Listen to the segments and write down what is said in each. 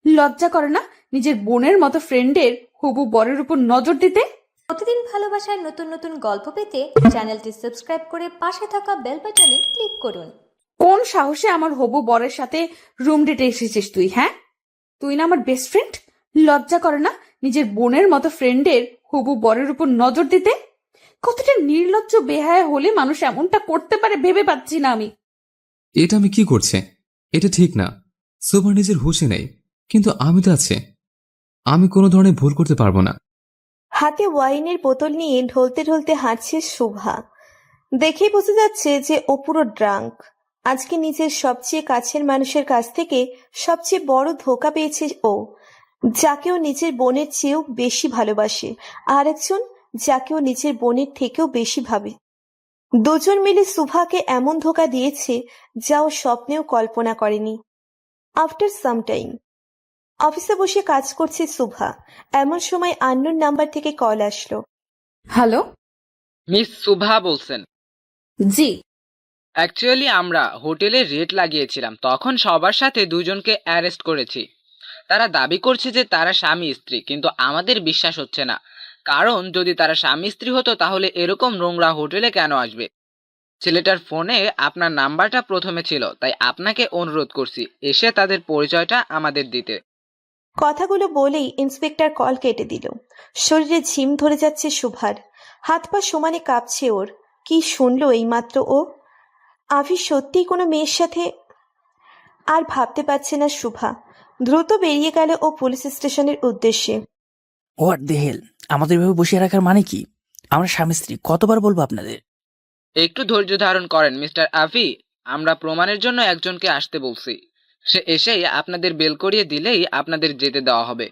লজ্জা করে না নিজের বোনের মতো ফ্রেন্ডের হবু বরের উপর নজর দিতে? প্রতিদিন ভালোবাসার নতুন নতুন গল্প পেতে চ্যানেলটি সাবস্ক্রাইব করে পাশে থাকা বেল বাটনে ক্লিক করুন। কোন সাহসে আমার হবু বরের সাথে রুম ডেটে এসেছিস তুই? হ্যাঁ, তুই না আমার বেস্ট ফ্রেন্ড? লজ্জা করে না নিজের বোনের মতো ফ্রেন্ডের হবু বরের উপর নজর দিতে? কতটা নির্লজ্জ বেহায়া হলে মানুষ এমনটা করতে পারে ভেবে পাচ্ছি না আমি। এটা আমি কি করছে? এটা ঠিক না। সোভা নিজের হুঁশে নেই, কিন্তু আমি তো আছে। আমি কোনো ধরনের ভুল করতে পারবো না। হাতে ওয়াইনের বোতল নিয়ে ঢলতে ঢলতে হাঁটছে শুভা। দেখেই বোঝা যাচ্ছে যে ও পুরো ড্রাঙ্ক। আজকে নিজের সবচেয়ে কাছের মানুষের কাছ থেকে সবচেয়ে বড় ধোঁকা পেয়েছে ও, যাকে ও নিজের বোনের চেয়েও বেশি ভালোবাসে, আর একজন যাকে ও নিজের বোনের থেকেও বেশি ভাবে। দুজন মিলে সুভাকে এমন ধোঁকা দিয়েছে যা ও স্বপ্নেও কল্পনা করেনি। আফটার সাম টাইম অফিসে বসে কাজ করছে সুভা। এমন সময় আননোন নাম্বার থেকে কল আসলো। হ্যালো। মিস সুভা বলছেন? জি। অ্যাকচুয়ালি আমরা হোটেলে রেট লাগিয়েছিলাম, তখন সবার সাথে দুজনকে অ্যারেস্ট করেছি। তারা দাবি করছে যে তারা স্বামী স্ত্রী, কিন্তু আমাদের বিশ্বাস হচ্ছে না। কারণ যদি তারা স্বামী স্ত্রী হতো তাহলে এরকম নোংরা হোটেলে কেন আসবে? ছেলেটার ফোনে আপনার নাম্বারটা প্রথমে ছিল, তাই আপনাকে অনুরোধ করছি এসে তাদের পরিচয়টা আমাদের দিতে। কথাগুলো বলেই ইন্সপেক্টর কল কেটে দিল। শরীরে ঝিম ধরে যাচ্ছে শুভার, হাত পা সমানে কাঁপছে ওর। কি শুনলো এইমাত্র ও? আভি সত্যিই কোনো মেয়ের সাথে? আর ভাবতে পারছে না শুভা। দ্রুত বেরিয়ে গেল ও পুলিশ স্টেশনের উদ্দেশ্যে। What the hell! আমাদের এভাবে বসিয়ে রাখার মানে কি? আমরা স্বামী স্ত্রী, কতবার বলবো আপনাদের? একটু ধৈর্য ধারণ করেন মিস্টার আফি। আমরা প্রমাণের জন্য একজনকে আসতে বলছি। সে এসেই আপনাদের বেল করিয়ে দিলেই আপনাদের যেতে দেওয়া হবে।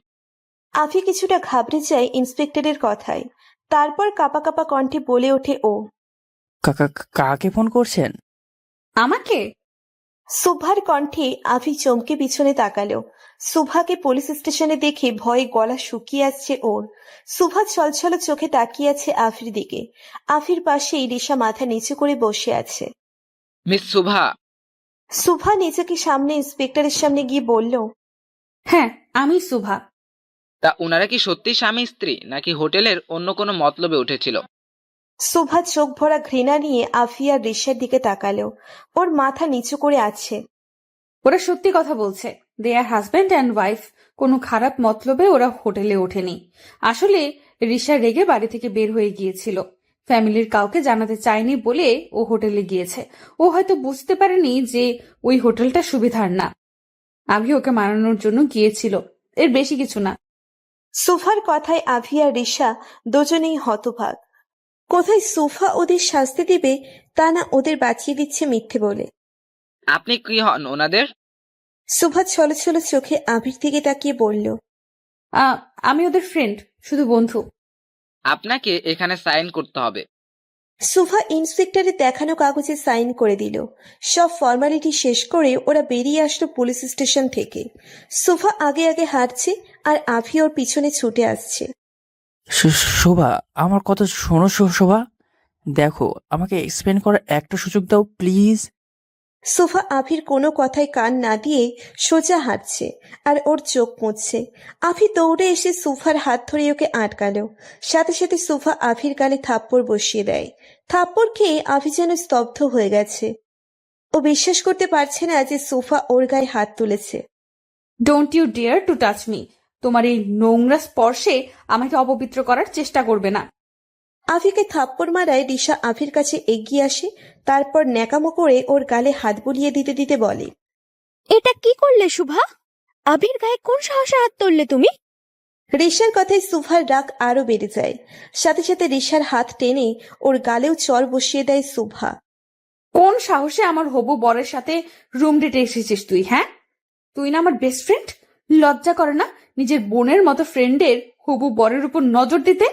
আভি কিছুটা ঘাবড়ে যায় ইন্সপেক্টরের কথায়। তারপর কাঁপা কাঁপা কণ্ঠে বলে ওঠে ও। কাকে ফোন করছেন? আমাকে? সুভার কণ্ঠে আভি চমকে পিছনে তাকালো। সুভাকে পুলিশ স্টেশনে দেখে ভয়ে গলা শুকিয়ে আসছে ওর। সুভা ছলছল চোখে তাকিয়ে আছে আফির দিকে। আফির পাশেই রিশা মাথা নিচু করে বসে আছে। মিস সুভা। সুভা নিজেকে সামনে ইন্সপেক্টরের সামনে গিয়ে বলল, হ্যাঁ, আমি সুভা। তা উনারা কি সত্যি স্বামী স্ত্রী নাকি হোটেলের অন্য কোনো মতলবে উঠেছিল? সুভা চোখ ভরা ঘৃণা নিয়ে আফি আর রিশার দিকে তাকালো। ওর মাথা নিচু করে আছে। ওরা সত্যি কথা বলছে। দে আর হাজব্যান্ড অ্যান্ড ওয়াইফ। কোনো খারাপ মতলবে ওরা হোটেলে ওঠেনি। আসলে রিশা রেগে বাড়ি থেকে বের হয়ে গিয়েছিল। ফ্যামিলির কাউকে জানাতে চায়নি বলে ও হোটেলে গিয়েছে। ও হয়তো বুঝতে পারেনি যে ওই হোটেলটা সুবিধার না। আমি ওকে মানানোর জন্য গিয়েছিল, এর বেশি কিছু না। সুফার কথায় আভি আর রিশা দুজনেই হতভাগ। কোথায় সুফা ওদের শাস্তি দিবে, তা না ওদের বাঁচিয়ে দিচ্ছে মিথ্যে বলে। আপনি কি হন ওনাদের? সুফা ছলো ছলো চোখে আভির দিকে তাকিয়ে বলল, আমি ওদের ফ্রেন্ড, শুধু বন্ধু। আপনাকে এখানে সাইন করতে হবে। সুফা ইন্সপেক্টরের দেখানো কাগজে সাইন করে দিল। সব ফর্মালিটি শেষ করে ওরা বেরিয়ে আসলো পুলিশ স্টেশন থেকে। সুফা আগে আগে হাঁটছে আর আভি ওর পিছনে ছুটে আসছে। শোভা, আমার কথা শোনো। শোভা, দেখো, আমাকে এক্সপ্লেন করার একটা সুযোগ দাও প্লিজ। সুফা আভির কোনো কথায় কান না দিয়ে সোজা হাঁটছে আর ওর চোখ মুছছে। আভি দৌড়ে এসে সুফার হাত ধরে ওকে আটকালো। সাথে সাথে সুফা আভির গালে থাপ্পড় বসিয়ে দেয়। থাপ্পড় খেয়ে আভি যেন স্তব্ধ হয়ে গেছে। ও বিশ্বাস করতে পারছে না যে সুফা ওর গায়ে হাত তুলেছে। Don't you dare to touch me. তোমার এই নোংরা স্পর্শে আমাকে অপবিত্র করার চেষ্টা করবে না। আভিকে থাপ্পড় মারায় রিশা আভির কাছে এগিয়ে আসে। তারপর ন্যাকামো করে ওর গালে হাত বুলিয়ে দিতে দিতে বলে, এটা কি করলে শুভা? আবির গায়ে কোন সাহসে হাত তুললে তুমি? রিশার কথায় সুফার রাগ আরো বেড়ে যায়। সাথে সাথে রিশার হাত টেনে ওর গালেও চর বসিয়ে দেয় সুভা। কোন সাহসে আমার হবু বরের সাথে রুম ডেটে এসেছিস তুই? হ্যাঁ, তুই না আমার বেস্ট ফ্রেন্ড? লজ্জা করে না নিজের বোনের মতো ফ্রেন্ডের হবু বরের উপর নজর দিতে?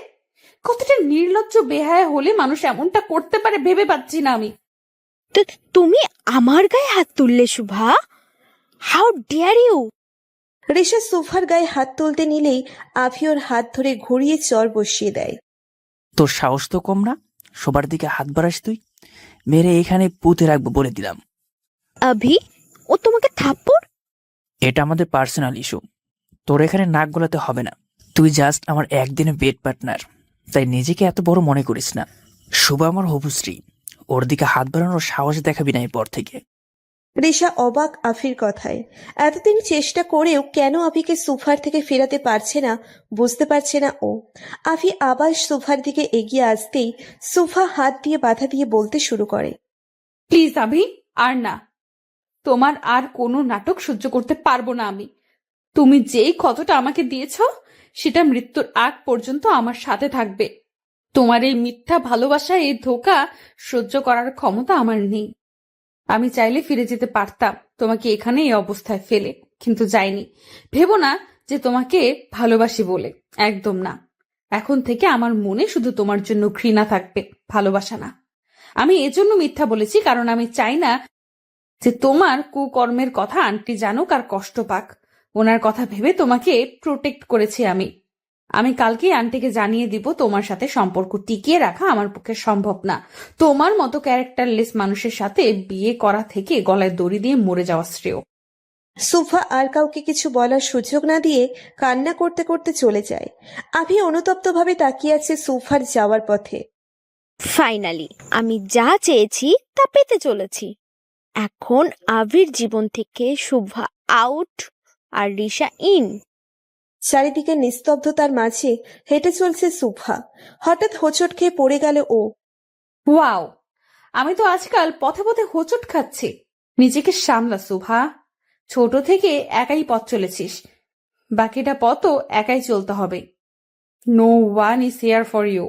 কতটা নির্লজ্জ বেহায়া হলে মানুষ এমনটা করতে পারে ভেবে পাচ্ছি না আমি। তুমি আমার গায়ে হাত তুললে Shubha? How dare you! Risha সুফার গায়ে হাত তুলতে নিলেই আভি ওর হাত ধরে ঘুরিয়ে চর বসিয়ে দেয়। তোর সাহস তো কম না, সবার দিকে হাত বাড়াস তুই। মেরে এখানে পুঁতে রাখবো বলে দিলাম। আভি, ও তোমাকে থাপ্পড়? এটা আমাদের পার্সোনাল ইস্যু, তোর এখানে নাক গলাতে হবে না। তুই জাস্ট আমার একদিনের বেড পার্টনার, তাই নিজেকে এত বড় মনে করিস না। শুভা আমার হবুশ্রী, ওর দিকে হাত বাড়ানোর সাহস দেখাবি না এরপর থেকে। রিশা অবাক আফির কথায়। এতদিন চেষ্টা করেও কেন আফিকে সোফার থেকে ফেরাতে পারছে না বুঝতে পারছে না ও। আফি আবার সোফার দিকে এগিয়ে আসতেই সোফা হাত দিয়ে বাধা দিয়ে বলতে শুরু করে। প্লিজ আভি, আর না। তোমার আর কোনো নাটক সহ্য করতে পারবো না আমি। তুমি যেই ক্ষতটা আমাকে দিয়েছ সেটা মৃত্যুর আগ পর্যন্ত আমার সাথে থাকবে। তোমার এই মিথ্যা ভালোবাসা, এই ধোঁকা সহ্য করার ক্ষমতা আমার নেই। আমি চাইলে ফিরে যেতে পারতাম তোমাকে এখানে এই অবস্থায় ফেলে, কিন্তু যাইনি। ভেবো না যে তোমাকে ভালোবাসি বলে, একদম না। এখন থেকে আমার মনে শুধু তোমার জন্য ঘৃণা থাকবে, ভালোবাসা না। আমি এজন্য মিথ্যা বলেছি কারণ আমি চাই না যে তোমার কুকর্মের কথা আন্টি জানুক আর কষ্ট পাক। ওনার কথা ভেবে তোমাকে প্রোটেক্ট করেছি আমি। আমি কালকেই আন্টিকে জানিয়ে দিব তোমার সাথে সম্পর্ক টিকিয়ে রাখা আমার পক্ষে সম্ভব না। তোমার মতো ক্যারেক্টারলেস মানুষের সাথে বিয়ে করা থেকে গলায় দড়ি দিয়ে মরে যাওয়া শ্রেয়। সোফা আর কাউকে কিছু বলার সুযোগ না দিয়ে কান্না করতে করতে চলে যায়। আভি অনুতপ্তভাবে তাকিয়ে আছে সোফার যাওয়ার পথে। ফাইনালি আমি যা চেয়েছি তা পেতে চলেছি। এখন আবির জীবন থেকে শুভা আউট আর রিশা ইন। চারিদিকে নিস্তব্ধতার মাঝে হেঁটে চলছে সোফা। হঠাৎ হোঁচট খেয়ে পড়ে গেল ও। ওয়াও, আমি তো আজকাল পথে পথে হোঁচট খাচ্ছি। নিজেকে সামলা শুভা। ছোট থেকে একাই পথ চলেছিস, বাকিটা পথও একাই চলতে হবে। No one is here for you.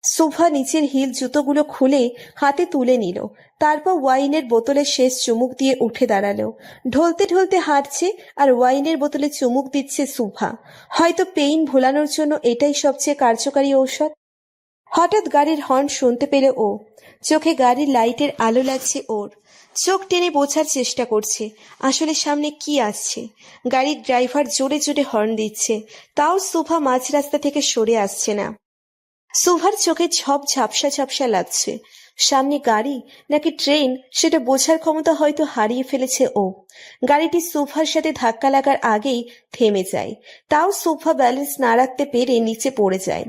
সোফা নিচের হিল জুতোগুলো খুলে হাতে তুলে নিল, তারপর ওয়াইনের বোতলে শেষ চুমুক দিয়ে উঠে দাঁড়ালো। ঢলতে ঢলতে হাঁটছে আর ওয়াইনের বোতলে চুমুক দিচ্ছে সোফা। হয়তো পেইন ভোলানোর জন্য এটাই সবচেয়ে কার্যকারী ঔষধ। হঠাৎ গাড়ির হর্ন শুনতে পেল ও। চোখে গাড়ির লাইটের আলো লাগছে ওর। চোখ টেনে বোঝার চেষ্টা করছে আসলে সামনে কি আসছে। গাড়ির ড্রাইভার জোরে জোরে হর্ন দিচ্ছে, তাও সোফা মাঝ রাস্তা থেকে সরে আসছে না। সোফার চোখে সব ঝাপসা ঝাপসা লাগছে। সামনে গাড়ি নাকি ট্রেন সেটা বোঝার ক্ষমতা হয়তো হারিয়ে ফেলেছে ও। গাড়িটি সোফার সাথে ধাক্কা লাগার আগেই থেমে যায়, তাও সোফা ব্যালেন্স না রাখতে পেরে নিচে পড়ে যায়।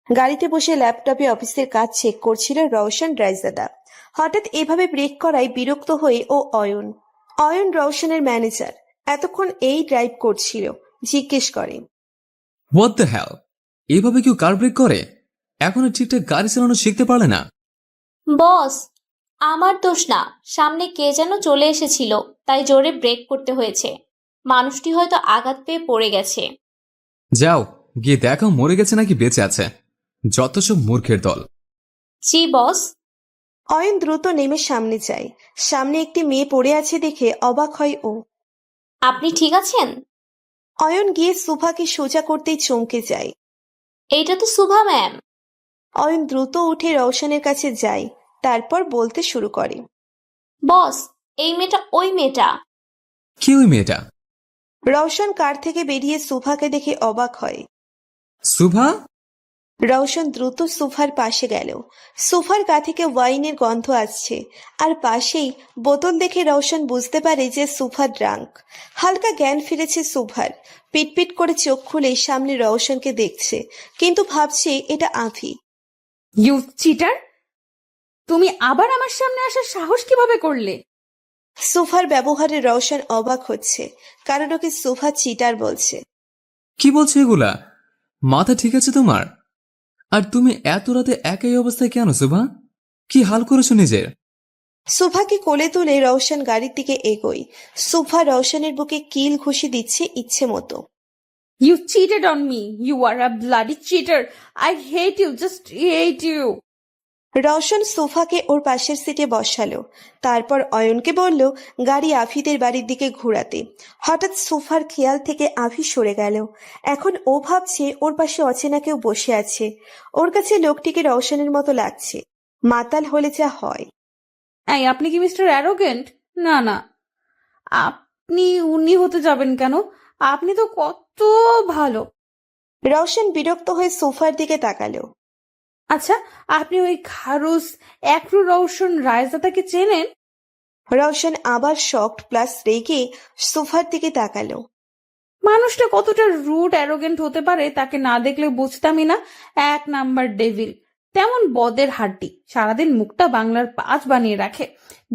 গাড়িতে বসে ল্যাপটপে অফিসের কাজ চেক করছিল রওশন রায়জাদা। হঠাৎ এভাবে ব্রেক করায় বিরক্ত হয়ে ও অয়ন রওশনের ম্যানেজার এতক্ষণ এই ড্রাইভ করছিল, জিজ্ঞেস করে, হোয়াট দ্য হেল, এভাবে কেউ কার ব্রেক করে? এখনো ঠিকঠাক গাড়ি চালানো শিখতে পারলে না? বস, আমার দোষ না, সামনে কে যেন চলে এসেছিল তাই জোরে ব্রেক করতে হয়েছে। মানুষটি হয়তো আঘাত পেয়ে পড়ে গেছে। যাও গিয়ে দেখো মরে গেছে নাকি বেঁচে আছে। যত সব মূর্খের দল। জি বস। অয়ন দ্রুত নেমে সামনে যায়। সামনে একটি মেয়ে পড়ে আছে দেখে অবাক হয় ও। আপনি ঠিক আছেন? অয়ন গিয়ে সোফাকে সোজা করতেই চমকে যায়। এইটা তো শুভা ম্যাম। অয়ন দ্রুত উঠে রওশনের কাছে যায়, তারপর বলতে শুরু করে, বস, এই মেয়েটা ওই মেয়েটা। কি ওই মেয়েটা? রওশন কার থেকে বেরিয়ে সোফাকে দেখে অবাক হয়। শুভা? রওশন দ্রুত সোফার পাশে গেল। সোফার গা থেকে ওয়াইনের গন্ধ আসছে, আর পাশেই বোতল দেখে রওশন বুঝতে পারে যে সোফা ড্রাঙ্ক। হালকা জ্ঞান ফিরেছে সোফার। পিটপিট করে চোখ খুলে সামনে রওশনকে দেখছে, কিন্তু ভাবছে এটা আভি। ইউ চিটার, তুমি আবার আমার সামনে আসার সাহস কিভাবে করলে? সোফার ব্যবহারে রওশন অবাক হচ্ছে, কারণ ওকে সোফা চিটার বলছে। কি বলছো এগুলা? মাথা ঠিক আছে তোমার? আর তুমি এত রাতে একই অবস্থায় কেন শুভা? কি হাল করেছো নিজের? সোফাকে কোলে তুলে রওশন গাড়ির দিকে এগোয়। সোফা রওশনের বুকে কিল ঘুষি দিচ্ছে ইচ্ছে মতো। You cheated on me. You are a bloody cheater. I hate you. Just hate you. Rowshan সোফাকে ওর পাশের সিটে বসালো, তারপর অয়নকে বলল গাড়ি আফিদের বাড়ির দিকে ঘোরাতে। হঠাৎ সোফার খেয়াল থেকে আফি সরে গেল। এখন ও ভাবছে ওর পাশে অচেনা কেউ বসে আছে। ওর কাছে লোকটিকে রওশনের মতো লাগছে, মাতাল হলে যা হয়। এই, আপনি কি মিস্টার অ্যারোগেন্ট? না না, আপনি উনি হতে যাবেন কেন? আপনি তো কত ভালো। রওশন বিরক্ত হয়ে সোফার দিকে তাকালো। আচ্ছা, আপনি ওই খারুস একরু রওশন রায়জাদাকে চেনেন? রওশন আবার শকড প্লাস রেগে সোফার দিকে তাকালো। মানুষটা কতটা রুড অ্যারোগেন্ট হতে পারে তাকে না দেখলে বুঝতামই না। 1 নাম্বার ডেভিল, তেমন বদের হাড্ডি, সারাদিন মুখটা বাংলার 5 বানিয়ে রাখে।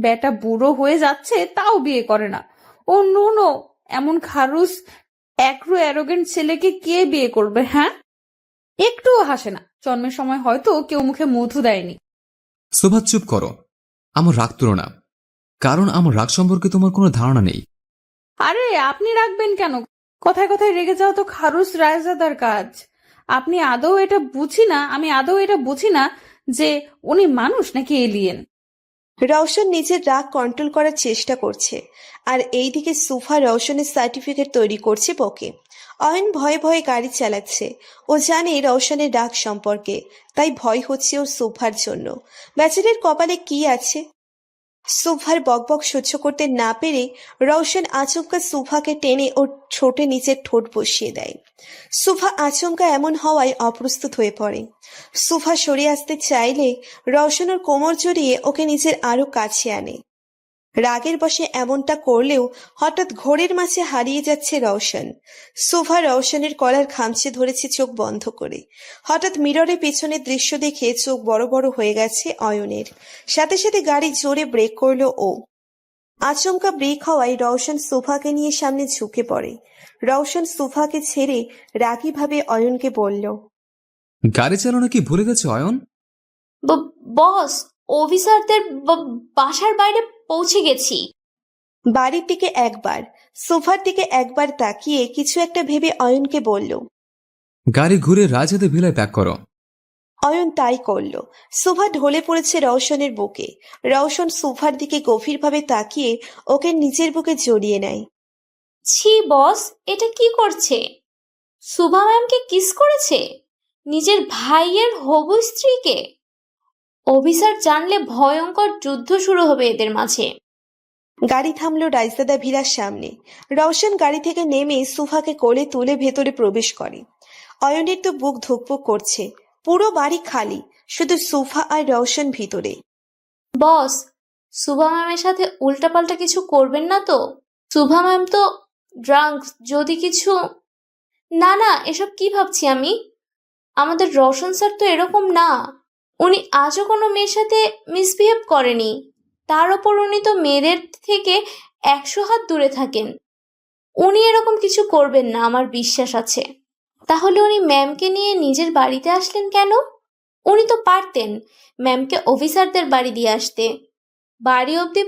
বেটা বুড়ো হয়ে যাচ্ছে তাও বিয়ে করে না। ও নো, এমন খারুস একরু অ্যারোগেন্ট ছেলেকে কে বিয়ে করবে? হ্যাঁ, একটুও হাসে না। জন্মের সময় হয়তো কেউ মুখে মধু দেয়নি। শোভা চুপ করো, আমার রাগ তুলো না, কারণ আমার রাগ সম্পর্কে তোমার কোনো ধারণা নেই। আরে আপনি রাখবেন কেন? কথায় কথায় রেগে যাওয়া তো খারুস রায়জাদার কাজ। আমি আদৌ এটা বুঝি না যে উনি মানুষ নাকি এলিয়েন। রওশন নিজের রাগ কন্ট্রোল করার চেষ্টা করছে, আর এইদিকে সুফা রওশনের সার্টিফিকেট তৈরি করছে বকে। অয়ন ভয়ে ভয়ে গাড়ি চালাচ্ছে। ও জানে রওশনের রাগ সম্পর্কে, তাই ভয় হচ্ছে ওর সুফার জন্য। বেচারের কপালে কি আছে? সুফার বকবক সহ্য করতে না পেরে রওশন আচমকা সুফাকে টেনে ওর ঠোঁটে নিচের ঠোঁট বসিয়ে দেয়। সুফা আচমকা এমন হওয়ায় অপ্রস্তুত হয়ে পড়ে। সুফা সরে আসতে চাইলে রওশন ওর কোমর জড়িয়ে ওকে নিজের আরো কাছে আনে। রাগের বশে এমনটা করলেও হঠাৎ ঘোরের মাঝে হারিয়ে যাচ্ছে রওশন। সুফা রওশনের কলার খামচে ধরেছে চোখ বন্ধ করে। হঠাৎ মিররে পেছনের দৃশ্য দেখে চোখ বড় বড় হয়ে গেছে অয়নের। সাথে সাথে গাড়ি জোরে ব্রেক করলো ও। আচমকা ব্রেক হওয়ায় রওশন সুফাকে নিয়ে সামনে ঝুঁকে পড়ে। রওশন সুফাকে ছেড়ে রাগীভাবে অয়নকে বলল, গাড়ি চালানো কি ভুলে গেছো অয়ন? বস, অফিসারদের বাসার বাইরে পৌঁছে গেছি। বাড়ির দিকে একবার, সোফার দিকে একবার তাকিয়ে কিছু একটা ভেবে অয়নকে বলল। গাড়ি ঘুরে রাজাতে ভিলায় প্যাক করো। অয়ন তাই করল। সোফা ঢলে পড়েছে রওশনের বুকে। রওশন সোফার দিকে গভীরভাবে তাকিয়ে ওকে নিজের বুকে জড়িয়ে নেয়। ছি বস, এটা কি করছে? সুভা ম্যামকে কিস করেছে, নিজের ভাইয়ের হবু স্ত্রীকে। অফিসার জানলে ভয়ঙ্কর যুদ্ধ শুরু হবে এদের মাঝে। গাড়ি থামলো রাইজাদা ভিলার সামনে। রওশন গাড়ি থেকে নেমে সোফাকে কোলে তুলে ভেতরে প্রবেশ করে। অয়নের তো বুক ধুকপুক করছে। পুরো বাড়ি খালি, শুধু সোফা আর রওশন ভিতরে। বস, সুভা ম্যামের সাথে উল্টাপাল্টা কিছু করবেন না তো? সুভা ম্যাম তো ড্রাঙ্ক, যদি কিছু। না, এসব কি ভাবছি আমি? আমাদের রওশন স্যার তো এরকম না। উনি আজও কোনো মেয়ের সাথে মিসবিহেভ করেনি। তার ওপর উনি তো মেয়েদের থেকে 100 হাত দূরে থাকেন। উনি এরকম কিছু করবেন না, আমার বিশ্বাস আছে। তাহলে উনি ম্যামকে নিয়ে নিজের বাড়িতে আসলেন কেন? উনি তো পারতেন ম্যামকে অফিসারদের বাড়ি দিয়ে আসতে। বাড়ি অবধি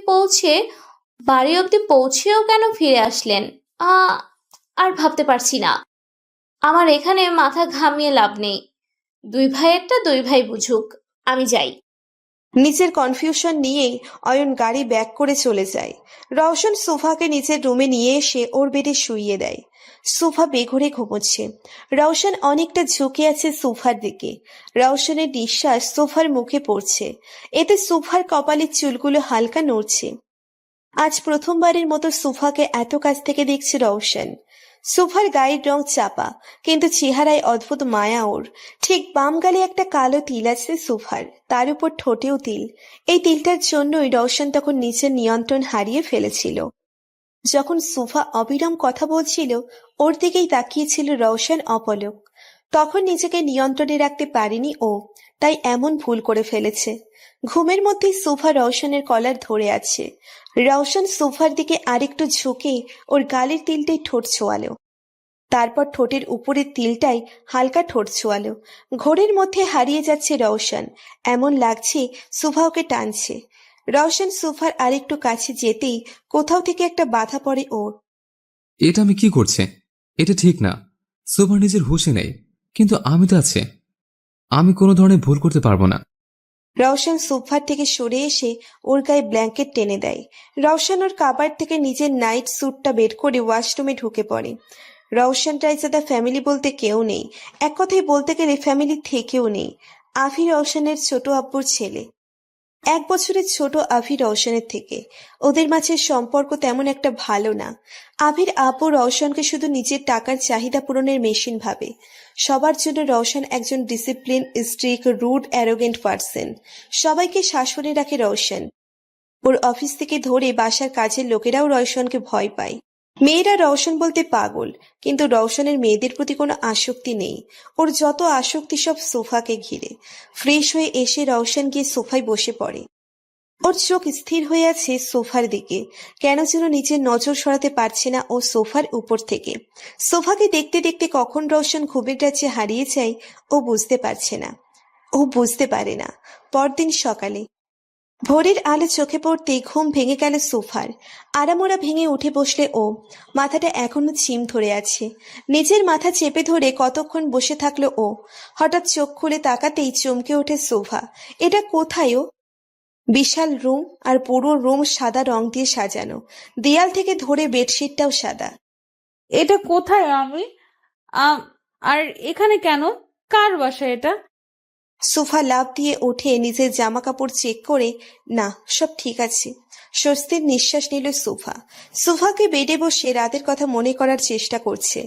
পৌঁছেও কেন ফিরে আসলেন? আর ভাবতে পারছি না। আমার এখানে মাথা ঘামিয়ে লাভ নেই। 2 ভাইয়েরটা 2 ভাই বুঝুক, আমি যাই। নিজের কনফিউশন নিয়েই অয়ন গাড়ি ব্যাক করে চলে যায়। রওশন সোফাকে নিজের রুমে নিয়ে এসে ওর বেডে শুইয়ে দেয়। সোফা বেঘরে ঘুমোচ্ছে। রওশন অনেকটা ঝুঁকে আছে সোফার দিকে। রওশনের নিঃশ্বাস সোফার মুখে পড়ছে। এতে সোফার কপালের চুলগুলো হালকা নড়ছে। আজ প্রথমবারের মতো সোফাকে এত কাছ থেকে দেখছে রওশন। সোফার গায়ের রং চাপা, কিন্তু চেহারায় অদ্ভুত মায়া ওর। ঠিক বাম গালে একটা কালো তিল আছে সোফার, তার উপর ঠোঁটেও তিল। এই তিলটার জন্যই রওশন তখন নিজের নিয়ন্ত্রণ হারিয়ে ফেলেছিল। যখন সোফা অবিরাম কথা বলছিল, ওর দিকেই তাকিয়েছিল রওশন অপলক। তখন নিজেকে নিয়ন্ত্রণে রাখতে পারেনি ও, তাই এমন ভুল করে ফেলেছে। ঘুমের মধ্যেই সোফা রওশনের কলার ধরে আছে। রওশন সোফার দিকে আরেকটু ঝুঁকে ওর গালের তিলটাই ঠোঁট ছোঁয়ালো। তারপর ঠোঁটের উপরের তিলটাই হালকা ঠোঁট ছোঁয়ালো। ঘোরের মধ্যে হারিয়ে যাচ্ছে রওশন। এমন লাগছে সোফা ওকে টানছে। রওশন সোফার আরেকটু কাছে যেতেই কোথাও থেকে একটা বাধা পড়ে ওর। এটা আমি কি করছে? এটা ঠিক না। শোভা নিজের হুঁশে নেই, কিন্তু আমি তো আছে। আমি কোনো ধরনের ভুল করতে পারবো না। রওশন সোফার থেকে সরে এসে ওর গায়ে ব্ল্যাঙ্কেট টেনে দেয়। রওশন ওর কাবার্ড থেকে নিজের নাইট স্যুটটা বের করে ওয়াশরুমে ঢুকে পড়ে। রওশন রাইজাদা ফ্যামিলি বলতে কেউ নেই। এক কথায় বলতে গেলে ফ্যামিলি থেকেও নেই। আভি রওশনের ছোট আব্বুর ছেলে। 1 বছরের ছোট আভি রওশনের থেকে। ওদের মাঝে সম্পর্ক তেমন একটা ভালো না। আভির আব্বু রওশনকে শুধু নিজের টাকার চাহিদা পূরণের মেশিন ভাবে। সবার জন্য রওশন একজন discipline, strict, rude, arrogant person. সবাইকে শাসনে রাখে রওশন। ওর অফিস থেকে ধরে বাসার কাজের লোকেরাও রওশনকে ভয় পায়। মেয়েরা রওশন বলতে পাগল, কিন্তু রওশনের মেয়েদের প্রতি কোনো আসক্তি নেই। ওর যত আসক্তি সব সোফাকে ঘিরে। ফ্রেশ হয়ে এসে রওশন গিয়ে সোফায় বসে পড়ে। ওর চোখ স্থির হয়ে আছে সোফার দিকে। কেন যেন নিজের নজর সরাতে পারছে না ও সোফার উপর থেকে। সোফাকে দেখতে দেখতে কখন রওশন ঘুমের রাজ্যে হারিয়ে যায় ও বুঝতে পারছে না। ও বুঝতে পারে না। পরদিন সকালে ভোরের আলো চোখে পড়তেই ঘুম ভেঙে গেল সোফার। আড়ামোড়া ভেঙে উঠে বসলে ও। মাথাটা এখনো ছিম ধরে আছে। নিজের মাথা চেপে ধরে কতক্ষণ বসে থাকলো ও। হঠাৎ চোখ খুলে তাকাতেই চমকে ওঠে সোফা। এটা কোথায় ও? বিশাল রুম, আর পুরো রুম সাদা রং দিয়ে সাজানো। দেয়াল থেকে ধরে বেডশিটটাও সাদা। এটা কোথায় আমি? আর এখানে কেন? কার বাসা এটা? সোফা লাফ দিয়ে উঠে নিজের জামা কাপড় চেক করে, না, সব ঠিক আছে। স্বস্তির নিঃশ্বাস নিল সোফা। সোফাকে বেডে বসে রাতের কথা মনে করার চেষ্টা করছে।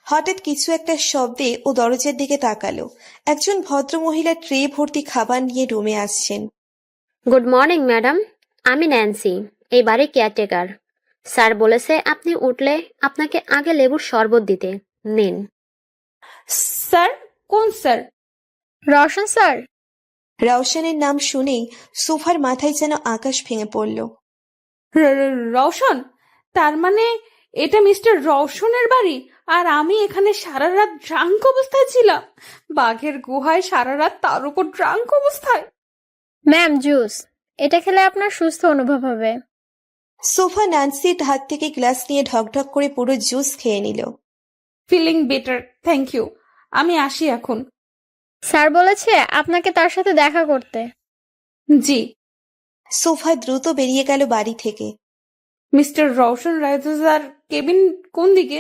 হঠাৎ কিছু একটা শব্দে ও দরজার দিকে তাকালো। একজন ভদ্রমহিলা ট্রে ভর্তি খাবার নিয়ে রুমে আসছেন। গুড মর্নিং ম্যাডাম, আমি ন্যান্সি, এই বাড়ির কেয়ারটেকার। স্যার বলেছে আপনি উঠলে আপনাকে আগে লেবুর শরবত দিতে। নিন। স্যার? কোন স্যার? রওশন স্যার। রওশনের নাম শুনেই সোফার মাথায় যেন আকাশ ভেঙে পড়ল। রওশন? তার মানে এটা মিস্টার রওশনের বাড়ি, আর আমি এখানে সারা রাত ড্রাঙ্ক অবস্থায় ছিলাম। বাঘের গুহায় সারা রাত, তার উপর ড্রাঙ্ক অবস্থায়। Ma'am, juice. এটা খেলে আপনার সুস্থ অনুভব হবে। সোফা ন্যান্সির হাত থেকে গ্লাস নিয়ে ঢকঢক করে পুরো জুস খেয়ে নিল। Feeling better, thank you. আমি আসি এখন। স্যার বলেছে আপনাকে তার সাথে দেখা করতে। জি। সোফা দ্রুত বেরিয়ে গেল বাড়ি থেকে। মিস্টার রওশন রায়তুজার কেবিন কোন দিকে?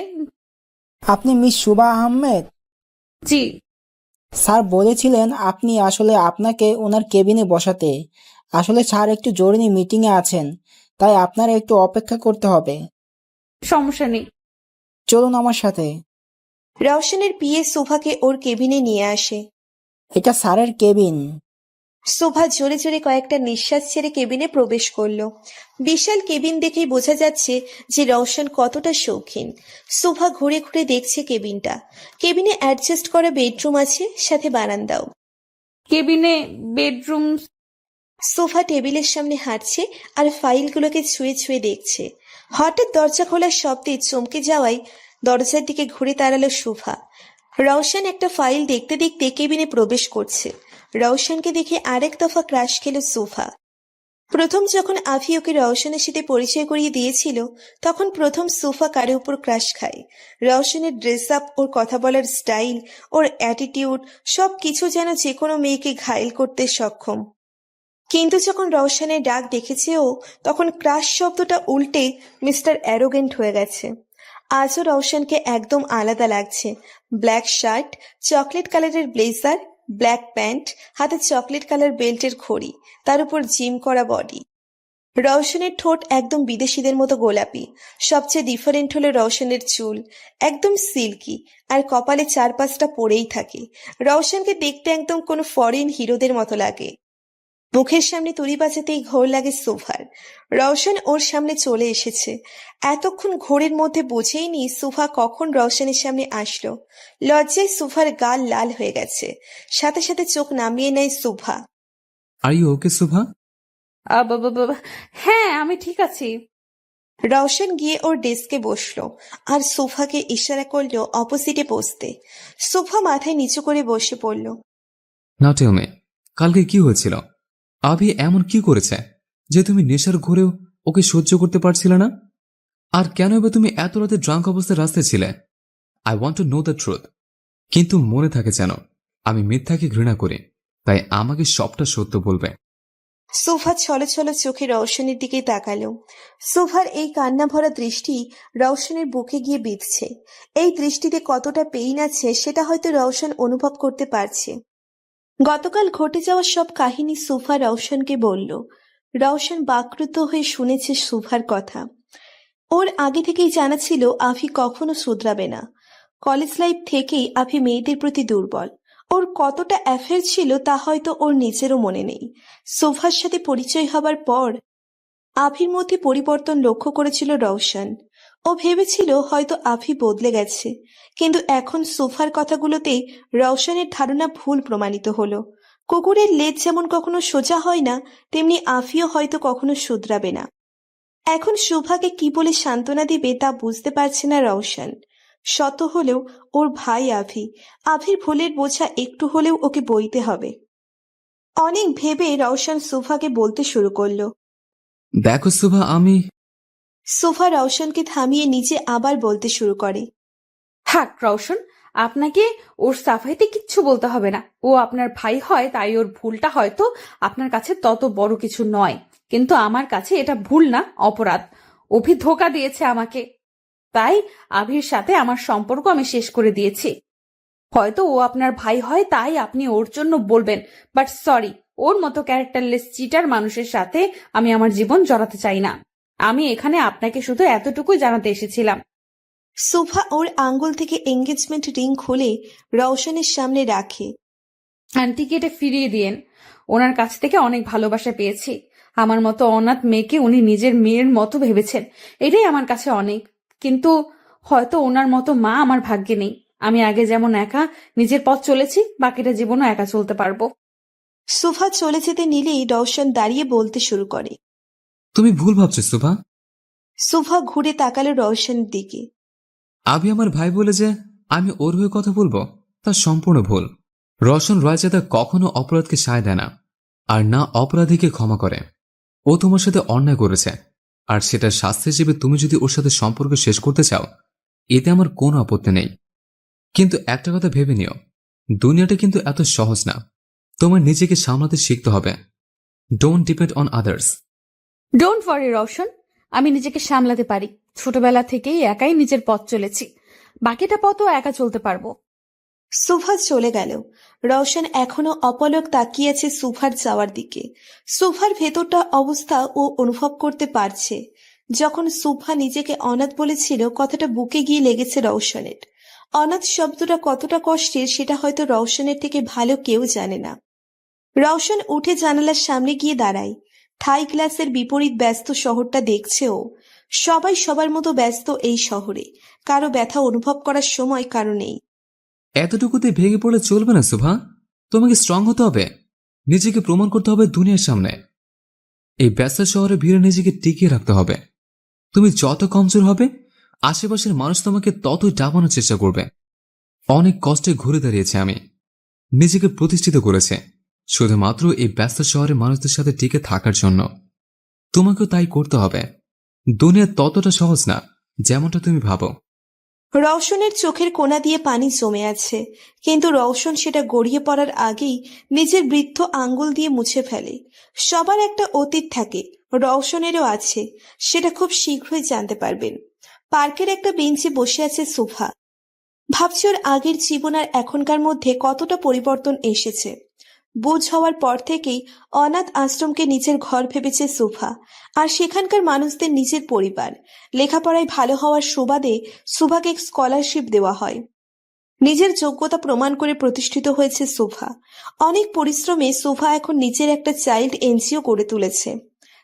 আপনি মিস সুবা আহমেদ? জি। স্যার বলেছিলেন আপনি আসলে আপনাকে ওনার কেবিনে বসাতে। আসলে স্যার একটু জরুরি মিটিংয়ে আছেন, তাই আপনার একটু অপেক্ষা করতে হবে। সমস্যা নেই, চলুন আমার সাথে। রওশনের পিএ সোফাকে ওর কেবিনে নিয়ে আসে। এটা স্যারের কেবিন। সোফা জোরে জোরে কয়েকটা নিঃশ্বাস ছেড়ে কেবিনে প্রবেশ করলো। বিশাল কেবিন দেখেই বোঝা যাচ্ছে যে রওশন কতটা শৌখিন। সোফা ঘুরে ঘুরে দেখছে কেবিনটা। কেবিনে অ্যাডজাস্ট করা বেডরুম আছে, সাথে বারান্দাও। কেবিনে বেডরুম। সোফা টেবিলের সামনে হাঁটছে আর ফাইলগুলোকে ছুঁয়ে ছুঁয়ে দেখছে। হঠাৎ দরজা খোলার শব্দে চমকে যাওয়ায় দরজার দিকে ঘুরে দাঁড়ালো সোফা। রওশন একটা ফাইল দেখতে দেখতে কেবিনে প্রবেশ করছে। রওশনকে দেখে আরেক দফা ক্রাশ খেল সোফা। প্রথম যখন আফি ওকে রওশনের সাথে পরিচয় করিয়ে দিয়েছিল, তখন প্রথম সোফা কারে উপর ক্রাশ খায়। রওশনের ড্রেস আপ, ওর কথা বলার স্টাইল, ওর অ্যাটিটিউড, সব কিছু যেন যে কোনো মেয়েকে ঘায়েল করতে সক্ষম। কিন্তু যখন রওশনের ডাক দেখেছে ও, তখন ক্রাশ শব্দটা উল্টে মিস্টার অ্যারোগেন্ট হয়ে গেছে। আজও রওশনকে একদম আলাদা লাগছে। ব্ল্যাক শার্ট, চকলেট কালারের ব্লেজার, ব্ল্যাক প্যান্ট, হাতে চকলেট কালার বেল্টের ঘড়ি, তার উপর জিম করা বডি। রওশনের ঠোঁট একদম বিদেশিদের মতো গোলাপি। সবচেয়ে ডিফারেন্ট হলো রওশনের চুল, একদম সিল্কি, আর কপালে 4-5টা পড়েই থাকে। রওশনকে দেখতে একদম কোনো ফরেন হিরোদের মতো লাগে। মুখের সামনে তুড়ি বাজাতেই ঘোর লাগে সোফার। রওশন ওর সামনে চলে এসেছে। এতক্ষণ ঘোরের মধ্যে বুঝেইনি সোফা কখন রওশনের সামনে আসলো। লজ্জায় সোফার গাল লাল হয়ে গেছে। সাথে সাথে চোখ নামিয়ে নেয় সোফা। আর ইউ ওকে শোভা? হ্যাঁ, আমি ঠিক আছি। রওশন গিয়ে ওর ডেস্কে বসলো আর সোফাকে ইশারা করলো অপোজিটে বসতে। সোফা মাথায় নিচু করে বসে পড়ল। না টেল মি, কালকে কি হয়েছিল? আভি এমন কি করেছে যে তুমি নেশার ঘোরেও ওকে সহ্য করতে পারছিলে না? আর কেন এবার তুমি এত রাতে ড্রাঙ্ক অবস্থায় রাস্তায় ছিলে? I want to know the truth. কিন্তু মনে থাকে যেন আমি মিথ্যাকে ঘৃণা করি, তাই আমাকে সবটা সত্য বলবে। সোফা ছলো ছলো চোখে রওশনের দিকে তাকালো। সোফার এই কান্না ভরা দৃষ্টি রওশনের বুকে গিয়ে বিঁধছে। এই দৃষ্টিতে কতটা পেইন আছে সেটা হয়তো রওশন অনুভব করতে পারছে। গতকাল ঘটে যাওয়া সব কাহিনী সোফা রওশনকে বলল। রওশন বাকরুদ্ধ হয়ে শুনেছে সোফার কথা। ওর আগে থেকেই জানা ছিল আফি কখনো শুধরাবে না। কলেজ লাইফ থেকেই আফি মেয়েদের প্রতি দুর্বল। ওর কতটা অ্যাফেয়ার ছিল তা হয়তো ওর নিজেরও মনে নেই। সোফার সাথে পরিচয় হবার পর আফির মধ্যে পরিবর্তন লক্ষ্য করেছিল রওশন। ও ও ভেবেছিল হয়তো আভি বদলে গেছে, কিন্তু এখন সোফার কথাগুলোতেই রওশনের ধারণা ভুল প্রমাণিত হলো। কুকুরের লেজ যেমন কখনো সোজা হয় না, তেমনি আভিও হয়তো কখনো শুধরাবে না। এখন শুভাকে কি বলে সান্ত্বনা দিবে তা বুঝতে পারছে না রওশন। শত হলেও ওর ভাই আভি, আভির ভুলের বোঝা একটু হলেও ওকে বইতে হবে। অনেক ভেবে রওশন সুফাকে বলতে শুরু করলো। দেখো সুভা, আমি সুফা রওশনকে থামিয়ে নিচে আবার বলতে শুরু করে। থাক রওশন, আপনাকে ওর সাফাইতে কিচ্ছু বলতে হবে না। ও আপনার ভাই হয়, তাই ওর ভুলটা হয়তো আপনার কাছে তত বড় কিছু নয়, কিন্তু আমার কাছে এটা ভুল না, অপরাধ। অভি ধোঁকা দিয়েছে আমাকে, তাই আভির সাথে আমার সম্পর্ক আমি শেষ করে দিয়েছি। হয়তো ও আপনার ভাই হয়, তাই আপনি ওর জন্য বলবেন, বাট সরি, ওর মতো ক্যারেক্টারলেস চিটার মানুষের সাথে আমি আমার জীবন জড়াতে চাই না। আমি এখানে আপনাকে শুধু এতটুকুই জানাতে এসেছিলাম। সুফা ওর আঙ্গুল থেকে এঙ্গেজমেন্ট রিং খুলে রওশনের সামনে রাখে। আন্টিকে এটা ফিরিয়ে দিয়েন, ওনার কাছ থেকে অনেক ভালোবাসা পেয়েছি। আমার মতো অনাথ মেয়েকে উনি নিজের মেয়ের মতো ভেবেছেন, এটাই আমার কাছে অনেক। কিন্তু হয়তো ওনার মতো মা আমার ভাগ্যে নেই। আমি আগে যেমন একা নিজের পথ চলেছি, বাকিটা জীবনও একা চলতে পারবো। সুফা চলে যেতে নিলেই রওশন দাঁড়িয়ে বলতে শুরু করে। তুমি ভুল ভাবছো সুভা। সুফা ঘুরে তাকালো রওশনের দিকে। আভি আমার ভাই বলে যে আমি ওর হয়ে কথা বলবো, তা সম্পূর্ণ ভুল। রওশন রয়জাদা কখনো অপরাধকে সায় দেয় না, আর না অপরাধীকে ক্ষমা করে। ও তোমার সাথে অন্যায় করেছে, আর সেটার শাস্তি হিসেবে তুমি যদি ওর সাথে সম্পর্ক শেষ করতে চাও, এতে আমার কোনো আপত্তি নেই। কিন্তু একটা কথা ভেবে নিও, দুনিয়াটা কিন্তু এত সহজ না। তোমার নিজেকে সামলাতে শিখতে হবে। Don't depend on others. Don't worry Raushan, আমি নিজেকে সামলাতে পারি। ছোটবেলা থেকেই একাই নিজের পথ চলেছি, বাকিটা পথও একা চলতে পারবো। সুফা চলে গেল। রওশন এখনো অপলক তাকিয়ে আছে সুফার যাওয়ার দিকে। সুফার ভেতরটা অবস্থা ও অনুভব করতে পারছে। যখন সুফা নিজেকে অনাথ বলেছিল, কথাটা বুকে গিয়ে লেগেছে রওশনের। অনাথ শব্দটা কতটা কষ্টের সেটা হয়তো রওশনের থেকে ভালো কেউ জানে না। রওশন উঠে জানালার সামনে গিয়ে দাঁড়ায়। থাই গ্লাসের বিপরীত ব্যস্ত শহরটা দেখছে ও। সবাই সবার মতো ব্যস্ত এই শহরে, কারো ব্যথা অনুভব করার সময় কারো নেই। এতটুকুতে ভেঙে পড়লে চলবে না সুভা, তোমাকে স্ট্রং হতে হবে। নিজেকে প্রমাণ করতে হবে দুনিয়ার সামনে। এই ব্যস্ত শহরে ভিড়ে নিজেকে টিকিয়ে রাখতে হবে। তুমি যত কমজোর হবে, আশেপাশের মানুষ তোমাকে ততই ডাবানোর চেষ্টা করবে। অনেক কষ্টে ঘুরে দাঁড়িয়েছে আমি, নিজেকে প্রতিষ্ঠিত করেছে শুধুমাত্র এই ব্যস্ত শহরের মানুষদের সাথে টিকে থাকার জন্য। তোমাকেও তাই করতে হবে। দুনিয়া ততটা সহজ না যেমনটা তুমি ভাবো। রওশনের চোখের কোণা দিয়ে পানি জমে আছে, কিন্তু রওশন সেটা গড়িয়ে পড়ার আগেই নিজের বৃদ্ধ আঙ্গুল দিয়ে মুছে ফেলে। সবার একটা অতীত থাকে, রওশনেরও আছে, সেটা খুব শীঘ্রই জানতে পারবেন। পার্কের একটা বেঞ্চে বসে আছে সুফা। ভাবছি ওর আগের জীবন আর এখনকার মধ্যে কতটা পরিবর্তন এসেছে। বুঝ হওয়ার পর থেকেই অনাথ আশ্রমকে নিজের ঘর ভেবেছে সুফা, আর সেখানকার মানুষদের নিজের পরিবার। লেখাপড়ায় ভালো হওয়ার সুবাদে সুফাকে স্কলারশিপ দেওয়া হয়। নিজের যোগ্যতা প্রমাণ করে প্রতিষ্ঠিত হয়েছে সুফা। অনেক পরিশ্রমে সুফা এখন নিজের একটা চাইল্ড এনজিও গড়ে তুলেছে।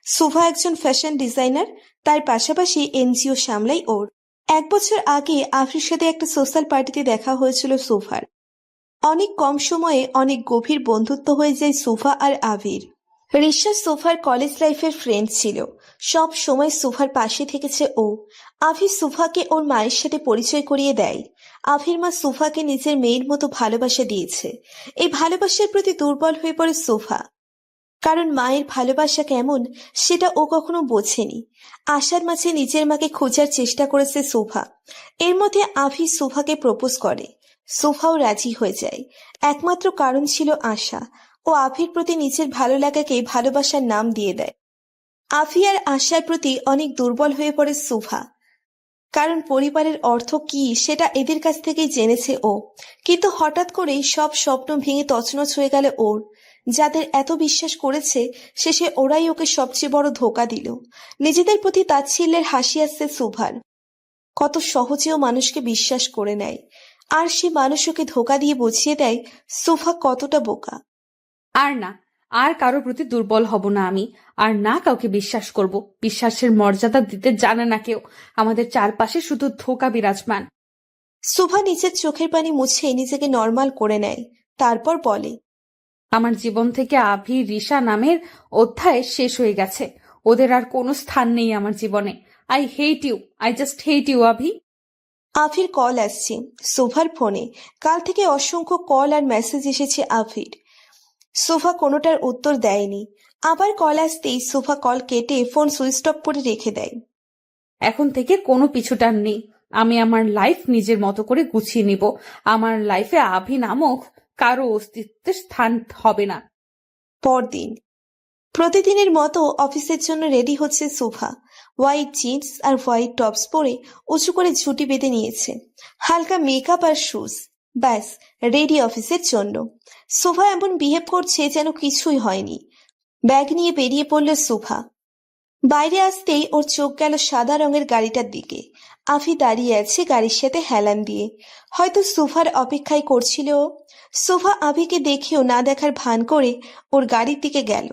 সুফা একজন ফ্যাশন ডিজাইনার, তার পাশাপাশি এনজিও সামলাই ওর। 1 বছর আগে আফরির সাথে একটা সোশ্যাল পার্টিতে দেখা হয়েছিল সুফার। অনেক কম সময়ে অনেক গভীর বন্ধুত্ব হয়ে যায় সুফা আর আভির। রিশা সুফার কলেজ লাইফের ফ্রেন্ড ছিল, সব সময় সুফার পাশে থেকেছে ও। আভি সুফাকে ওর মায়ের সাথে পরিচয় করিয়ে দেয়। আভির মা সুফাকে নিজের মেয়ের মতো ভালোবাসা দিয়েছে। এই ভালোবাসার প্রতি দুর্বল হয়ে পড়ে সুফা, কারণ মায়ের ভালোবাসা কেমন সেটা ও কখনো বোঝেনি। আশার মাঝে নিজের মাকে খোঁজার চেষ্টা করেছে সুফা। এর মধ্যে আভি সুফাকে প্রপোজ করে। সুফাও রাজি হয়ে যায়। একমাত্র কারণ ছিল আশা। ও আভির প্রতি নিজের ভালো লাগাকে ভালোবাসার নাম দিয়ে দেয়। আভি আর আশার প্রতি অনেক দুর্বল হয়ে পড়ে সুফা, কারণ পরিবারের অর্থ কি সেটা এদের কাছ থেকেই জেনেছে ও। কিন্তু হঠাৎ করেই সব স্বপ্ন ভেঙে তছনছ হয়ে গেল ওর। যাদের এত বিশ্বাস করেছে, শেষে ওরাই ওকে সবচেয়ে বড় ধোঁকা দিল। নিজেদের প্রতি তাচ্ছিল্যের হাসি আসছে সুভার। কত সহজেও মানুষকে বিশ্বাস করে নেয়, আর সে মানুষ ওকে ধোঁকা দিয়ে বুঝিয়ে দেয় সুফা কতটা বোকা। আর না, আর কারো প্রতি দুর্বল হব না আমি, আর না কাউকে বিশ্বাস করব। বিশ্বাসের মর্যাদা দিতে জানে না কেউ। আমাদের চারপাশে শুধু ধোঁকা বিরাজমান। শুভা নিজের চোখের পানি মুছে নিজেকে নর্মাল করে নেয়, তারপর বলে, আমার জীবন থেকে আভি রিশা নামের অধ্যায় শেষ হয়ে গেছে। ওদের আর কোনো স্থান নেই আমার জীবনে। I hate you, I just hate you Abhi. আভির কল আসছে শোভার ফোনে। কাল থেকে অসংখ্য কল আর মেসেজ এসেছে আভির। শোভা কোনোটার উত্তর দেয়নি। আবার কল আসতেই শোভা কল কেটে ফোন সুইচ অফ করে রেখে দেয়। এখন থেকে কোনো পিছুটান নেই। আমি আমার লাইফ নিজের মতো করে গুছিয়ে নিব। আমার লাইফে আভি নামক কারো অস্তিত্বের স্থান হবে না। পরদিন প্রতিদিনের মতো অফিসের জন্য রেডি হচ্ছে শোভা। হোয়াইট জিন্স আর হোয়াইট টপস পরে উঁচু করে ঝুঁটি বেঁধে নিয়েছে, হালকা মেকআপ আর শুজ, ব্যাস রেডি অফিসের জন্য। শোভা এমন বিহেভ করছে যেন কিছুই হয়নি। ব্যাগ নিয়ে বেরিয়ে পড়ল শোভা। বাইরে আসতেই ওর চোখ গেল সাদা রঙের গাড়িটার দিকে। আভি দাঁড়িয়ে আছে গাড়ির সাথে হেলান দিয়ে, হয়তো শোভার অপেক্ষায় করছিল ও। শোভা আভিকে দেখেও না দেখার ভান করে ওর গাড়ির দিকে গেল।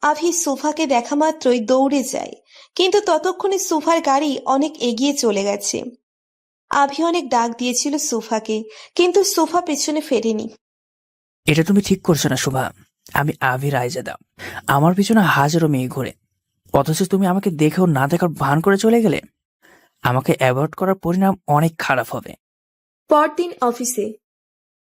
আভি শোভাকে দেখা মাত্রই দৌড়ে যায়, কিন্তু ততক্ষণে শোভার গাড়ি অনেক এগিয়ে চলে গেছে। আভি অনেক ডাক দিয়েছিল শোভাকে, কিন্তু শোভা পেছনে ফেরেনি। এটা তুমি ঠিক করছো না শোভা। আমি আভির আইজাদা, আমার পিছনে হাজারো মেয়ে ঘুরে, অথচ তুমি আমাকে দেখেও না দেখার ভান করে চলে গেলে। আমাকে অ্যাভয়েড করার পরিণাম অনেক খারাপ হবে। পরদিন অফিসে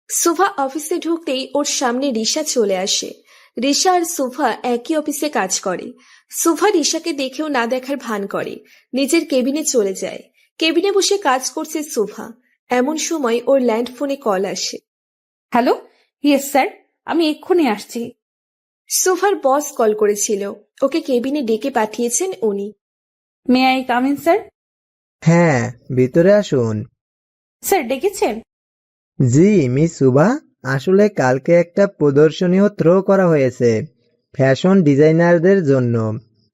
শোভা অফিসে ঢুকতেই ওর সামনে রিশা চলে আসে। রিশা আর শোভা একই অফিসে কাজ করে। শোভা রিশাকে দেখেও না দেখার ভান করে, নিজের কেবিনে চলে যায়। কেবিনে বসে কাজ করছে শোভা। এমন সময় ওর ল্যান্ড ফোনে কল আসে। হ্যালো, ইয়েস স্যার, আমি এক্ষুনি আসছি। শোভার বস কল করেছিল, ওকে কেবিনে ডেকে পাঠিয়েছেন উনি। May I come in sir? হ্যাঁ, ভিতরে আসুন। স্যার ডেকেছেন? জি মিস সুভা, আসলে কালকে একটা প্রদর্শনীও থ্রো করা হয়েছে ফ্যাশন ডিজাইনারদের জন্য।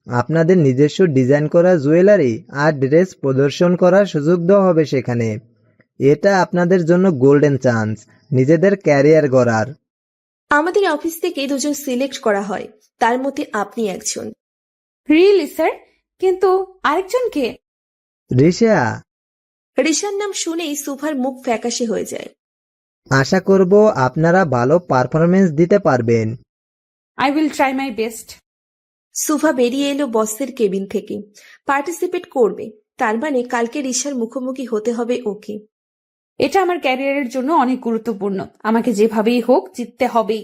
আপনাদের নিজস্ব ডিজাইন করা জুয়েলারি আর ড্রেস প্রদর্শন করার সুযোগ দেওয়া হবে সেখানে। এটা আপনাদের জন্য গোল্ডেন চান্স নিজেদের ক্যারিয়ার গড়ার। আমাদের অফিস থেকে দুজন সিলেক্ট করা হয়, তার মধ্যে আপনি একজন। Really sir? কিন্তু আরেকজন কে? রিশা। রিশার নাম শুনেই শোভার মুখ ফ্যাকাশে হয়ে যায়। আশা করব আপনারা ভালো পারফরমেন্স দিতে পারবেন। I will try my best. Shobha বেরিয়ে এলো বসের কেবিন থেকে। পার্টিসিপেট করবে, তার মানে কালকে রিশার মুখোমুখি হতে হবে ওকে। এটা আমার ক্যারিয়ারের জন্য অনেক গুরুত্বপূর্ণ। আমাকে যেভাবেই হোক জিততে হবেই।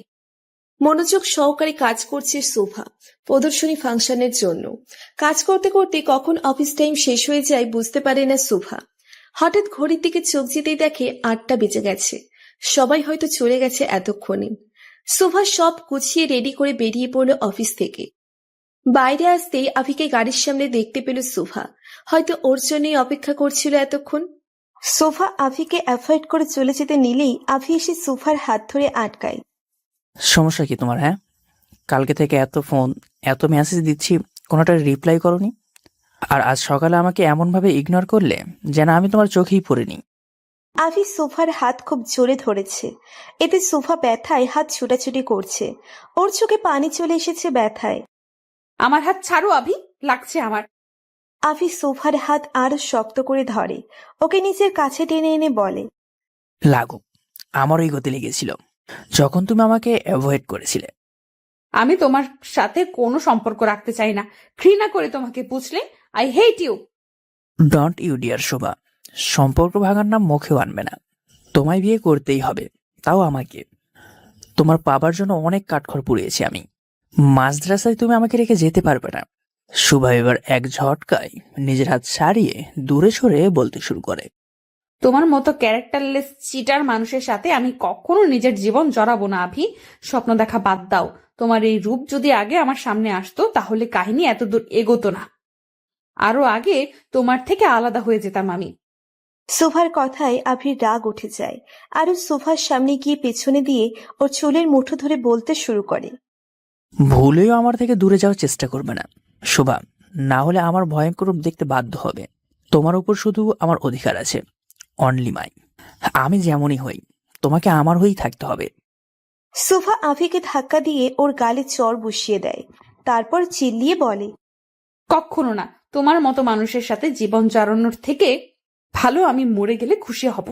মনোযোগ সহকারে কাজ করছে শোভা প্রদর্শনী ফাংশনের জন্য। কাজ করতে করতে কখন অফিস টাইম শেষ হয়ে যায় বুঝতে পারে না শোভা। হঠাৎ ঘড়ির দিকে চোখ যেতেই দেখে 8টা বেজে গেছে। সবাই হয়তো চলে গেছে এতক্ষণে। শোভা সব গুছিয়ে রেডি করে বেরিয়ে পড়ল অফিস থেকে। বাইরে আসতেই আভিকে গাড়ির সামনে দেখতে পেল শোভা, হয়তো ওর জন্যই অপেক্ষা করছিল এতক্ষণ। শোভা আভিকে অ্যাভয়েড করে চলে যেতে নিলেই আভি এসে শোভার হাত ধরে আটকায়। সমস্যা কি তোমার? হ্যাঁ, কালকে থেকে এত ফোন এত মেসেজ দিচ্ছি, কোনোটার রিপ্লাই করনি। আর আজ সকালে আমাকে এমনভাবে ইগনোর করলে যেন আমি তোমার চোখেই পড়িনি। আভি সোফার হাত খুব জোরে ধরেছে, এতে সোফা ব্যথায় হাত ছুটাছুটি করছে। ওর চোখে পানি চলে এসেছে ব্যথায়। আমার হাত ছাড়ো আভি, লাগছে আমার। আভি সোফার হাত আরো শক্ত করে ধরে, ওকে নিজের কাছে টেনে এনে বলে, লাগুক, আমারই গতি লেগেছিল যখন তুমি আমাকে অ্যাভয়েড করেছিলে। আমি তোমার সাথে কোনো সম্পর্ক রাখতে চাই না, ঘৃণা করে তোমাকে, বুঝলে? I hate you. Don't you dear Shobha, সম্পর্ক ভাঙার নাম মুখেও আনবে না। তোমায় বিয়ে করতেই হবে, তাও আমাকে। তোমার পাবার জন্য অনেক কাঠখড় পুড়িয়েছি আমি। মাঝরাস্তায় তুমি আমাকে রেখে যেতে পারবে না। শোভা এবার এক ঝটকায় নিজের হাত ছাড়িয়ে দূরে সরে বলতে শুরু করে, তোমার মতো ক্যারেক্টারলেস চিটার মানুষের সাথে আমি কখনো নিজের জীবন জড়াবো না আভি। স্বপ্ন দেখা বাদ দাও। তোমার এই রূপ যদি আগে আমার সামনে আসতো তাহলে কাহিনী এত দূর এগোতো না। আরো আগে তোমার থেকে আলাদা হয়ে যেতাম আমি। সোফার কথায় আভির রাগ উঠে যায়, আরো সোফার সামনে গিয়ে পেছনে দিয়ে ওর চুলের মুঠো ধরে বলতে শুরু করে, ভুলেও আমার থেকে দূরে যাওয়ার চেষ্টা করবে না শোভা, না হলে আমার ভয়ঙ্কর রূপ দেখতে বাধ্য হবে। তোমার উপর শুধু আমার অধিকার আছে, অনলি মাই। আমি যেমনই হই তোমাকে আমার হয়েই থাকতে হবে। সুভা আভিকে ধাক্কা দিয়ে ওর গালে চড় বসিয়ে দেয়, তারপর চিল্লিয়ে বলে, কখনো না। তোমার মতো মানুষের সাথে জীবন জড়ানোর থেকে ভালো আমি মরে গেলে খুশি হব।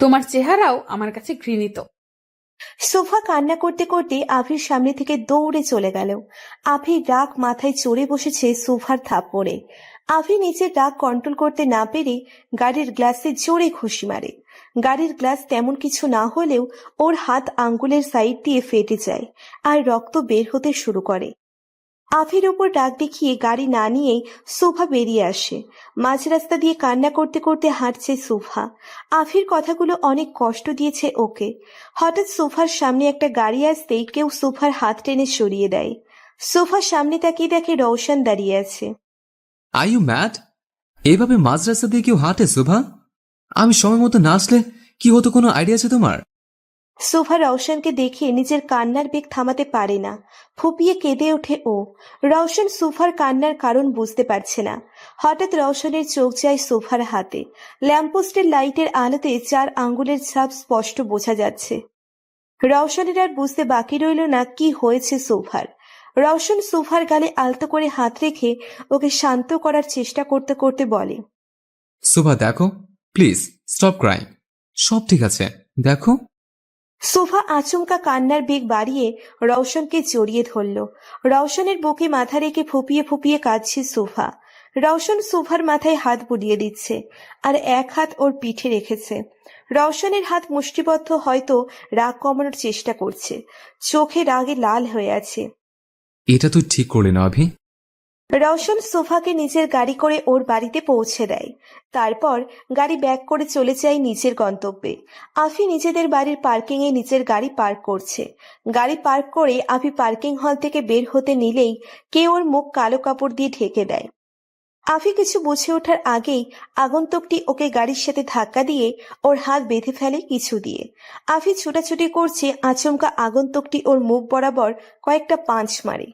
তোমার চেহারাও আমার কাছে ঘৃণিত। সোফা কান্না করতে করতে আভির সামনে থেকে দৌড়ে চলে গেল। আভির রাগ মাথায় চড়ে বসেছে সোফার থাপ্পড়ে। আভি নিজের রাগ কন্ট্রোল করতে না পেরে গাড়ির গ্লাসে জোরে ঘুষি মারে। গাড়ির গ্লাস তেমন কিছু না হলেও ওর হাত আঙ্গুলের সাইড দিয়ে ফেটে যায় আর রক্ত বের হতে শুরু করে। আভির উপর রাগ দেখিয়ে গাড়ি না নিয়েই সোফা বেরিয়ে আসে। মাঝ রাস্তা দিয়ে কান্না করতে করতে হাঁটছে সোফা। আভির কথাগুলো অনেক কষ্ট দিয়েছে ওকে। হঠাৎ সোফার সামনে একটা গাড়ি আসতেই কেউ সোফার হাত টেনে সরিয়ে দেয়। সোফা সামনে তাকিয়ে দেখে রওশন দাঁড়িয়ে আছে। Are you mad? এভাবে মাঝ রাস্তা দিয়ে কেউ হাঁটে শোভা? আমি সময় মতো না আসলে কি হতো, কোনো আইডিয়া আছে তোমার? সোফা রওশনকে দেখে নিজের কান্নার বেগ থামাতে পারে না, ফুপিয়ে কেঁদে ওঠে ও। রওশন সোফার কান্নার কারণ বুঝতে পারছে না। হঠাৎ রওশনের চোখ যায় সোফার হাতে। ল্যাম্পপোস্টের লাইটের আলোতে 4 আঙ্গুলের ছাপ স্পষ্ট বোঝা যাচ্ছে। রওশনের আর বুঝতে বাকি রইল না কি হয়েছে সোফার। রওশন সোফার গালে আলতো করে হাত রেখে ওকে শান্ত করার চেষ্টা করতে করতে বলে, শোভা দেখো, প্লিজ স্টপ ক্রাইং, সব ঠিক আছে, দেখো। সোফা আচমকা কান্নার বেগ বাড়িয়ে রওশনকে জড়িয়ে ধরল। রওশনের বুকে মাথা রেখে ফুপিয়ে ফুপিয়ে কাঁদছে সোফা। রওশন সোফার মাথায় হাত বুলিয়ে দিচ্ছে আর এক হাত ওর পিঠে রেখেছে। রওশনের হাত মুষ্টিবদ্ধ, হয়তো রাগ কমানোর চেষ্টা করছে। চোখে রাগে লাল হয়ে আছে। এটা তুই ঠিক করলি না অভি। রওশন সোফাকে নিজের গাড়ি করে ওর বাড়িতে পৌঁছে দেয়। তারপর গাড়ি ব্যাক করে চলে যায় নিজের গন্তব্যে। আফি নিজেদের বাড়ির পার্কিং এ নিজের গাড়ি পার্ক করছে। গাড়ি পার্ক করে আফি পার্কিং হল থেকে বের হতে নিলেই কেউ ওর মুখ কালো কাপড় দিয়ে ঢেকে দেয়। আফি কিছু বুঝে ওঠার আগেই আগন্তুকটি ওকে গাড়ির সাথে ধাক্কা দিয়ে ওর হাত বেঁধে ফেলে কিছু দিয়ে। আফি ছুটাছুটি করছে, আচমকা আগন্তুকটি ওর মুখ বরাবর কয়েকটা পাঁচ মারে।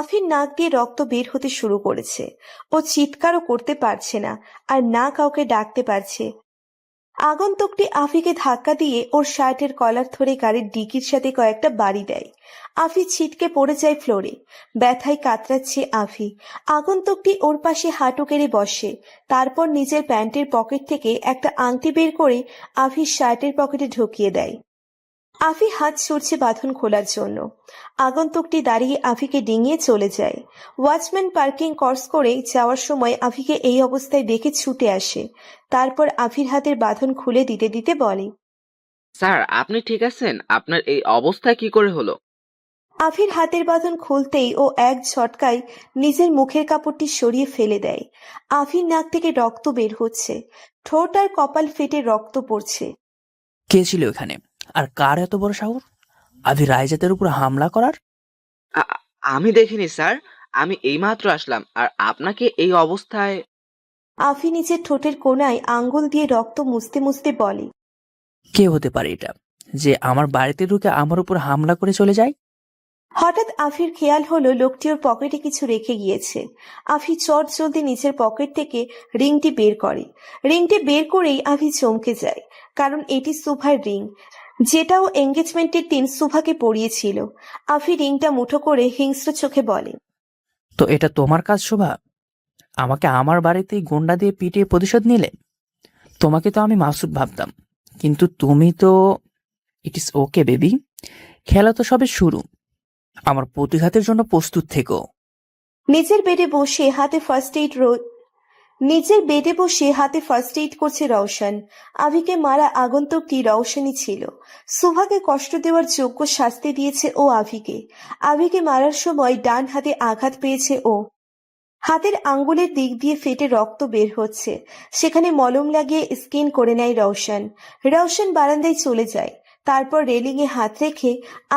আফির নাক দিয়ে রক্ত বের হতে শুরু করেছে। ও চিৎকারও করতে পারছে না আর না কাউকে ডাকতে পারছে। আগন্তুকটি আফিকে ধাক্কা দিয়ে ওর শার্টের কলার ধরে গাড়ির ডিকির সাথে কয়েকটা বাড়ি দেয়। আফি ছিটকে পড়ে যায় ফ্লোরে। ব্যথায় কাতরাচ্ছে আফি। আগন্তুকটি ওর পাশে হাঁটু কেড়ে বসে। তারপর নিজের প্যান্টের পকেট থেকে একটা আংটি বের করে আফির শার্টের পকেটে ঢুকিয়ে দেয়। আফি হাত ছুড়ছে বাঁধন খোলার জন্য। আগন্তুকটি দাঁড়িয়ে আফিকে ডিঙিয়ে চলে যায়। ওয়াচম্যান পার্কিং ক্রস করে যাওয়ার সময় আফিকে এই অবস্থায় দেখে ছুটে আসে। তারপর আফির হাতের বাঁধন খুলে দিতে দিতে বলে, স্যার আপনি ঠিক আছেন? আপনার এই অবস্থা কি করে হলো? আফির হাতের বাঁধন খুলতেই ও এক ঝটকায় নিজের মুখের কাপড়টি সরিয়ে ফেলে দেয়। আফির নাক থেকে রক্ত বের হচ্ছে। ঠোঁট আর কপাল ফেটে রক্ত পড়ছে। কে ছিল এখানে? আর কার এত বড় সাহস আভি রায়জাতের উপর হামলা করার? আমি দেখিনি স্যার, আমি এইমাত্র আসলাম আর আপনাকে এই অবস্থায়। আফি নিজের ঠোঁটের কোণায় আঙ্গুল দিয়ে রক্ত মুছতে মুছতে বলে, কে হতে পারে এটা যে আমার বাড়িতে ঢুকে আমার উপর হামলা করে চলে যায়? হঠাৎ আফির খেয়াল হলো লোকটি ওর পকেটে কিছু রেখে গিয়েছে। আফি চট জলদি নিচের পকেট থেকে রিংটি বের করে। রিংটি বের করেই আফি চমকে যায়, কারণ এটি সুভার রিং, যেটাও এঙ্গেজমেন্টের দিন সুভাকে পরিয়েছিল। আফি রিংটা মুঠো করে হিংস্র চোখে বলে, তো এটা তোমার কাজ শোভা? আমাকে আমার বাড়িতেই গুন্ডা দিয়ে পিটিয়ে প্রতিশোধ নিলে? তোমাকে তো আমি মাসুদ ভাবতাম, কিন্তু তুমি তো। ইট ইস ওকে বেবি, খেলা তো সবে শুরু। আমার প্রতিঘাতের জন্য প্রস্তুত থেকো। নিজের বেডে বসে হাতে ফার্স্ট এইড করছে রওশন। আভিকে মারা আগন্তুকটি রওশনই ছিল। সুভাকে কষ্ট দেওয়ার যোগ্য শাস্তি দিয়েছে ও আভিকে। আভিকে মারার সময় ডান হাতে আঘাত পেয়েছে ও। হাতের আঙ্গুলের দিক দিয়ে ফেটে রক্ত বের হচ্ছে। সেখানে মলম লাগিয়ে স্কিন করে নেয় রওশন। রওশন বারান্দায় চলে যায়। তারপর রেলিংয়ে হাত রেখে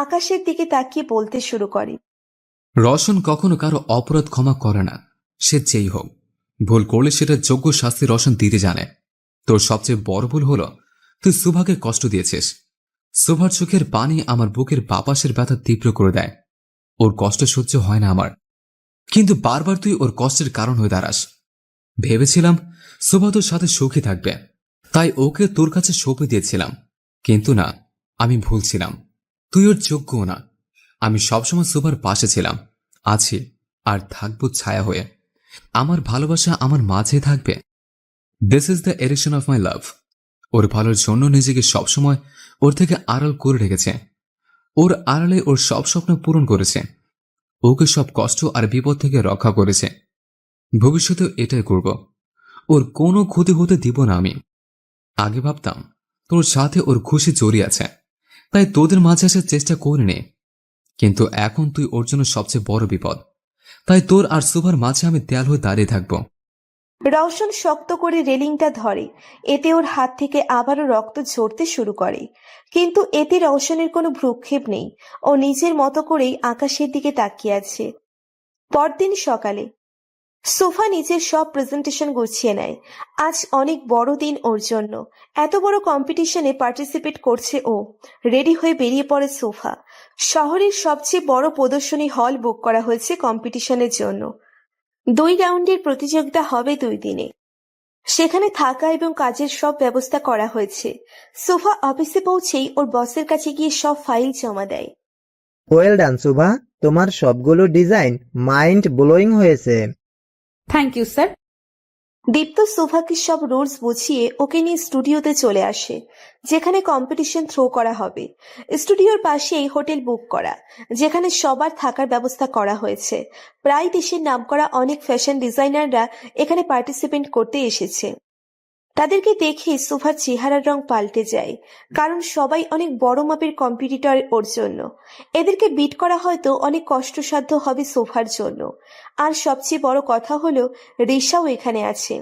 আকাশের দিকে তাকিয়ে বলতে শুরু করে, রওশন কখনো কারো অপরাধ ক্ষমা করে না, সে যেই হোক। ভুল করলে সেটা যোগ্য শাস্তি রওশন দিতে জানে। তোর সবচেয়ে বড় ভুল হলো তুই সুভাকে কষ্ট দিয়েছিস। সুভার চোখের পানি আমার বুকের বাপাসের ব্যথা তীব্র করে দেয়। ওর কষ্ট সহ্য হয় না আমার, কিন্তু বারবার তুই ওর কষ্টের কারণ হয়ে দাঁড়াস। ভেবেছিলাম সুভা তোর সাথে সুখী থাকবে, তাই ওকে তোর কাছে সঁপে দিয়েছিলাম, কিন্তু না, আমি ভুল ছিলাম। তুই ওর যোগ্যও না। আমি সবসময় সুভার পাশে ছিলাম, আছি, আর থাকবো ছায়া হয়ে। আমার ভালোবাসা আমার মাঝে থাকবে। This is the erection of my love. ওর ভালোর জন্য নিজেকে সবসময় ওর থেকে আড়াল করে রেখেছে। ওর আড়ালে ওর সব স্বপ্ন পূরণ করেছে। ওকে সব কষ্ট আর বিপদ থেকে রক্ষা করেছে। ভবিষ্যতেও এটাই করব। ওর কোনো ক্ষতি হতে দিব না আমি। আগে ভাবতাম তোর সাথে ওর খুশি জড়িয়ে আছে, তাই তোদের মাঝে আসার চেষ্টা করিনি। কিন্তু এখন তুই ওর জন্য সবচেয়ে বড় বিপদ, তাই তোর আর সুভার মাঝে আমি দেয়াল হয়ে দাঁড়িয়ে থাকবো। রওশন শক্ত করে রেলিংটা ধরে, এতে ওর হাত থেকে আবারও রক্ত ঝরতে শুরু করে। কিন্তু এতে রওশনের কোনো ভ্রুক্ষেপ নেই। ও নিজের মতো করেই আকাশের দিকে তাকিয়ে আছে। পরদিন সকালে সোফা নিজের সব প্রেজেন্টেশন গুছিয়ে নেয়। আজ অনেক বড় দিন ওর জন্য। এত বড় কম্পিটিশনে পার্টিসিপেট করছে ও। রেডি হয়ে বেরিয়ে পড়ে সোফা। শহরের সবচেয়ে বড় প্রদর্শনী হল বুক করা হয়েছে কম্পিটিশনের জন্য। 2 রাউন্ডের প্রতিযোগিতা হবে 2 দিনে। সেখানে থাকা এবং কাজের সব ব্যবস্থা করা হয়েছে। সোফা অফিসে পৌঁছেই ওর বসের কাছে গিয়ে সব ফাইল জমা দেয়। ওয়েল ডান সুভা, তোমার সবগুলো ডিজাইন মাইন্ড ব্লোয়িং হয়েছে। Thank you sir. দীপ্ত সোফাকে সব রুলস বুঝিয়ে ওকে নিয়ে স্টুডিওতে চলে আসে, যেখানে কম্পিটিশন থ্রো করা হবে। স্টুডিওর পাশেই হোটেল বুক করা, যেখানে সবার থাকার ব্যবস্থা করা হয়েছে। প্রায় দেশের নামকরা অনেক ফ্যাশন ডিজাইনাররা এখানে পার্টিসিপেট করতে এসেছে। তাদেরকে দেখে সোফার চেহারার রং পাল্টে যায়, কারণ সবাই অনেক বড় মাপের কম্পিটিটর ওর জন্য। এদেরকে বিট করা হয়তো অনেক কষ্টসাধ্য হবে সোফার জন্য। আর সবচেয়ে বড় কথা হলো রিশাও এখানে আছে।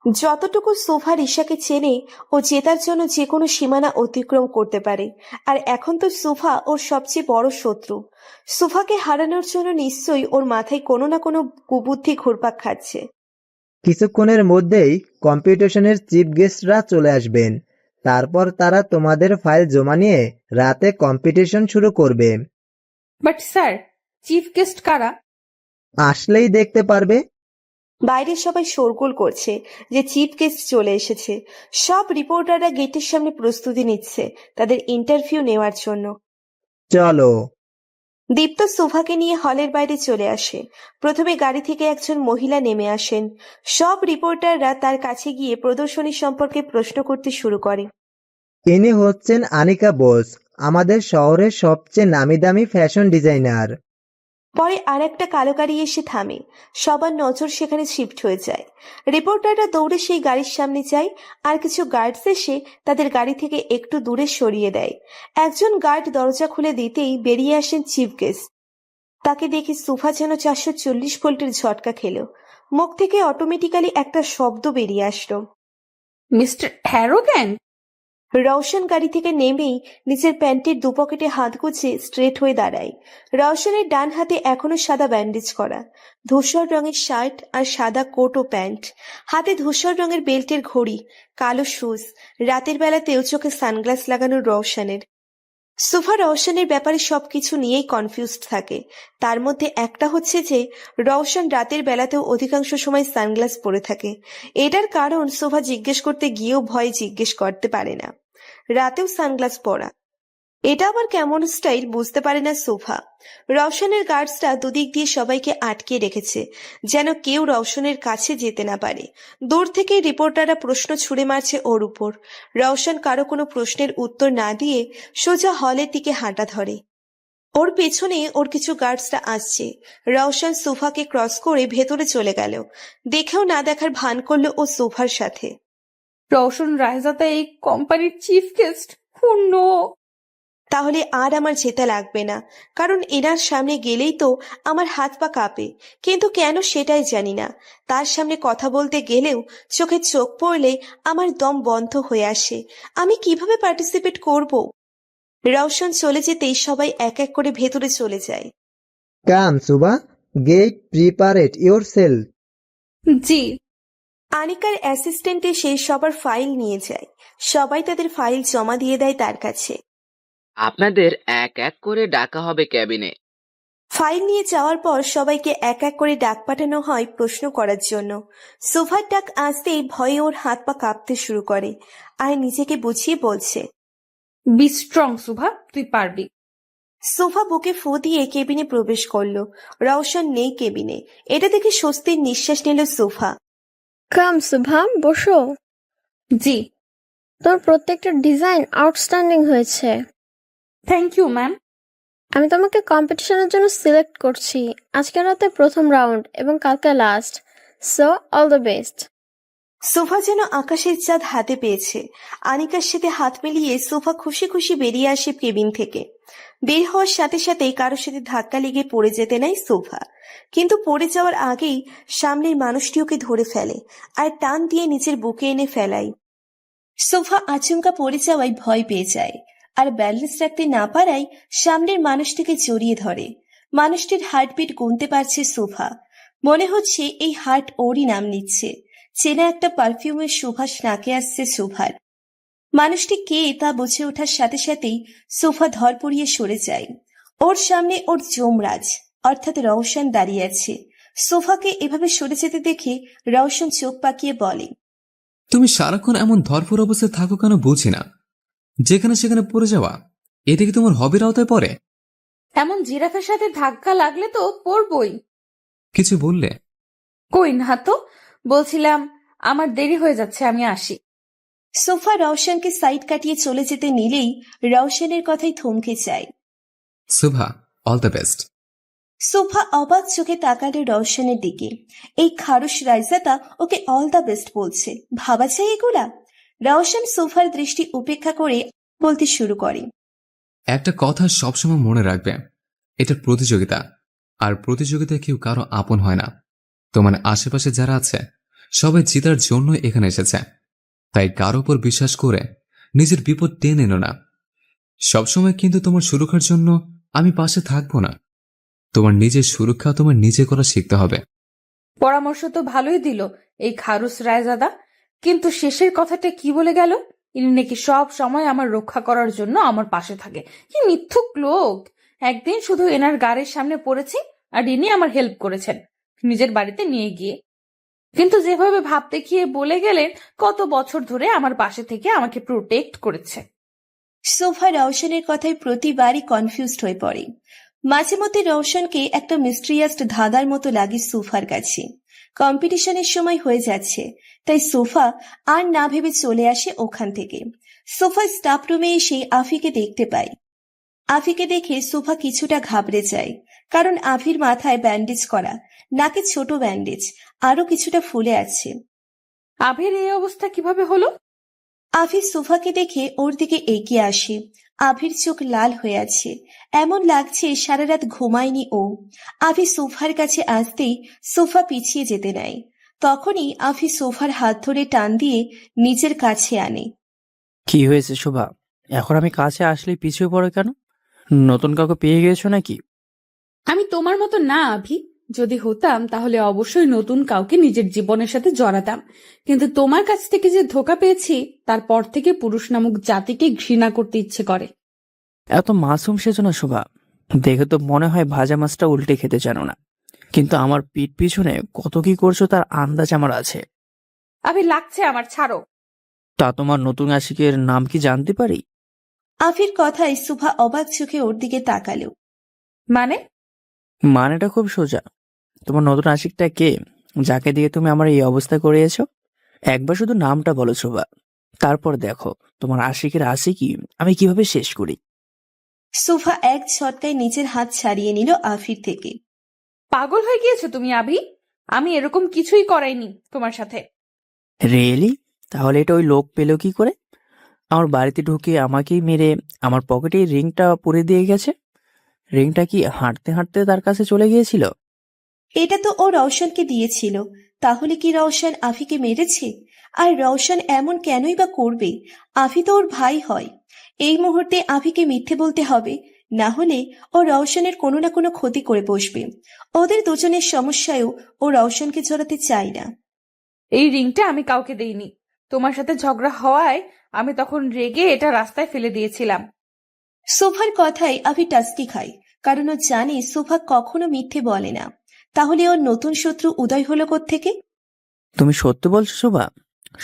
যতটুকু সোফা রিশাকে চেনে, ও জেতার জন্য যে কোনো সীমানা অতিক্রম করতে পারে। আর এখন তো সোফা ওর সবচেয়ে বড় শত্রু। সোফাকে হারানোর জন্য নিশ্চয়ই ওর মাথায় কোনো না কোনো কুবুদ্ধি ঘুরপাক খাচ্ছে। কিছুক্ষণের মধ্যেই কম্পিটিশনের চিফ গেস্টরা চলে আসবেন। তারপর তারা তোমাদের ফাইল জমা নিয়ে রাতে কম্পিটিশন শুরু করবে। বাট স্যার, চিফ গেস্ট কারা? আসলেই দেখতে পারবে। বাইরে সবাই শোরগোল করছে যে চিফ গেস্ট চলে এসেছে। সব রিপোর্টাররা গেটের সামনে প্রস্তুতি নিচ্ছে তাদের ইন্টারভিউ নেওয়ার জন্য। চলো। দীপ্ত সোফাকে নিয়ে হলের বাইরে চলে আসে। প্রথমে গাড়ি থেকে একজন মহিলা নেমে আসেন। সব রিপোর্টাররা তার কাছে গিয়ে প্রদর্শনী সম্পর্কে প্রশ্ন করতে শুরু করে। ইনি হচ্ছেন আনিকা বোস, আমাদের শহরের সবচেয়ে নামি দামি ফ্যাশন ডিজাইনার। পরে আর একটা কালো গাড়ি এসে থামে। সবার নজর সেখানে শিফট হয়ে যায়। রিপোর্টাররা দৌড়ে সেই গাড়ির সামনে যায়, আর কিছু গার্ডস এসে তাদের গাড়ি থেকে একটু দূরে সরিয়ে দেয়। একজন গার্ড দরজা খুলে দিতেই বেরিয়ে আসেন চিফ গেস্ট। তাকে দেখে সোফা যেন 440 ভোল্টের ঝটকা খেল। মুখ থেকে অটোমেটিক্যালি একটা শব্দ বেরিয়ে আসলো। মিস্টার হ্যারোগ্যান। রওশন গাড়ি থেকে নেমেই নিজের প্যান্টের দুপকেটে হাত গুজে স্ট্রেট হয়ে দাঁড়ায়। রওশনের ডান হাতে এখনো সাদা ব্যান্ডেজ করা, ধূসর রঙের শার্ট আর সাদা কোট ও প্যান্ট, হাতে ধূসর রঙের বেল্টের ঘড়ি, কালো শুজ। রাতের বেলাতেও চোখে সানগ্লাস লাগানো রওশনের। সোফা রওশনের ব্যাপারে সবকিছু নিয়েই কনফিউজড থাকে। তার মধ্যে একটা হচ্ছে যে রওশন রাতের বেলাতেও অধিকাংশ সময় সানগ্লাস পরে থাকে। এটার কারণ সোফা জিজ্ঞেস করতে গিয়েও ভয়ে জিজ্ঞেস করতে পারে না। রাতেও সানগ্লাস পরা, এটা আবার কেমন স্টাইল বুঝতে পারে না সোফা। রওশনের গার্ডসরা দুদিক দিয়ে সবাইকে আটকে রেখেছে, যেন কেউ রওশনের কাছে যেতে না পারে। দূর থেকে রিপোর্টাররা প্রশ্ন ছুড়ে মারছে ওর উপর। রওশন কারো কোনো প্রশ্নের উত্তর না দিয়ে সোজা হলের দিকে হাঁটা ধরে। ওর পেছনে ওর কিছু গার্ডসরা আসছে। রওশন সোফাকে ক্রস করে ভেতরে চলে গেল। দেখেও না দেখার ভান করলো ও সোফার সাথে। রওশন রায়জাদা এই কোম্পানির চিফ গেস্ট। নো। তাহলে আর আমার যেতে লাগবে না, কারণ এনার সামনে গেলেই তো আমার হাত পা কাঁপে। কিন্তু কেন সেটাই জানি না। তার সামনে কথা বলতে গেলেও চোখে চোখ পড়লে আমার দম বন্ধ হয়ে আসে। আমি কিভাবে পার্টিসিপেট করব? রওশন চলে যেতেই সবাই এক এক করে ভেতরে চলে যায়। কাম সুবা, গেট প্রিপারেট ইয়োরসেলফ। জি। আনিকার অ্যাসিস্ট্যান্ট এসে সবার ফাইল নিয়ে যায়। সবাই তাদের ফাইল জমা দিয়ে দেয় তার কাছে। আপনাদের এক এক করে ডাকা হবে ক্যাবিনে। ফাইল নিয়ে যাওয়ার পর সবাইকে এক এক করে ডাক পাঠানো হয় প্রশ্ন করার জন্য। সোফার ডাক আসতেই ভয়ে ওর হাত পা কাঁপতে শুরু করে, আর নিজেকে বুঝিয়ে বলছে, বি স্ট্রং সুভা, তুই পারবি। সোফা বুকে ফু দিয়ে কেবিনে প্রবেশ করলো। রওশন নেই কেবিনে। এটা দেখে স্বস্তির নিঃশ্বাস নিল সোফা। কাম শুভা, বসো। জি। তোর প্রত্যেকটা ডিজাইন আউটস্ট্যান্ডিং হয়েছে। Thank you ma'am. আমি তোমাকে কম্পিটিশনের জন্য সিলেক্ট করছি। আজকে রাতে প্রথম রাউন্ড এবং কালকে last. So all the best. Sofa যেন আকাশের চাঁদ হাতে পেয়েছে। আনিকার সাথে হাত মিলিয়ে সোফা খুশি খুশি বেরিয়ে আসে কেবিন থেকে। বের হওয়ার সাথে সাথেই কারোর সাথে ধাক্কা লেগে পড়ে যেতে নাই সোফা, কিন্তু পড়ে যাওয়ার আগেই সামনের মানুষটি ওকে ধরে ফেলে আর টান দিয়ে নিচের বুকে এনে ফেলায়। সোফা আচমকা পড়ে যাওয়ায় ভয় পেয়ে যায় আর ব্যালেন্স রাখতে না পারায় সামনের মানুষটিকে জড়িয়ে ধরে। মানুষটির হার্টবিট গুনতে পারছে সোফা। মনে হচ্ছে এই হার্ট ওরই নাম নিচ্ছে। চেনা একটা পারফিউমের সুবাস নাকে আসছে সোফার। মানুষটি কে তা বুঝে ওঠার সাথে সাথেই সোফা ধরপড়িয়ে সরে যায়। ওর সামনে ওর যমরাজ অর্থাৎ রওশন দাঁড়িয়ে আছে। সোফাকে এভাবে সরে যেতে দেখে রওশন চোখ পাকিয়ে বলে, তুমি সারাক্ষণ এমন ধরফর অবস্থায় থাকো কেন বুঝি না। যেখানে সেখানে পড়ে যাওয়া, এটা কি তোমার হবির আওতায় পড়ে? এমন জিরাফের সাথে ধাক্কা লাগলে তো পড়বই। কিছু বললে? কই না তো, বলছিলাম আমার দেরি হয়ে যাচ্ছে, আমি আসি। সোফা রওশনকে সাইড কাটিয়ে চলে যেতে নিলেই রওশনের কথাই থমকে যায়। Shubha, all the best. Sofa অবাক চোখে তাকালো রওশনের দিকে। এই খারুশ রাইজাতা ওকে অল দ্য বেস্ট বলছে, ভাবা যায় এগুলা? রওশন সোফার দৃষ্টি উপেক্ষা করে বলতে শুরু করে, একটা কথা সবসময় মনে রাখবে, এটা প্রতিযোগিতা, আর প্রতিযোগিতায় কেউ কারো আপন হয় না। তোমার আশেপাশে যারা আছে সবাই জেতার জন্য এখানে এসেছে, তাই কারো উপর বিশ্বাস করে নিজের বিপদ টেনে এনো না। সবসময় কিন্তু তোমার সুরক্ষার জন্য আমি পাশে থাকবো না। তোমার নিজের সুরক্ষা তোমার নিজে করা শিখতে হবে। পরামর্শ তো ভালোই দিল এই খারুস রায়জাদা, কিন্তু শেষের কথাটা কি বলে গেল? ইনি নাকি সব সময় আমার রক্ষা করার জন্য আমার পাশে থাকে। কি মিথ্যুক লোক! একদিন শুধু এনার গাড়ির সামনে পড়েছি আর ইনি আমার হেল্প করেছেন নিজের বাড়িতে নিয়ে গিয়ে। কিন্তু যেভাবে ভাব দেখিয়ে বলে গেলেন কত বছর ধরে আমার পাশে থেকে আমাকে প্রোটেক্ট করেছে। সোফা রওশনের কথায় প্রতিবারই কনফিউজড হয়ে পড়ে। মাঝে মধ্যে রওশনকে একটা মিস্ট্রিয়াস ধাঁধার মতো লাগে সোফার কাছে। কম্পিটিশনের সময় হয়ে যাচ্ছে, তাই সোফা আর না ভেবে চলে আসে ওখান থেকে। সোফা স্টাফ রুমে এসে আফিকে দেখতে পায়। আফিকে দেখে সোফা কিছুটা ঘাবড়ে যায়, কারণ আফির মাথায় ব্যান্ডেজ করা, নাকে ছোট ব্যান্ডেজ, আরো কিছুটা ফুলে আছে। আভির এই অবস্থা কিভাবে হলো? আফি সোফাকে দেখে ওর দিকে এগিয়ে আসে। আভির চোখ লাল হয়ে আছে, এমন লাগছে সারা রাত ঘুমায়নি ও। আফি সোফার কাছে আসতেই সোফা পিছিয়ে যেতে নেয়। তখনই আফি সোফার হাত ধরে টান দিয়ে নিজের কাছে আনে। কি হয়েছে শোভা? এখন আমি কাছে আসলেই পিছিয়ে পড়ো কেন? নতুন কাউকে পেয়ে গেছো নাকি? আমি তোমার মতো না আভি, যদি হতাম তাহলে অবশ্যই নতুন কাউকে নিজের জীবনের সাথে জড়াতাম, কিন্তু তোমার কাছ থেকে যে ধোঁকা পেয়েছি তারপর থেকে পুরুষ নামক জাতিকে ঘৃণা করতে ইচ্ছে করে। এত মাসুম সেজো না শোভা, দেখে তো মনে হয় ভাজা মাছটা উল্টে খেতে জানো না, কিন্তু আমার পিঠ পিছনে কত কি করছো তার আন্দাজ আমার আছে। আভি লাগছে আমার, ছাড়ো। তা তোমার নতুন আশিকের নাম কি জানতে পারি? আফির কথায় সুভা অবাক চোখে ওর দিকে তাকালো। মানে? মানেটা খুব সোজা। তোমার নতুন আশিকটা কে, যাকে দিয়ে তুমি আমার এই অবস্থা করিয়েছো? একবার শুধু নামটা বলো শোভা, তারপর দেখো তোমার আশিকের আশিকি আমি কিভাবে শেষ করি। সুভা এক ঝটকায় নিজের হাত ছাড়িয়ে নিল আফির থেকে। পাগল হয়ে গিয়েছো তুমি আভি? আমি এরকম কিছুই করাইনি তোমার সাথে। রিয়েলি? তাহলে এটা ওই লোক পেলো কি করে? আমার বাড়িতে ঢুকে আমাকেই মেরে আমার পকেটে রিংটা পরে দিয়ে গেছে। রিংটা কি হাঁটতে হাঁটতে তার কাছে চলে গিয়েছিল? এটা তো ও রওশনকে দিয়েছিল, তাহলে কি রওশন আফিকে মেরেছে? আর রওশন এমন কেনই বা করবে? আফি তো ওর ভাই হয়। এই মুহূর্তে আফিকে মিথ্যে বলতে হবে, না হলে ও রওশনের কোনো না কোনো ক্ষতি করে বসবে। ওদের দুজনের সমস্যায়ও ও রওশনকে জড়াতে চায় না। এই রিংটা আমি কাউকে দেইনি, তোমার সাথে ঝগড়া হওয়ায় আমি তখন রেগে এটা রাস্তায় ফেলে দিয়েছিলাম। সোফার কথায় আফি টাস্কি খায়, কারণ ও জানে সোফা কখনো মিথ্যে বলে না। তাহলে ওর নতুন শত্রু উদয় হলো কোত্থেকে? তুমি সত্যি বলছো শোভা?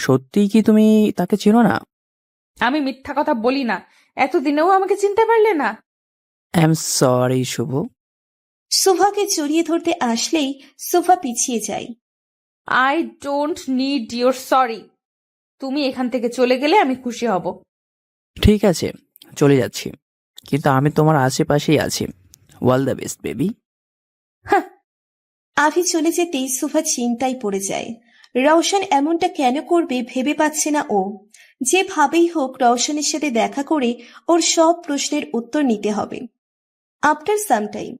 সত্যিই কি তুমি তাকে চেনো না? আমি মিথ্যা কথা বলি না, এতদিনেও আমাকে চিনতে পারলে না? আই এম সরি শুভ। শুভাকে জড়িয়ে ধরতে আসলেই শুভা পিছিয়ে যায়। I don't need your sorry. তুমি এখান থেকে চলে গেলে আমি খুশি হব। ঠিক আছে, চলে যাচ্ছি, কিন্তু আমি তোমার আশেপাশেই আছি। All the best baby. Avi চলে যেতেই শুভা চিন্তায় পড়ে যায়। রওশন এমনটা কেন করবে ভেবে পাচ্ছে না ও। যেভাবেই হোক রওশনের সাথে দেখা করে ওর সব প্রশ্নের উত্তর নিতে হবে। আফটার সাম টাইম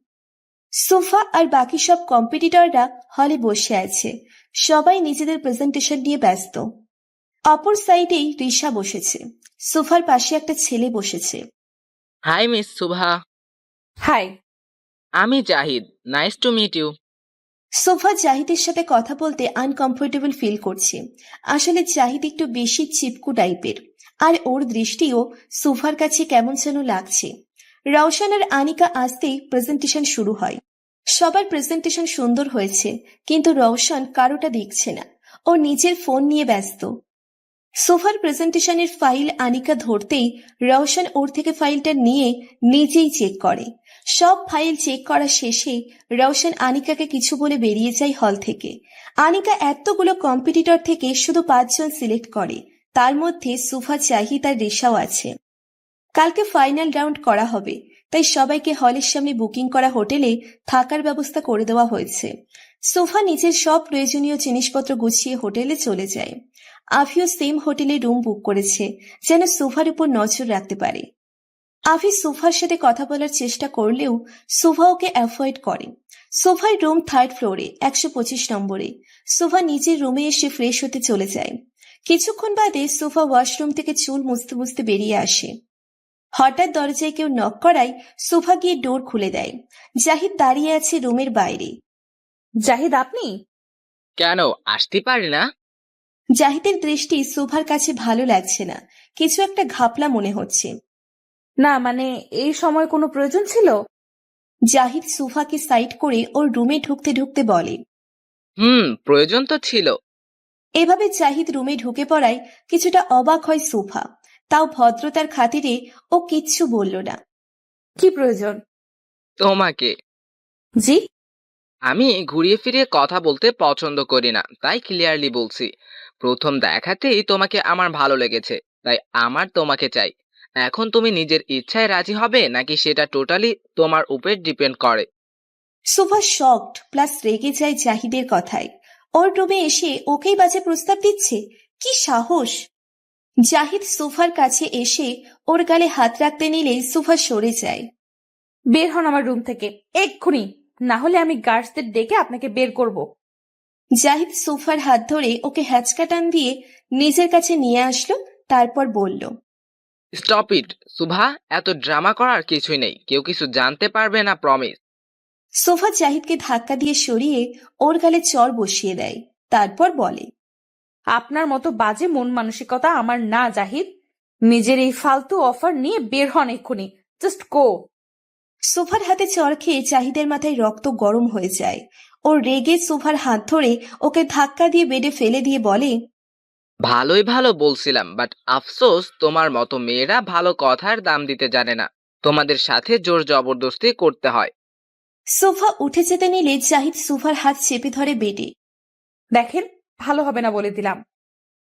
সোফা আর বাকি সব কম্পিটিটররা হলে বসে আছে। সবাই নিজেদের প্রেজেন্টেশন নিয়ে ব্যস্ত। অপর সাইডেই রিশা বসেছে। সোফার পাশে একটা ছেলে বসেছে। Hi miss Shubha. হাই। আমি Zahid, nice to meet you. Sofa জাহিদের সাথে কথা বলতে আনকমফোর্টেবল ফিল করছে। আসলে জাহিদ একটু বেশি চিপকু টাইপের, আর ওর দৃষ্টিও সোফার কাছে কেমন যেন লাগছে। রওশন আর আনিকা আসতেই প্রেজেন্টেশন শুরু হয়। সবার প্রেজেন্টেশন সুন্দর হয়েছে, কিন্তু রওশন কারোটা দেখছে না। ও নিজের ফোন নিয়ে ব্যস্ত। সোফার প্রেজেন্টেশনের ফাইল আনিকা ধরতেই রওশন ওর থেকে ফাইলটা নিয়ে নিজেই চেক করে। সব ফাইল চেক করা শেষে রওশন আনিকাকে কিছু বলে বেরিয়ে যায় হল থেকে। আনিকা এতগুলো কম্পিটিটর থেকে শুধু 5 জন সিলেক্ট করে, তার মধ্যে সুফা, জাহিদ আর রিশাও আছে। কালকে ফাইনাল রাউন্ড করা হবে, তাই সবাইকে হলের সামনে বুকিং করা হোটেলে থাকার ব্যবস্থা করে দেওয়া হয়েছে। সোফা নিজের সব প্রয়োজনীয় জিনিসপত্র গুছিয়ে হোটেলে চলে যায়। আভিও সেম হোটেলে রুম বুক করেছে, যেন সোফার উপর নজর রাখতে পারে। আভি সোফার সাথে কথা বলার চেষ্টা করলেও সোফা ওকে অ্যাভয়েড করে। সোফার রুম 3rd ফ্লোরে 125 নম্বরে। সোফা নিজের রুমে এসে ফ্রেশ হতে চলে যায়। কিছুক্ষণ বাদে সোফা ওয়াশরুম থেকে চুল মুছতে মুছতে বেরিয়ে আসে। হঠাৎ দরজায় কেউ নক করায় সোফা গিয়ে ডোর খুলে দেয়। জাহিদ দাঁড়িয়ে আছে রুমের বাইরে। জাহিদ, আপনি? কেন আসতে পারি না? জাহিদের দৃষ্টি সোফার কাছে ভালো লাগছে না, কিছু একটা ঘাপলা মনে হচ্ছে। না, মানে এই সময় কোনো প্রয়োজন ছিল? জাহিদ সোফাকে সাইড করে ওর রুমে ঢুকতে ঢুকতে বলে। প্রয়োজন তো ছিল। এভাবে জাহিদ রুমে ঢুকে পড়ায় কিছুটা অবাক হয় সোফা, তাও ভদ্রতার খাতিরে ও কিচ্ছু বলল না। কি প্রয়োজন? তোমাকে। জি? আমি ঘুরিয়ে ফিরিয়ে কথা বলতে পছন্দ করি না, তাই ক্লিয়ারলি বলছি। প্রথম দেখাতেই তোমাকে আমার ভালো লেগেছে, তাই আমার তোমাকে চাই। এখন তুমি নিজের ইচ্ছায় রাজি হবে নাকি সেটা টোটালি তোমার উপর ডিপেন্ড করে। সোফা শকড প্লাস রেগে যায় জাহিদের কথায়। ওর রুমে এসে ওকেই বাজে প্রস্তাব দিচ্ছে, কি সাহস! জাহিদ সোফার কাছে এসে ওর গালে হাত রাখতে নিলেই সোফা সরে যায়। বের হন আমার রুম থেকে এক্ষুনি, না হলে আমি গার্ডসদের ডেকে আপনাকে বের করব। জাহিদ সোফার হাত ধরে ওকে হ্যাচকা টান দিয়ে নিজের কাছে নিয়ে আসলো, তারপর বলল, স্টপ ইট সুভা, এত ড্রামা করার কিছুই নেই, কেউ কিছু জানতে পারবে না, প্রমিস। সোফা জাহিদকে ধাক্কা দিয়ে সরিয়ে ওর গালে চড় বসিয়ে দেয়, তারপর বলে, আপনার মতো বাজে মন মানসিকতা আমার না জাহিদ। নিজের এই ফালতু অফার নিয়ে বের হন এক্ষুনি, জাস্ট গো। সোফার হাতে চড় খেয়ে জাহিদের মাথায় রক্ত গরম হয়ে যায়। ওর রেগে সোফার হাত ধরে ওকে ধাক্কা দিয়ে বেডে ফেলে দিয়ে বলে, ভালোই ভালো বলছিলাম, বাট আফসোস তোমার মতো মেয়েরা ভালো কথার দাম দিতে জানে না, তোমাদের সাথে জোর জবরদস্তি করতে হয়। সোফা উঠে যেতে নিলে জাহিদ সোফার হাত চেপে ধরে বেডে। দেখেন, ভালো হবে না বলে দিলাম।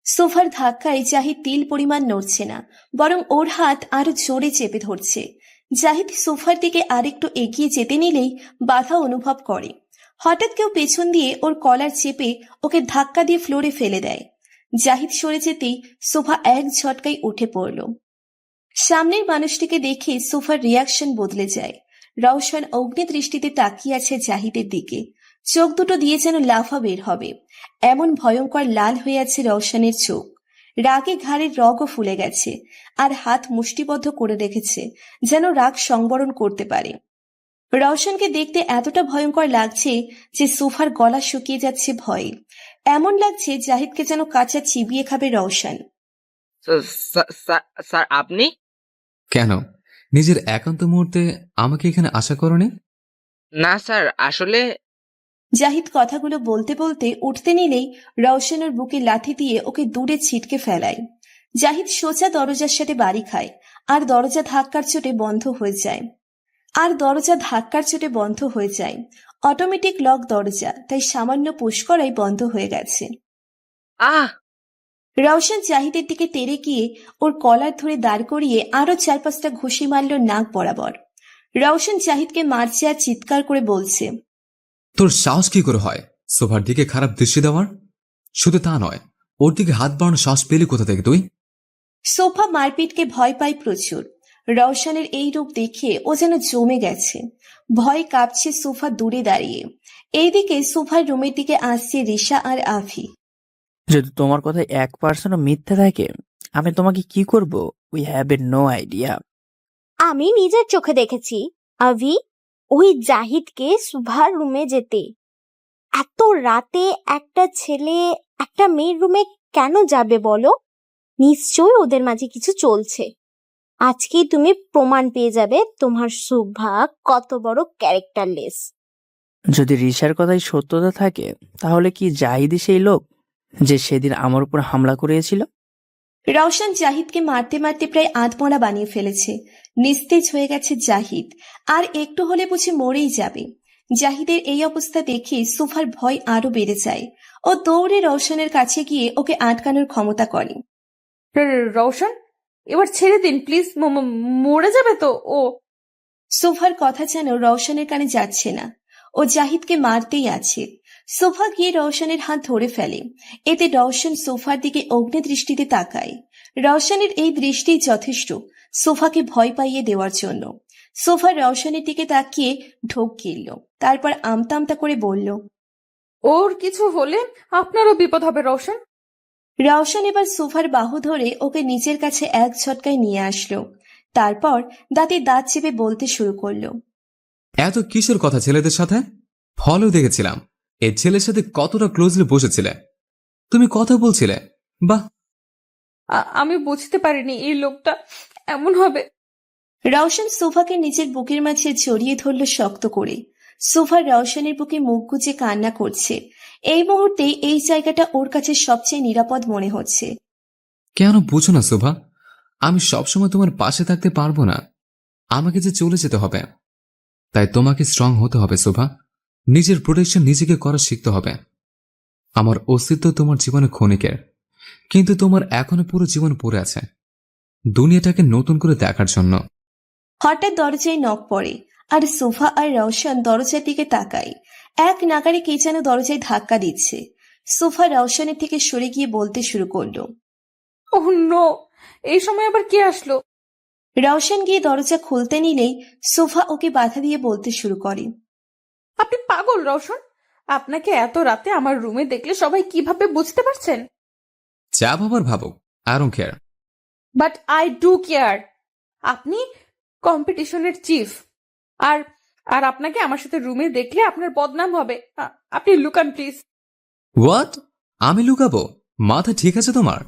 সোফার ধাক্কায় জাহিদ তিল পরিমাণ নড়ছে না, বরং ওর হাত আরো জোরে চেপে ধরছে। জাহিদ সোফার দিকে আরেকটু এগিয়ে যেতে নিলেই বাধা অনুভব করে। হঠাৎ কেউ পেছন দিয়ে ওর কলার চেপে ওকে ধাক্কা দিয়ে ফ্লোরে ফেলে দেয়। জাহিদ সরে যেতেই সোফা এক ঝটকায় উঠে পড়ল। সামনের মানুষটিকে দেখে সোফার রিয়াকশন বদলে যায়। রওশন অগ্নি দৃষ্টিতে তাকিয়ে আছে জাহিদের দিকে, চোখ দুটো দিয়ে যেন লাফা বের হবে, এমন ভয়ঙ্কর লাল হয়ে আছে রওশনের চোখ। রাগে ঘাড়ের রগও ফুলে গেছে, আর হাত মুষ্টিবদ্ধ করে রেখেছে, যেন রাগ সংবরণ করতে পারে। রওশনকে দেখতে এতটা ভয়ঙ্কর লাগছে যে সোফার গলা শুকিয়ে যাচ্ছে ভয়ে। এমন লাগছে জাহিদকে যেন কাঁচা চিবিয়ে খাবে রওশন। স্যার আপনি? কেন নিজের একান্ত মুহূর্তে আমাকে এখানে আশা করনি? না স্যার, আসলে। জাহিদ কথাগুলো বলতে বলতে উঠতে নিলেই রওশন ওর বুকে লাথি দিয়ে ওকে দূরে ছিটকে ফেলায়। জাহিদ সোজা দরজার সাথে বাড়ি খায়, আর দরজা ধাক্কার চোটে বন্ধ হয়ে যায়। আর দরজা ধাক্কার চোটে বন্ধ হয়ে যায়। অটোমেটিক লক দরজা, তাই সামান্য পুশ করাই বন্ধ হয়ে গেছে। আহ! রওশন জাহিদের দিকে তেড়ে গিয়ে ওর কলার ধরে দাঁড় করিয়ে আরো 4-5টা ঘুষি মারল নাক বরাবর। রওশন জাহিদকে মারছে আর চিৎকার করে বলছে, তোর সাহস কি করে হয় সোফার দিকে খারাপ দৃষ্টি দেওয়ার? শুধু তা নয়, ওর দিকে হাত বাড়ানোর সাহস পেলি কোথা থেকে তুই? সোফা মারপিটকে ভয় পায় প্রচুর। রওশনের এই রূপ দেখে ও যেন জমে গেছে। ভয় কাঁপছে সোফা দূরে দাঁড়িয়ে। এইদিকে সোফার রুমের দিকে আসছে রিশা আর আভি। যদি তোমার কথায় 1% মিথ্যে থাকে, আমি তোমাকে কি করব? We have a no idea. আমি নিজের চোখে দেখেছি আভি, ওই জাহিদকে সুভার রুমে যেতে। এত রাতে একটা ছেলে একটা মেয়ের রুমে কেন যাবে বলো? নিশ্চয়ই ওদের মাঝে কিছু চলছে। আজকেই তুমি প্রমাণ পেয়ে যাবে তোমার সুভা কত বড় ক্যারেক্টারলেস। যদি রিশার কথাই সত্যতা থাকে, তাহলে কি জাহিদই সেই লোক যে সেদিন আমার উপর হামলা করিয়েছিল? রওশন জাহিদকে মারতে মারতে প্রায় আধমরা বানিয়ে ফেলেছে। নিস্তেজ হয়ে গেছে জাহিদ, আর একটু হলে বুঝি মরেই যাবে। জাহিদের এই অবস্থা দেখে সোফার ভয় আরো বেড়ে যায়। ও দৌড়ে রওশনের কাছে গিয়ে ওকে আটকানোর ক্ষমতা করে। রওশন, এবার ছেড়ে দিন প্লিজ, মরে যাবে তো ও। সোফার কথা যেন রওশনের কানে যাচ্ছে না। ও জাহিদকে মারতেই আছে। সোফা গিয়ে রওশনের হাত ধরে ফেলে। এতে রওশন সোফার দিকে অগ্নিদৃষ্টিতে তাকায়। রওশনের এই দৃষ্টি যথেষ্ট সোফাকে ভয় পাইয়ে দেওয়ার জন্য। সোফা রওশনের দিকে তাকিয়ে ঢোক গিলল, তারপর আমতা আমতা করে বলল, ওর কিছু হলে আপনারও বিপদ হবে রওশন। রওশন এবার সোফার বাহু ধরে ওকে নিজের কাছে এক ঝটকায় নিয়ে আসলো। তারপর দাঁতে দাঁত চেপে বলতে শুরু করলো, এত কিসের কথা ছেলেদের সাথে? ফলো দেখেছিলাম এই ছেলের সাথে কতটা ক্লোজলি বসেছিলে, তুমি কথা বলছিলে। বাহ! আমি বুঝতে পারিনি এই লোকটা এমন হবে। রওশন সোফাকে নিজের বুকের মাঝে জড়িয়ে ধরল শক্ত করে। সোফা রওশনের বুকে মুখ গুজে কান্না করছে। এই মুহূর্তে এই জায়গাটা ওর কাছে সবচেয়ে নিরাপদ মনে হচ্ছে। কেন বুঝো না শোভা? আমি সবসময় তোমার পাশে থাকতে পারবো না, আমাকে যে চলে যেতে হবে। তাই তোমাকে স্ট্রং হতে হবে শোভা, নিজের প্রোটেকশন নিজেকে করা শিখতে হবে। আমার অস্তিত্ব তোমার জীবনে ক্ষণিকের, কিন্তু তোমার এখনো পুরো জীবন পড়ে আছে দুনিয়াটাকে নতুন করে দেখার জন্য। হঠাৎ দরজায় নক পড়ে, আর সোফা আর রওশন দরজার দিকে তাকায়। এক নাগারে কে যেন দরজায় ধাক্কা দিচ্ছে। সোফা রওশনের থেকে সরে গিয়ে বলতে শুরু করলো, ওহ নো, এই সময় আবার কে আসলো? রওশন গিয়ে দরজা খুলতে নিলেই সোফা ওকে বাধা দিয়ে বলতে শুরু করে, আপনি পাগল রওশন? আপনাকে এত রাতে আমার রুমে দেখলে সবাই কিভাবে বুঝতে পারছেন? যা ভাবার ভাবো, I don't care. But I do care. আপনি কম্পিটিশনের চিফ, আর আর আপনাকে আমার সাথে রুমে দেখলে আপনার বদনাম হবে। আপনি লুকান প্লিজ। হোয়াট? আমি লুকাবো? মাথা ঠিক আছে তোমার?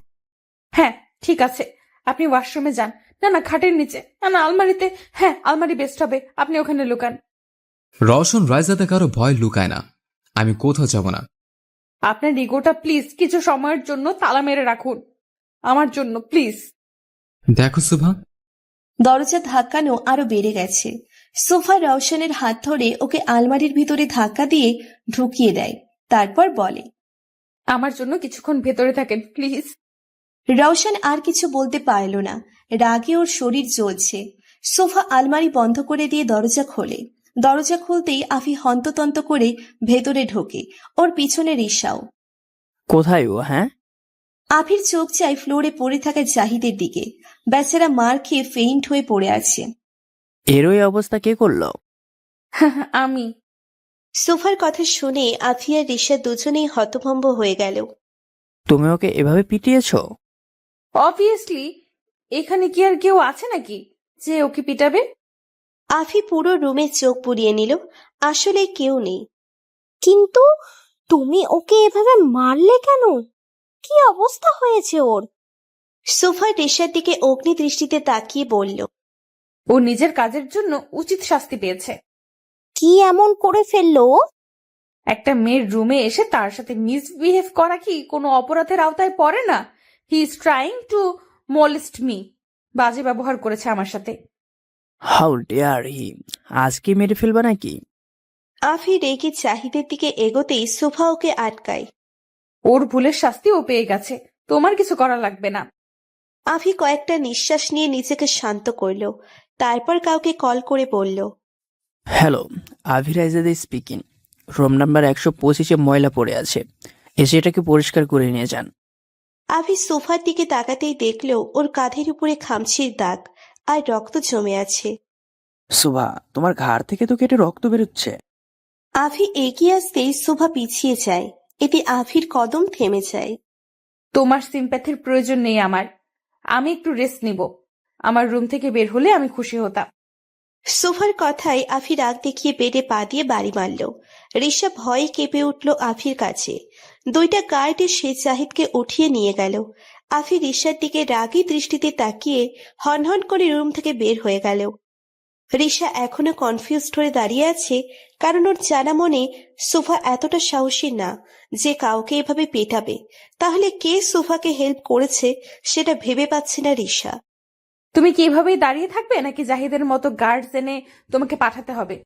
হ্যাঁ ঠিক আছে, আপনি ওয়াশরুমে যান। না না, খাটের নিচে, না আলমারিতে। হ্যাঁ, আলমারি বেস্ট হবে, আপনি ওখানে লুকান। রওশন রাইজাতে কারো ভয় লুকায় না, আমি কোথাও যাব না। আপনার ইগোটা প্লিজ কিছু সময়ের জন্য তালা মেরে রাখুন, আমার জন্য প্লিজ। দেখো শোভা, দরজা ধাক্কানো আরো বেড়ে গেছে। সোফা রওশনের হাত ধরে ওকে আলমারির ভিতরে ধাক্কা দিয়ে ঢুকিয়ে দেয়। তারপর বলে, আমার জন্য কিছুক্ষণ ভেতরে থাকেন প্লিজ। রওশন আর কিছু বলতে পারল না, রাগে ওর শরীর জ্বলছে। সোফা আলমারি বন্ধ করে দিয়ে দরজা খোলে। দরজা খুলতেই আফি হন্ততন্ত করে ভেতরে ঢোকে, ওর পিছনে রিশাও। কোথায় ও? হ্যাঁ, আফির চোখ যায় ফ্লোরে পড়ে থাকা জাহিদের দিকে। বেচারা মার খেয়ে ফেইন্ট হয়ে পড়ে আছে। এরই অবস্থা কে করলো? আমি। সোফার কথা শুনে আফি আর রিশা দুজনেই হতভম্ব হয়ে গেল। তুমি ওকে এভাবে পিটিয়েছো? অবভিয়াসলি, এখানে কি আর কেউ আছে নাকি যে ওকে পিটাবে? আফি পুরো রুমে চোখ পুড়িয়ে নিল। আসলে কেউ নেই। কিন্তু তুমি ওকে এভাবে মারলে কেন? কি অবস্থা হয়েছে ওর? সোফা রিশার দিকে অগ্নি দৃষ্টিতে তাকিয়ে বলল, ও নিজের কাজের জন্য উচিত শাস্তি পেয়েছে। কি এমন করে ফেললো ও? একটা মেয়ের রুমে এসে তার সাথে মিসবিহেভ করা কি কোনো অপরাধের আওতায় পড়ে না? He is trying to molest me. বাজে ব্যবহার করেছে আমার সাথে। হাউ ডেয়ার হি, আজকে মেরে ফেলবা নাকি? আফি রেগে জাহিদের দিকে এগোতেই সুভা ওকে আটকায়। ওর ভুলের শাস্তি ও পেয়ে গেছে, তোমার কিছু করা লাগবে না। আফি কয়েকটা নিঃশ্বাস নিয়ে নিজেকে শান্ত করল, তারপর কাউকে কল করে বলল, হ্যালো, আভিরাইজাদে স্পিকিং। রুম নাম্বার 125-এ ময়লা পড়ে আছে, এসে এটাকে পরিষ্কার করে নিয়ে যান। আফি সোফার দিকে তাকাতেই দেখল ওর কাঁধের উপরে খামচির দাগ আর রক্ত জমে আছে। সুভা, তোমার ঘাড় থেকে তো কেটে রক্ত বেরোচ্ছে। আফি এগিয়ে আসতেই শোভা পিছিয়ে যায়, এতে আফির কদম থেমে যায়। তোমার সিম্প্যাথির প্রয়োজন নেই আমার, আমি একটু রেস্ট নিব। আমার রুম থেকে বের হলে আমি খুশি হতাম। সোফার কথায় আফি রাগ দেখিয়ে বেডে পা দিয়ে বাড়ি মারল। রিশা ভয়ে কেঁপে উঠল আফির কাছে। দুইটা গার্ড এসে জাহিদকে উঠিয়ে নিয়ে গেল। আফি রিশার দিকে রাগী দৃষ্টিতে তাকিয়ে হনহন করে রুম থেকে বের হয়ে গেল। রিশা এখনো কনফিউজড হয়ে দাঁড়িয়ে আছে, কারণ ওর জানা মনে সোফা এতটা সাহসী না যে কাউকে এভাবে পেটাবে। তাহলে কে সোফাকে হেল্প করেছে সেটা ভেবে পাচ্ছে না রিশা। তুমি কি এভাবেই দাঁড়িয়ে থাকবে নাকি জাহিদের মতো গার্ডস এনে তোমাকে পাঠাতে হবে?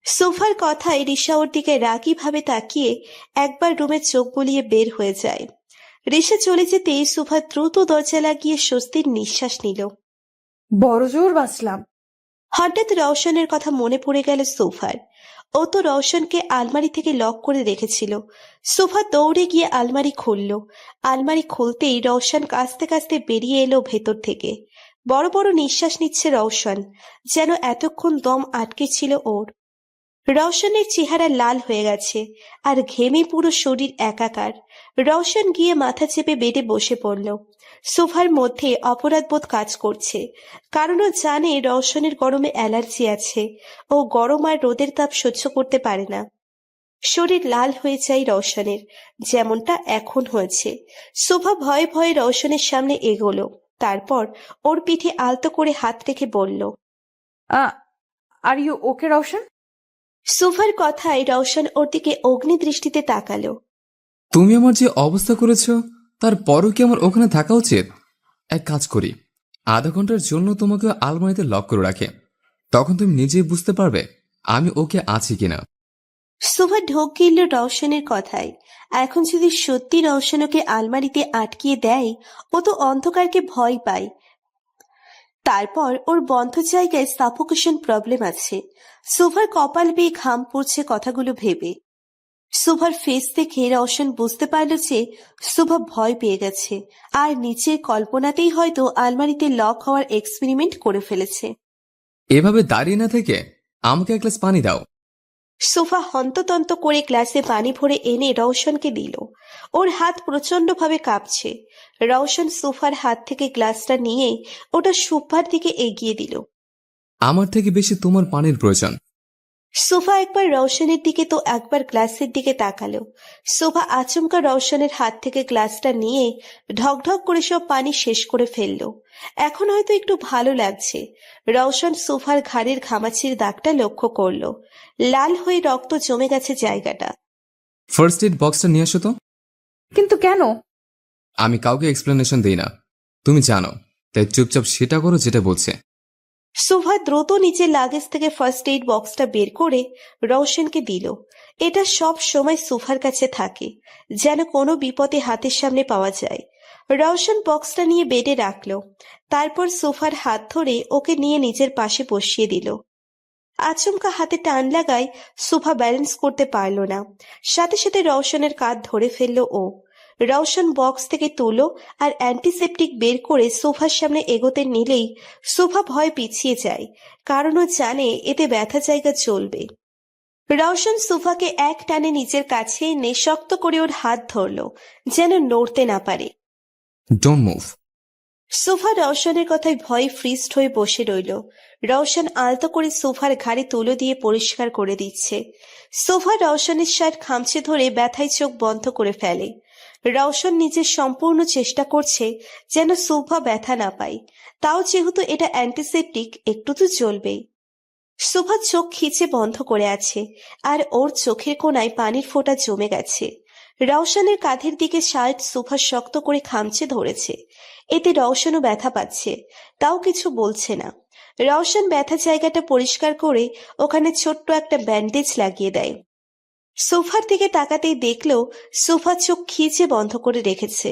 সোফার কথায় রিশা ওর দিকে রাগী ভাবে তাকিয়ে একবার রুমে চোখ বুলিয়ে বের হয়ে যায়। রিশা চলে যেতেই সোফা দ্রুত দরজা লাগিয়ে স্বস্তির নিঃশ্বাস নিল। বড় জোর বাঁচলাম। হঠাৎ রওশনের কথা মনে পড়ে গেল সোফার। ও তো রওশনকে আলমারি থেকে লক করে রেখেছিল। সোফা দৌড়ে গিয়ে আলমারি খুলল। আলমারি খুলতেই রওশন কাঁচতে কাঁচতে বেরিয়ে এলো ভেতর থেকে। বড় বড় নিঃশ্বাস নিচ্ছে রওশন, যেন এতক্ষণ দম আটকে ছিল ওর। রওশনের চেহারা লাল হয়ে গেছে আর ঘেমে পুরো শরীর একাকার। রওশন গিয়ে মাথা চেপে বেডে বসে পড়ল। সোফার মধ্যে অপরাধবোধ কাজ করছে, কারণ ও জানে রওশনের গরমে অ্যালার্জি আছে। ও গরম আর রোদের তাপ সহ্য করতে পারে না। শরীর লাল হয়ে যায় রওশনের, যেমনটা এখন হয়েছে। সোফা ভয়ে ভয়ে রওশনের সামনে এগোলো, তারপর ওর পিঠে আলতো করে হাত রেখে বলল, আর ইউ ওকে রওশন? সোফার কথায় রওশন ওর দিকে অগ্নি দৃষ্টিতে তাকালো। তুমি আমার যে অবস্থা করেছ তারপরও কি আমার ওখানে থাকা উচিত? এক কাজ করি, আধা ঘন্টার জন্য তোমাকে আলমারিতে লক করে রাখে, তখন তুমি নিজেই বুঝতে পারবে আমি ওকে আছি কিনা। সোফা ঢোক গিলল রওশনের কথায়। এখন যদি সত্যি রওশন ওকে আলমারিতে আটকিয়ে দেয়, ও তো অন্ধকারকে ভয় পায়। তারপর ওর বন্ধ জায়গায় সাফোকেশন প্রবলেম আছে। সোফার কপাল বেয়ে ঘাম পড়ছে কথাগুলো ভেবে। সোফার ফেস দেখে রওশন বুঝতে পারল যে সোফা ভয় পেয়ে গেছে আর নিচের কল্পনাতেই হয়তো আলমারিতে লক হওয়ার এক্সপেরিমেন্ট করে ফেলেছে। এভাবে দাঁড়িয়ে না থেকে আমাকে এক গ্লাস পানি দাও। সোফা হন্ততন্ত করে গ্লাসে পানি ভরে এনে রওশনকে দিল। ওর হাত প্রচন্ডভাবে কাঁপছে। রওশন সোফার হাত থেকে গ্লাসটা নিয়ে ওটা সোফার দিকে এগিয়ে দিল। আমার থেকে বেশি তোমার পানির প্রয়োজন। সোফা একবার রওশনের দিকে তো একবার গ্লাসের দিকে তাকালো। সোফা আচমকা রওশনের হাত থেকে গ্লাসটা নিয়ে ঢকঢক করে সব পানি শেষ করে ফেলল। এখন হয়তো একটু ভালো লাগছে। রওশন সোফার ঘাড়ের ঘামাচির দাগটা লক্ষ্য করলো। লাল হয়ে রক্ত জমে গেছে জায়গাটা। ফার্স্ট এড বক্সটা নিয়ে আসো তো। কিন্তু কেন? আমি কাউকে এক্সপ্লেনেশন দিই না, তুমি জানো, তাই চুপচাপ সেটা করো যেটা বলছে। সোফা দ্রুত নিচের লাগেজ থেকে ফার্স্ট এইড বক্সটা বের করে রওশনকে দিল। এটা সব সময় সোফার কাছে থাকে, যেন কোনো বিপদে হাতের সামনে পাওয়া যায়। রওশন বক্সটা নিয়ে বেডে রাখলো, তারপর সোফার হাত ধরে ওকে নিয়ে নিজের পাশে বসিয়ে দিল। আচমকা হাতে টান লাগায় সোফা ব্যালেন্স করতে পারল না। সাথে সাথে রওশনের কাঁধ ধরে ফেলল ও। রওশন বক্স থেকে তুলো আর অ্যান্টিসেপটিক বের করে সোফার সামনে এগোতে নিলেই সোফা ভয় পিছিয়ে যায়, কারণ ও জানে এতে ব্যথা জায়গা চলবে। রওশন সোফাকে এক টানে নিজের কাছে এনে শক্ত করে ওর হাত ধরল, যেন নড়তে না পারে। Don't move. সোফা রওশনের কথায় ভয়ে ফ্রিজড হয়ে বসে রইল। রওশন আলতো করে সোফার ঘাড়ে তুলো দিয়ে পরিষ্কার করে দিচ্ছে। সোফা রওশনের শার্ট খামচে ধরে ব্যথায় চোখ বন্ধ করে ফেলে। রওশন নিজের সম্পূর্ণ চেষ্টা করছে যেন সোফা ব্যথা না পায়, তাও যেহেতু এটা অ্যান্টিসেপটিক একটু তো চলবেই। সোফা চোখ খিচে বন্ধ করে আছে আর ওর চোখের কোণায় পানির ফোঁটা জমে গেছে। রওশনের কাঁধের দিকে শার্ট সোফা শক্ত করে খামচে ধরেছে, এতে রওশনও ব্যথা পাচ্ছে, তাও কিছু বলছে না। রওশন ব্যথা জায়গাটা পরিষ্কার করে ওখানে ছোট্ট একটা ব্যান্ডেজ লাগিয়ে দেয়। সোফার দিকে তাকাতেই দেখলো সোফা চোখ খিচে বন্ধ করে রেখেছে।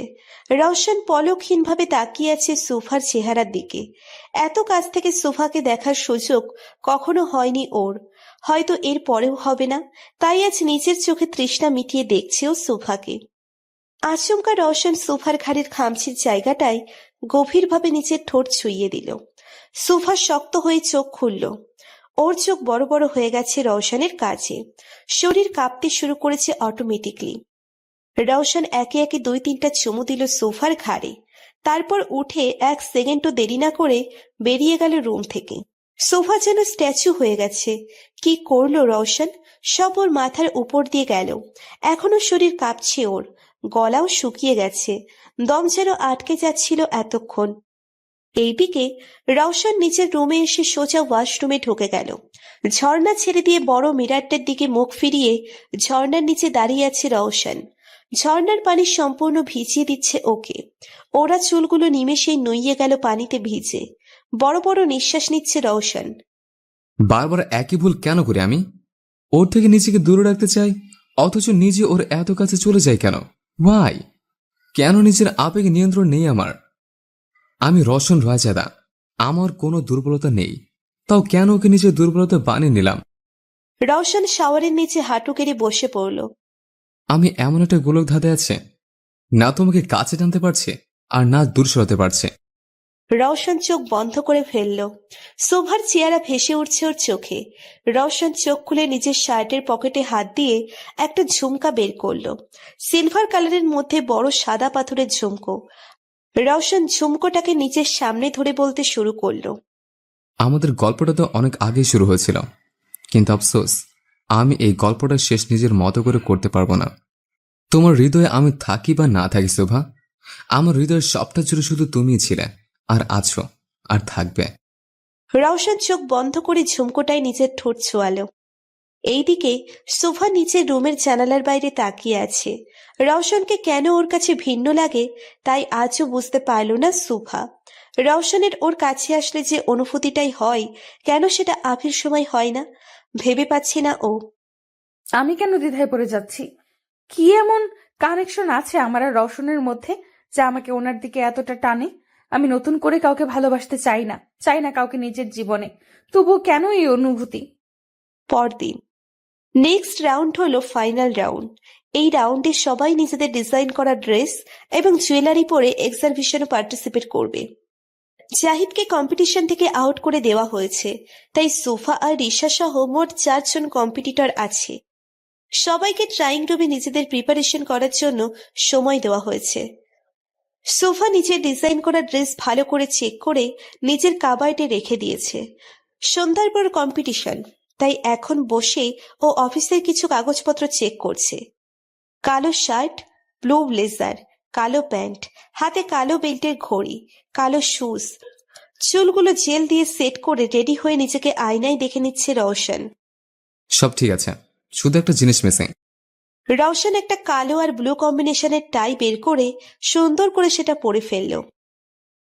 রওশন পলকহীনভাবে তাকিয়ে আছে সোফার চেহারার দিকে। এত কাছ থেকে সোফাকে দেখার সুযোগ কখনো হয়নি ওর, হয়তো এর পরেও হবে না, তাই আজ নিজের চোখে তৃষ্ণা মিটিয়ে দেখছেও সোফাকে। আচমকা রওশন সোফার ঘাড়ের খামচির জায়গাটায় গভীরভাবে নিচের ঠোঁট ছুঁয়ে দিল। সোফা শক্ত হয়ে চোখ খুলল। ওর চোখ বড় বড় হয়ে গেছে রওশনের কাছে। শরীর কাঁপতে শুরু করেছে অটোমেটিকলি। রওশন একে একে 2-3টা চুমু দিল সোফার ঘাড়ে, তারপর উঠে 1 সেকেন্ডও দেরি না করে বেরিয়ে গেল রুম থেকে। সোফা যেন স্ট্যাচু হয়ে গেছে। কি করলো রওশন? সব ওর মাথার উপর দিয়ে গেল। এখনো শরীর কাঁপছে ওর, গলাও শুকিয়ে গেছে, দম যেন আটকে যাচ্ছিল এতক্ষণ। এইদিকে রওশন নিচের রুমে এসে সোজা ওয়াশরুমে ঢুকে গেল। ঝর্ণা ছেড়ে দিয়ে বড় মিরারটার দিকে মুখ ফিরিয়ে ঝর্ণার নিচে দাঁড়িয়ে আছে রওশন। ঝর্ণার পানি সম্পূর্ণ ভিজিয়ে দিচ্ছে ওকে। ওরা চুলগুলো নিমেষেই নুইয়ে গেল পানিতে ভিজে। বড় বড় নিঃশ্বাস নিচ্ছে রওশন। বারবার একই ভুল কেন করি আমি? ওর থেকে নিজেকে দূরে রাখতে চাই, অথচ নিজে ওর এত কাছে চলে যাই কেন? ওয়াই? কেন নিজের আবেগে নিয়ন্ত্রণ নেই আমার? আমি রওশন রায়জাদা, আমার কোনো দুর্বলতা নেই, তাও কেন ওকে নিজের দুর্বলতা বানিয়ে নিলাম? রওশন শাওয়ারের নিচে হাঁটু কেড়ে বসে পড়ল। আমি এমন একটা গোলক ধাঁধে আছে, না তোমাকে কাছে টানতে পারছে আর না দূর সরাতে পারছে। রওশন চোখ বন্ধ করে ফেলল। শোভার চেহারা ভেসে উঠছে ওর চোখে। রওশন চোখ খুলে নিজের শার্টের পকেটে হাত দিয়ে একটা ঝুমকা বের করলো। সিলভার কালারের মধ্যে বড় সাদা পাথরের ঝুমকো। রওশন ঝুমকোটাকে নিজের সামনে ধরে বলতে শুরু করলো, আমাদের গল্পটা তো অনেক আগেই শুরু হয়েছিল, কিন্তু আফসোস আমি এই গল্পটা শেষ নিজের মতো করে করতে পারবো না। তোমার হৃদয়ে আমি থাকি বা না থাকি শোভা, আমার হৃদয়ের সবটা জুড়ে শুধু তুমিই ছিলে, আর আছো, আর থাকবে। রওশন চোখ বন্ধ করে ঝুমকোটায় নিজের ঠোঁট ছোঁয়ালো। এইদিকে শোভা নিচের রুমের জানালার বাইরে তাকিয়ে আছে। রওশনকে কেন ওর কাছে ভিন্ন লাগে তাই আজও বুঝতে পারল না শোভা। রওশনের ওর কাছে আসলে যে অনুভূতিটাই হয়, কেন সেটা আবির সময় হয় না ভেবে পাচ্ছে না ও। আমি কেন দ্বিধায় পড়ে যাচ্ছি? কি এমন কানেকশন আছে আমার আর রওশনের মধ্যে যা আমাকে ওনার দিকে এতটা টানে? আমি নতুন করে কাউকে ভালোবাসতে চাই না কাউকে নিজের জীবনে, তবুও কেন এই অনুভূতি? পরদিন নেক্সট রাউন্ড হলো ফাইনাল রাউন্ড। এই রাউন্ডে সবাই নিজেদের ডিজাইন করা ড্রেস এবং জুয়েলারি পরে এক্সিবিশনে পার্টিসিপেট করবে। জাহিদকে কম্পিটিশন থেকে আউট করে দেওয়া হয়েছে, তাই সোফা আর রিশা সহ মোট 4 জন কম্পিটিটর আছে। সবাইকে ট্রাইং রুমে নিজেদের প্রিপারেশন করার জন্য সময় দেওয়া হয়েছে। সোফা নিজের ডিজাইন করা ড্রেস ভালো করে চেক করে নিজের কাবার্ডে রেখে দিয়েছে। সন্ধ্যার পর কম্পিটিশন, তাই এখন বসে ও অফিসের কিছু কাগজপত্র চেক করছে। কালো শার্ট, ব্লু ব্লেজার, কালো প্যান্ট, হাতে কালো বেল্টের ঘড়ি, কালো শুজ, চুলগুলো জেল দিয়ে সেট করে রেডি হয়ে নিজেকে আয়নায় দেখে নিচ্ছে রওশন। সব ঠিক আছে, শুধু একটা জিনিস মিসিং। রওশন একটা কালো আর ব্লু কম্বিনেশনের টাই বের করে সুন্দর করে সেটা পরে ফেলল।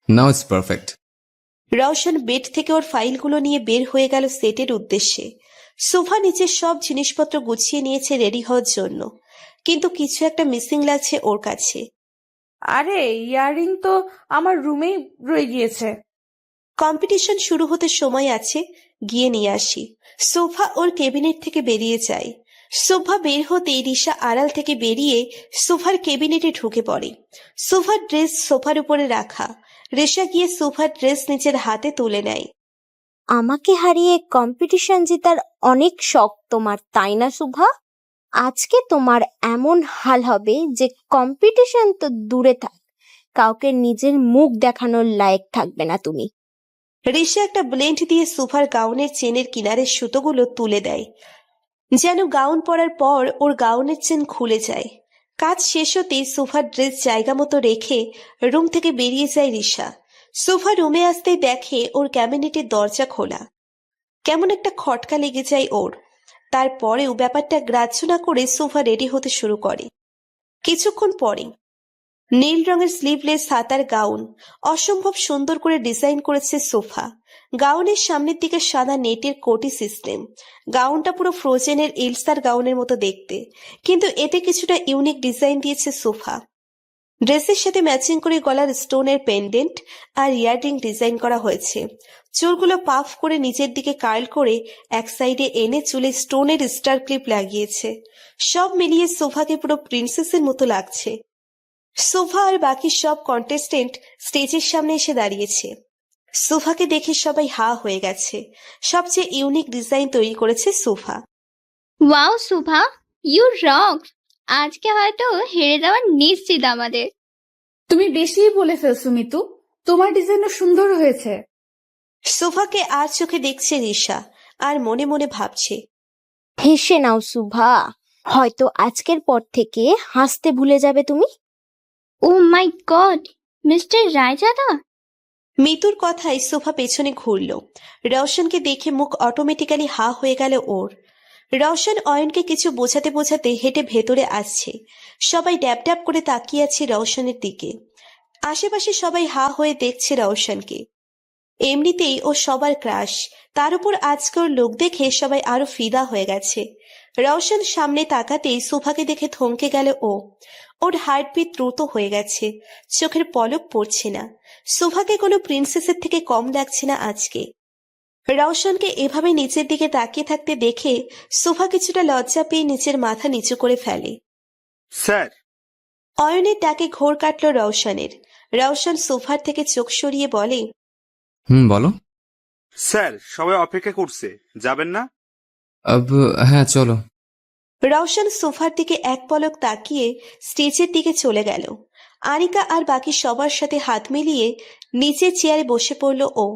Now it's perfect. Raushan bed থেকে ওর ফাইলগুলো নিয়ে বের হয়ে গেল সেটের উদ্দেশ্যে। সোফা নিচের সব জিনিসপত্র গুছিয়ে নিয়েছে রেডি হওয়ার জন্য, কিন্তু কিছু একটা মিসিং লাগছে ওর কাছে। আরে ইয়াররিং তো আমার রুমেই রয়ে গিয়েছে। কম্পিটিশন শুরু হতে সময় আছে, গিয়ে নিয়ে আসি। সোফা ওর ক্যাবিনেট থেকে বেরিয়ে যায়। সোফা বের হতেই রিশা আড়াল থেকে বেরিয়ে সোফার ক্যাবিনেটে ঢুকে পড়ে। সোফার ড্রেস সোফার উপরে রাখা। রিশা গিয়ে সোফার ড্রেস নিজের হাতে তুলে নেয়। আমাকে হারিয়ে কম্পিটিশন জেতার অনেক শখ তোমার, তাই না শুভা? আজকে তোমার এমন হাল হবে যে কম্পিটিশন তো দূরে থাক, কাউকে নিজের মুখ দেখানোর লায়ক থাকবে না তুমি। রিশা একটা ব্লেন্ড দিয়ে সোফার গাউনের চেনের কিনারের সুতোগুলো তুলে দেয়, যেন গাউন পরার পর ওর গাউনের চেন খুলে যায়। কাজ শেষ হতেই সোফার ড্রেস জায়গা মতো রেখে রুম থেকে বেরিয়ে যায় রিশা। সোফা রুমে আসতেই দেখে ওর ক্যাবিনেটের দরজা খোলা। কেমন একটা খটকা লেগে যায় ওর। তারপরেও ব্যাপারটা গ্রাহ্য না করে সোফা রেডি হতে শুরু করে। কিছুক্ষণ পরে নীল রঙের স্লিভলেস হাতার গাউন অসম্ভব সুন্দর করে ডিজাইন করেছে সোফা। গাউনের সামনের দিকে সাদা নেটের কোটি সিস্টেম। গাউনটা পুরো ফ্রোজেনের এলসার গাউনের মতো দেখতে, কিন্তু এতে কিছুটা ইউনিক ডিজাইন দিয়েছে সোফা। ড্রেসের সাথে ম্যাচিং করে গলার স্টোনের পেন্ডেন্ট আর ইয়াররিং ডিজাইন করা হয়েছে। চুলগুলো পাফ করে নিচের দিকে কার্ল করে এক সাইডে এনে চুলে স্টোনের স্টার ক্লিপ লাগিয়েছে। সব মিলিয়ে সোফাকে পুরো প্রিন্সেসের মতো লাগছে। সোফা আর বাকি সব কন্টেস্টেন্ট স্টেজের সামনে এসে দাঁড়িয়েছে। সোফাকে দেখে সবাই হা হয়ে গেছে। সবচেয়ে ইউনিক ডিজাইন তৈরি করেছে সোফা। Wow Shubha, you rock! আজকে হয়তো হেরে যাওয়া নিশ্চিত আমাদের। তুমি বেশিই বলে ফেলছো মিতু, তোমার ডিজাইনও সুন্দর হয়েছে। সোফাকে আর চোখে দেখছে রিশা, আর মনে মনে ভাবছে, হেসে নাও সুভা, হয়তো আজকের পর থেকে হাসতে ভুলে যাবে তুমি। ও মাই গড, মিস্টার রায়জাদা! মিতুর কথায় সোফা পেছনে ঘুরল। রওশনকে দেখে মুখ অটোমেটিক্যালি হা হয়ে গেল ওর। রওশন অয়নকে কিছু বোঝাতে বোঝাতে হেঁটে ভেতরে আসছে। সবাই ড্যাব ড্যাব করে তাকিয়ে আছে রওশনের দিকে। আশেপাশে সবাই হা হয়ে দেখছে রওশনকে। এমনিতেই ও সবার ক্রাশ, তার উপর আজকে ওর লোক দেখে সবাই আরো ফিদা হয়ে গেছে। রওশন সামনে তাকাতেই সোফাকে দেখে থমকে গেল ও। ওর হার্টবিট দ্রুত হয়ে গেছে, চোখের পলক পড়ছে না। সোফাকে কোনো প্রিন্সেসের থেকে কম লাগছে না আজকে। রওশনকে এভাবে নিচের দিকে তাকিয়ে থাকতে দেখে সোফা কিছুটা লজ্জা পেয়ে নিচের মাথা নিচু করে ফেলে। স্যার! অয়নের ডাকে ঘোর কাটল রওশনের। রওশন সোফার থেকে চোখ সরিয়ে বলে, বলো। স্যার, সবাই অপেক্ষা করছে, যাবেন না? হ্যাঁ চলো। রওশন সোফার দিকে এক পলক তাকিয়ে স্টেজের দিকে চলে গেল। আনিকা আর বাকি সবার সাথে হাত মিলিয়ে নিচের চেয়ারে বসে পড়ল ও।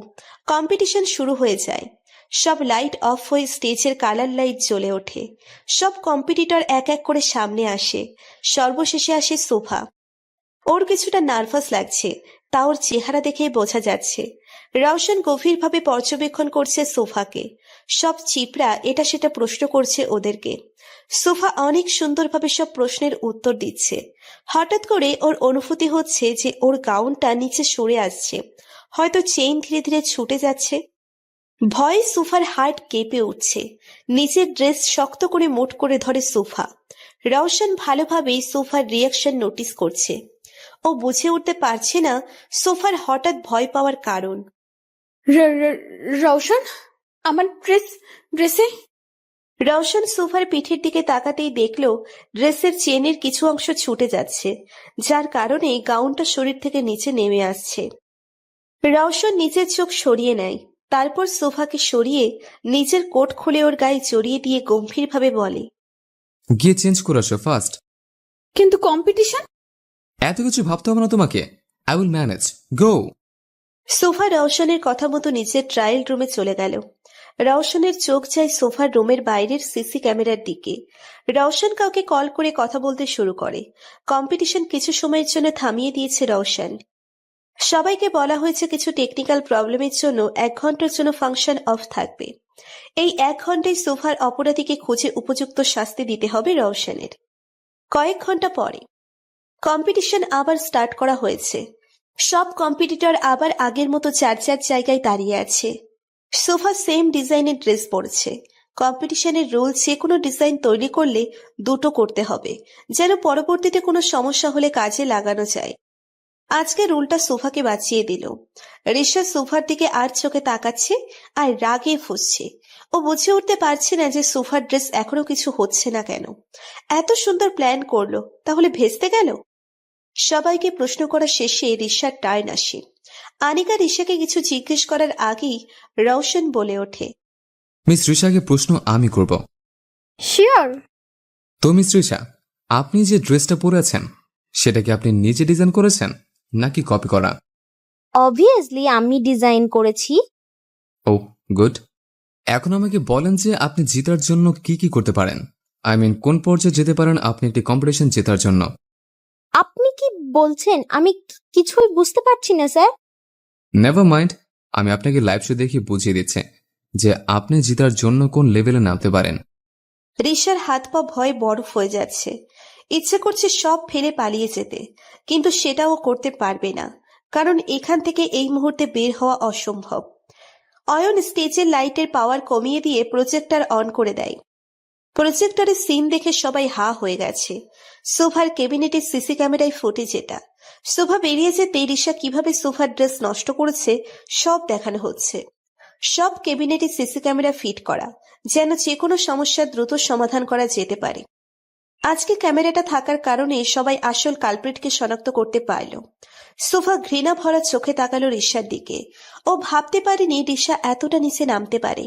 কম্পিটিশন শুরু হয়ে যায়। সব লাইট অফ হয়ে স্টেজের কালার লাইট জ্বলে ওঠে। সব কম্পিটিটর এক এক করে সামনে আসে। সর্বশেষে আসে সোফা। ওর কিছুটা নার্ভাস লাগছে, তা ওর চেহারা দেখেই বোঝা যাচ্ছে। রওশন গভীরভাবে পর্যবেক্ষণ করছে সোফাকে। সব চিপরা এটা সেটা প্রশ্ন করছে ওদেরকে। সোফা অনেক সুন্দরভাবে সব প্রশ্নের উত্তর দিচ্ছে। হঠাৎ করে ওর অনুভূতি হচ্ছে যে ওর গাউনটা নিচে সরে আসছে, হয়তো চেইন ধীরে ধীরে ছুটে যাচ্ছে। ভয়ে সোফার হার্ট কেঁপে উঠছে। নিচের ড্রেস শক্ত করে মোট করে ধরে সোফা। রওশন ভালোভাবেই সোফার রিয়াকশন নোটিস করছে। ও বুঝে উঠতে পারছে না সোফার হঠাৎ ভয় পাওয়ার কারণ। রওশন, আমার ড্রেসে। রওশন সোফার পিঠের দিকে তাকাতেই দেখল ড্রেসের চেনের কিছু অংশ ছুটে যাচ্ছে, যার কারণে গাউনটা শরীর থেকে নিচে নেমে আসছে। রওশন নিচের চোখ সরিয়ে নেয়, তারপর সোফাকে সরিয়ে নিজের কোট খুলে ওর গায়ে জড়িয়ে দিয়ে গম্ভীরভাবে বলে, গিয়ে চেঞ্জ করে আসো ফার্স্ট। কিন্তু কম্পিটিশন? এত কিছু ভাবতে হবে না তোমাকে, I will manage, go. Sofa রওশনের কথা মতো নিচের ট্রায়াল রুমে চলে গেল। রওশনের চোখ যায় সোফার রুমের বাইরের সিসি ক্যামেরার দিকে। রওশন কাউকে কল করে কথা বলতে শুরু করে। কম্পিটিশন কিছু সময়ের জন্য থামিয়ে দিয়েছে রওশন। সবাইকে বলা হয়েছে কিছু টেকনিক্যাল প্রবলেমের জন্য 1 ঘন্টার জন্য ফাংশন অফ থাকবে। এই 1 ঘন্টায় সোফার অপরাধীকে খুঁজে উপযুক্ত শাস্তি দিতে হবে রওশনের। কয়েক ঘন্টা পরে কম্পিটিশন আবার স্টার্ট করা হয়েছে। সব কম্পিটিটর আবার আগের মতো যার যার জায়গায় দাঁড়িয়ে আছে। সোফা সেম ডিজাইনের ড্রেস পরেছে। কম্পিটিশনের রুল, যে কোনো ডিজাইন তৈরি করলে 2টো করতে হবে, যেন পরবর্তীতে কোনো সমস্যা হলে কাজে লাগানো যায়। আজকে রুলটা সোফাকে বাঁচিয়ে দিল। রিশা সোফার দিকে আর চোখে তাকাচ্ছে আর রাগে ফুঁসছে। ও বুঝে উঠতে পারছে না যে সোফার ড্রেস এখনো কিছু হচ্ছে না কেন। এত সুন্দর প্ল্যান করলো, তাহলে ভেস্তে গেল? সবাইকে প্রশ্ন করা শেষে রিশার টার্ন আসে। আনিকা রিশাকে কিছু জিজ্ঞেস করার আগেই রওশন বলে ওঠে, মিস রিশাকে প্রশ্ন আমি করব। শিওর। তো মিস রিশা, আপনি যে ড্রেসটা পরে আছেন সেটা কি আপনি নিজে ডিজাইন করেছেন নাকি কপি করা? অবভিয়াসলি আমি ডিজাইন করেছি। ও গুড। এখন আমাকে বলেন যে আপনি জেতার জন্য কি কি করতে পারেন, আই মিন কোন পর্যায়ে যেতে পারেন আপনি একটি কম্পিটিশন জেতার জন্য। আপনি কি বলছেন? আমি কিছুই বুঝতে পারছি না স্যার। নেভার মাইন্ড, আমি আপনাকে লাইভ শো দেখে বুঝিয়ে দিচ্ছি যে আপনি জেতার জন্য কোন লেভেলে নামতে পারেন। রিশার হাত পা ভয়ে বরফ হয়ে যাচ্ছে। ইচ্ছে করছে সব ফেলে পালিয়ে যেতে, কিন্তু সেটাও করতে পারবে না, কারণ এখান থেকে এই মুহূর্তে বের হওয়া অসম্ভব। অয়ন স্টেজের লাইটের পাওয়ার কমিয়ে দিয়ে প্রজেক্টর অন করে দেয়। প্রজেক্টরের সিন দেখে সবাই হা হয়ে গেছে। শোভার ক্যাবিনেটের সিসি ক্যামেরায় ফুটেজ এটা। শোভা বেরিয়ে যেতে রিশা কিভাবে শোভার ড্রেস নষ্ট করেছে সব দেখানো হচ্ছে। সব ক্যাবিনেটে সিসি ক্যামেরা ফিট করা, যেন যে কোনো সমস্যার দ্রুত সমাধান করা যেতে পারে। আজকে ক্যামেরাটা থাকার কারণে সবাই আসল কালপ্রিটকে শনাক্ত করতে পারল। শোভা ঘৃণা ভরা চোখে তাকালো রিশার দিকে। ও ভাবতে পারেনি রিশা এতটা নিচে নামতে পারে।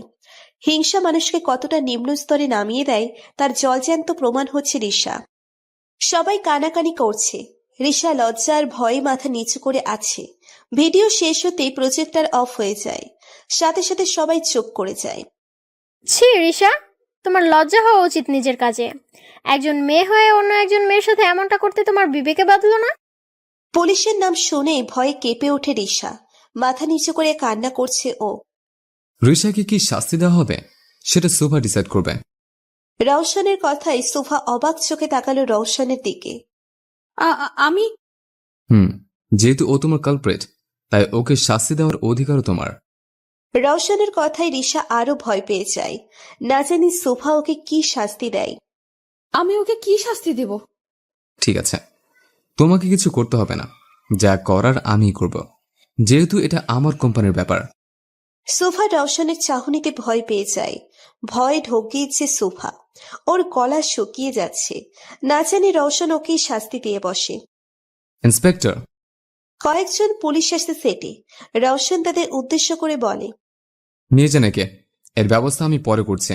হিংসা মানুষকে কতটা নিম্ন স্তরে নামিয়ে দেয় তার জলজ্যান্ত প্রমাণ হচ্ছে রিশা। সবাই কানাকানি করছে। রিশা লজ্জা আর ভয়ে মাথা নিচু করে আছে। ভিডিও শেষ হতেই প্রজেক্টর অফ হয়ে যায়। সাথে সাথে সবাই চুপ করে যায়। ছি রিশা, তোমার লজ্জা হওয়া উচিত নিজের কাজে। একজন মেয়ে হয়ে অন্য একজন মেয়ের সাথে এমনটা করতে তোমার বিবেকে বাঁধলো না? পুলিশের নাম শুনে ভয়ে কেঁপে ওঠে রিশা। মাথা নিচু করে কান্না করছে ও। রিশাকে কি শাস্তি দেওয়া হবে সেটা শোভা ডিসাইড করবে। রওশনের কথায় সোফা অবাক চোখে তাকালো রওশনের দিকে। আমি যেহেতু ও তোমার কালপ্রিট, তাই ওকে শাস্তি দেওয়ার অধিকারও তোমার। রওশনের কথায় রিশা আরো ভয় পেয়ে যায়। না জানি সোফা ওকে কি শাস্তি দেয়। আমি ওকে কি শাস্তি দেব? ঠিক আছে, তোমাকে কিছু করতে হবে না, যা করার আমিই করব, যেহেতু এটা আমার কোম্পানির ব্যাপার। সোফা রওশনের চাহনিতে ভয় পেয়ে যায়। ভয় ঢোক গিয়েছে সোফা। ওর গলা শুকিয়ে যাচ্ছে। না জানি রওশন ওকে শাস্তি দিয়ে বসে। ইন্সপেক্টর, কয়েকজন পুলিশ আসে সেটে। রওশন তাদের উদ্দেশ্য করে বলে, নিয়ে যান একে, এর ব্যবস্থা আমি পরে করছি।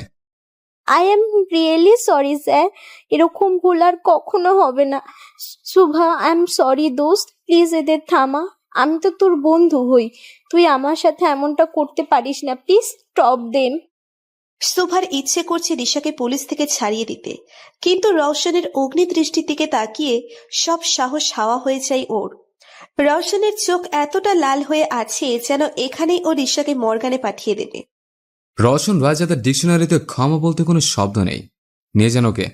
I am really sorry sir, এরকম ভুল আর কখনো হবে না। শুভা, আই এম সরি দোস্ত, প্লিজ এদের থামা। আমি তো তোর বন্ধু হই, তুই আমার সাথে এমনটা করতে পারিস না, প্লিজ স্টপ দেম। সোফার ইচ্ছে করছে রিশাকে পুলিশ থেকে ছাড়িয়ে দিতে, কিন্তু রওশনের অগ্নি দৃষ্টির দিকে তাকিয়ে সব সাহস হাওয়া হয়ে যায় ওর। রওশনের চোখ এতটা লাল হয়ে আছে যেন এখানেই ও রিশাকে মর্গানে পাঠিয়ে দেবে। রওশন রাজাদের ডিকশনারিতে ক্ষমা বলতে কোনো শব্দ নেই, নিয়ে যান ওকে।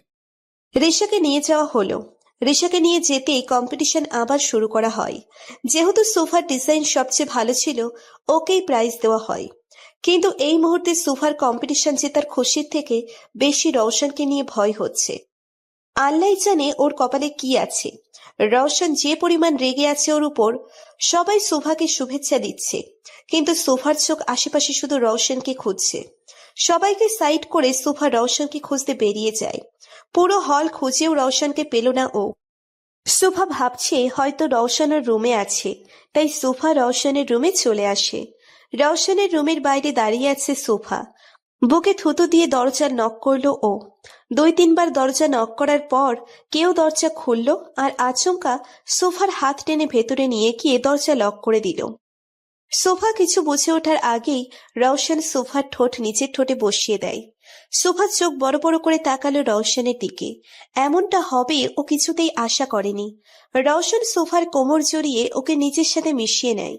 রিশাকে নিয়ে যাওয়া হলো। রিশাকে নিয়ে যেতেই কম্পিটিশন আবার শুরু করা হয়। যেহেতু সোফার ডিজাইন সবচেয়ে ভালো ছিল, ওকেই প্রাইজ দেওয়া হয়। কিন্তু এই মুহূর্তে সোফার কম্পিটিশন জেতার খুশির থেকে বেশি রওশনকে নিয়ে ভয় হচ্ছে। আল্লাহ জানে ওর কপালে কি আছে। রওশন যে পরিমাণ রেগে আছে ওর উপর। সবাই সোফাকে শুভেচ্ছা দিচ্ছে, কিন্তু সোফার চোখ আশেপাশে শুধু রওশনকে খুঁজছে। সবাইকে সাইড করে সোফা রওশনকে খুঁজতে বেরিয়ে যায়। পুরো হল খুঁজেও রওশনকে পেল না ও। সোফা ভাবছে হয়তো রওশন ওর রুমে আছে, তাই সোফা রওশনের রুমে চলে আসে। রওশনের রুমের বাইরে দাঁড়িয়ে আছে সোফা। বুকে থুতু দিয়ে দরজা নক করলো ও। 2-3 বার দরজা নক করার পর কেউ দরজা খুলল আর আচমকা সোফার হাত টেনে ভেতরে নিয়ে গিয়ে দরজা লক করে দিল। সোফা কিছু বুঝে ওঠার আগেই রওশন সোফার ঠোঁট নিচের ঠোঁটে বসিয়ে দেয়। সোফা চোখ বড় বড় করে তাকালো রওশনের দিকে। এমনটা হবে ও কিছুতেই আশা করেনি। রওশন সোফার কোমর জড়িয়ে ওকে নিজের সাথে মিশিয়ে নেয়।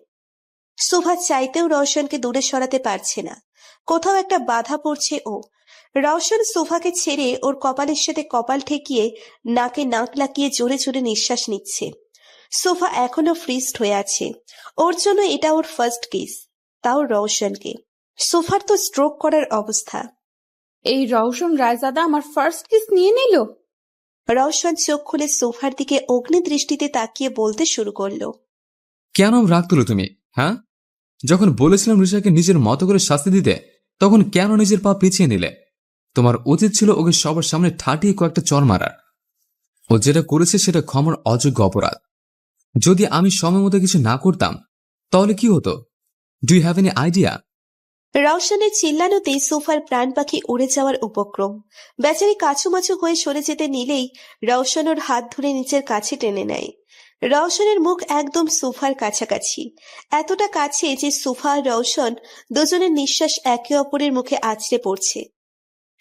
সোফা চাইতেও রওশনকে দূরে সরাতে পারছে না। কোথাও একটা বাধা পড়ছে ও। রওশন সোফাকে ছেড়ে ওর কপালের সাথে কপাল ঠেকিয়ে নাকে নাক লাগিয়ে জোরে জোরে নিঃশ্বাস নিচ্ছে। সোফা এখনো ফ্রিজড হয়ে আছে। ওর জন্য এটা ওর ফার্স্ট কিস, তাও রওশনকে। সোফার তো স্ট্রোক করার অবস্থা। এই রওশন রায়জাদা আমার ফার্স্ট কিস নিয়ে নিল। রওশন চোখ খুলে সোফার দিকে অগ্নি দৃষ্টিতে তাকিয়ে বলতে শুরু করলো, কেন রাগ তুলো তুমি? হ্যাঁ, যখন বলেছিলাম রিশাকে নিজের মতো করে শাস্তি দিতে, তখন কেন নিজের পা পিছিয়ে নিলে? তোমার উচিত ছিল ওকে সবার সামনে ঠাটিয়ে কয়েকটা চড় মারার। ও যেটা করেছে সেটা ক্ষমার অযোগ্য অপরাধ। যদি আমি সময় মতো কিছু না করতাম তাহলে কি হতো? Do you have any idea? রওশনের চিল্লানোতেই সোফার প্রাণ পাখি উড়ে যাওয়ার উপক্রম। বেচারি কাছুমাছু হয়ে সরে যেতে নিলেই রওশন ওর হাত ধরে নিচের কাছে টেনে নেয়। রওশনের মুখ একদম সোফার কাছাকাছি, এতটা কাছে যে সোফা আর রওশন দুজনের নিঃশ্বাস একে অপরের মুখে আছড়ে পড়ছে।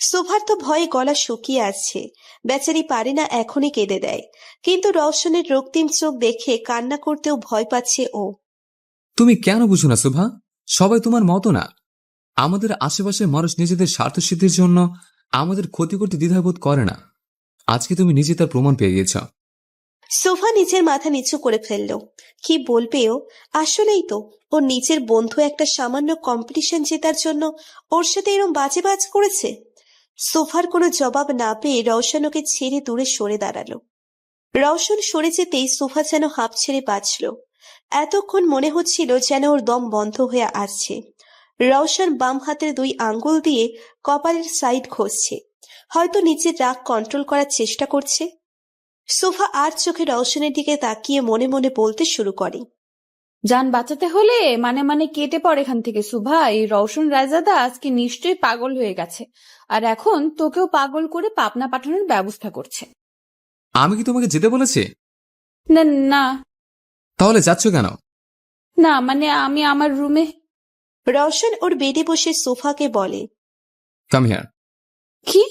সোফার তো ভয়ে গলা শুকিয়ে আসছে। বেচারি পারে না এখনই কেঁদে দেয়, কিন্তু রওশনের রক্তিম চোখ দেখে কান্না করতেও ভয় পাচ্ছে ও। তুমি কেন বুঝো না শোভা? সবাই তোমার মতো না। আমাদের আশেপাশে মানুষ নিজেদের স্বার্থ সিদ্ধির জন্য আমাদের ক্ষতি করতে দ্বিধাবোধ করে না। আজকে তুমি নিজে তার প্রমাণ পেয়ে গেছ। সোফা নিজের মাথা নিচু করে ফেলল। কি বলবে ও? আসলেই তো ওর নিজের বন্ধু একটা সামান্য কম্পিটিশন জেতার জন্য ওর সাথে এরম বাজে বাজ করেছে। সোফার কোনো জবাব না পেয়ে রওশন ওকে ছেড়ে দূরে সরে দাঁড়ালো। রওশন সরে যেতেই সোফা যেন হাঁপ ছেড়ে বাঁচল। এতক্ষণ মনে হচ্ছিল যেন ওর দম বন্ধ হয়ে আসছে। রওশন বাম হাতের 2 আঙ্গুল দিয়ে কপালের সাইড ঘষছে, হয়তো নিজের রাগ কন্ট্রোল করার চেষ্টা করছে। সোফা আর চোখে রওশনের দিকে তাকিয়ে মনে মনে বলতে শুরু করে, যান বাঁচাতে হলে মানে কেটে পড় এখান থেকে সুভা। এই রওশন রায়জাদা আজকে নিশ্চয়ই পাগল হয়ে গেছে, আর এখন তোকেও পাগল করে পাবনা পাঠানোর ব্যবস্থা করছে। আমি কি তোমাকে যেতে বলেছি? না না তাহলে যাচ্ছ কেন? না, মানে আমি আমার রুমে। রওশন ওর বেডে বসে সোফাকে বলে, কাম হিয়ার। কি?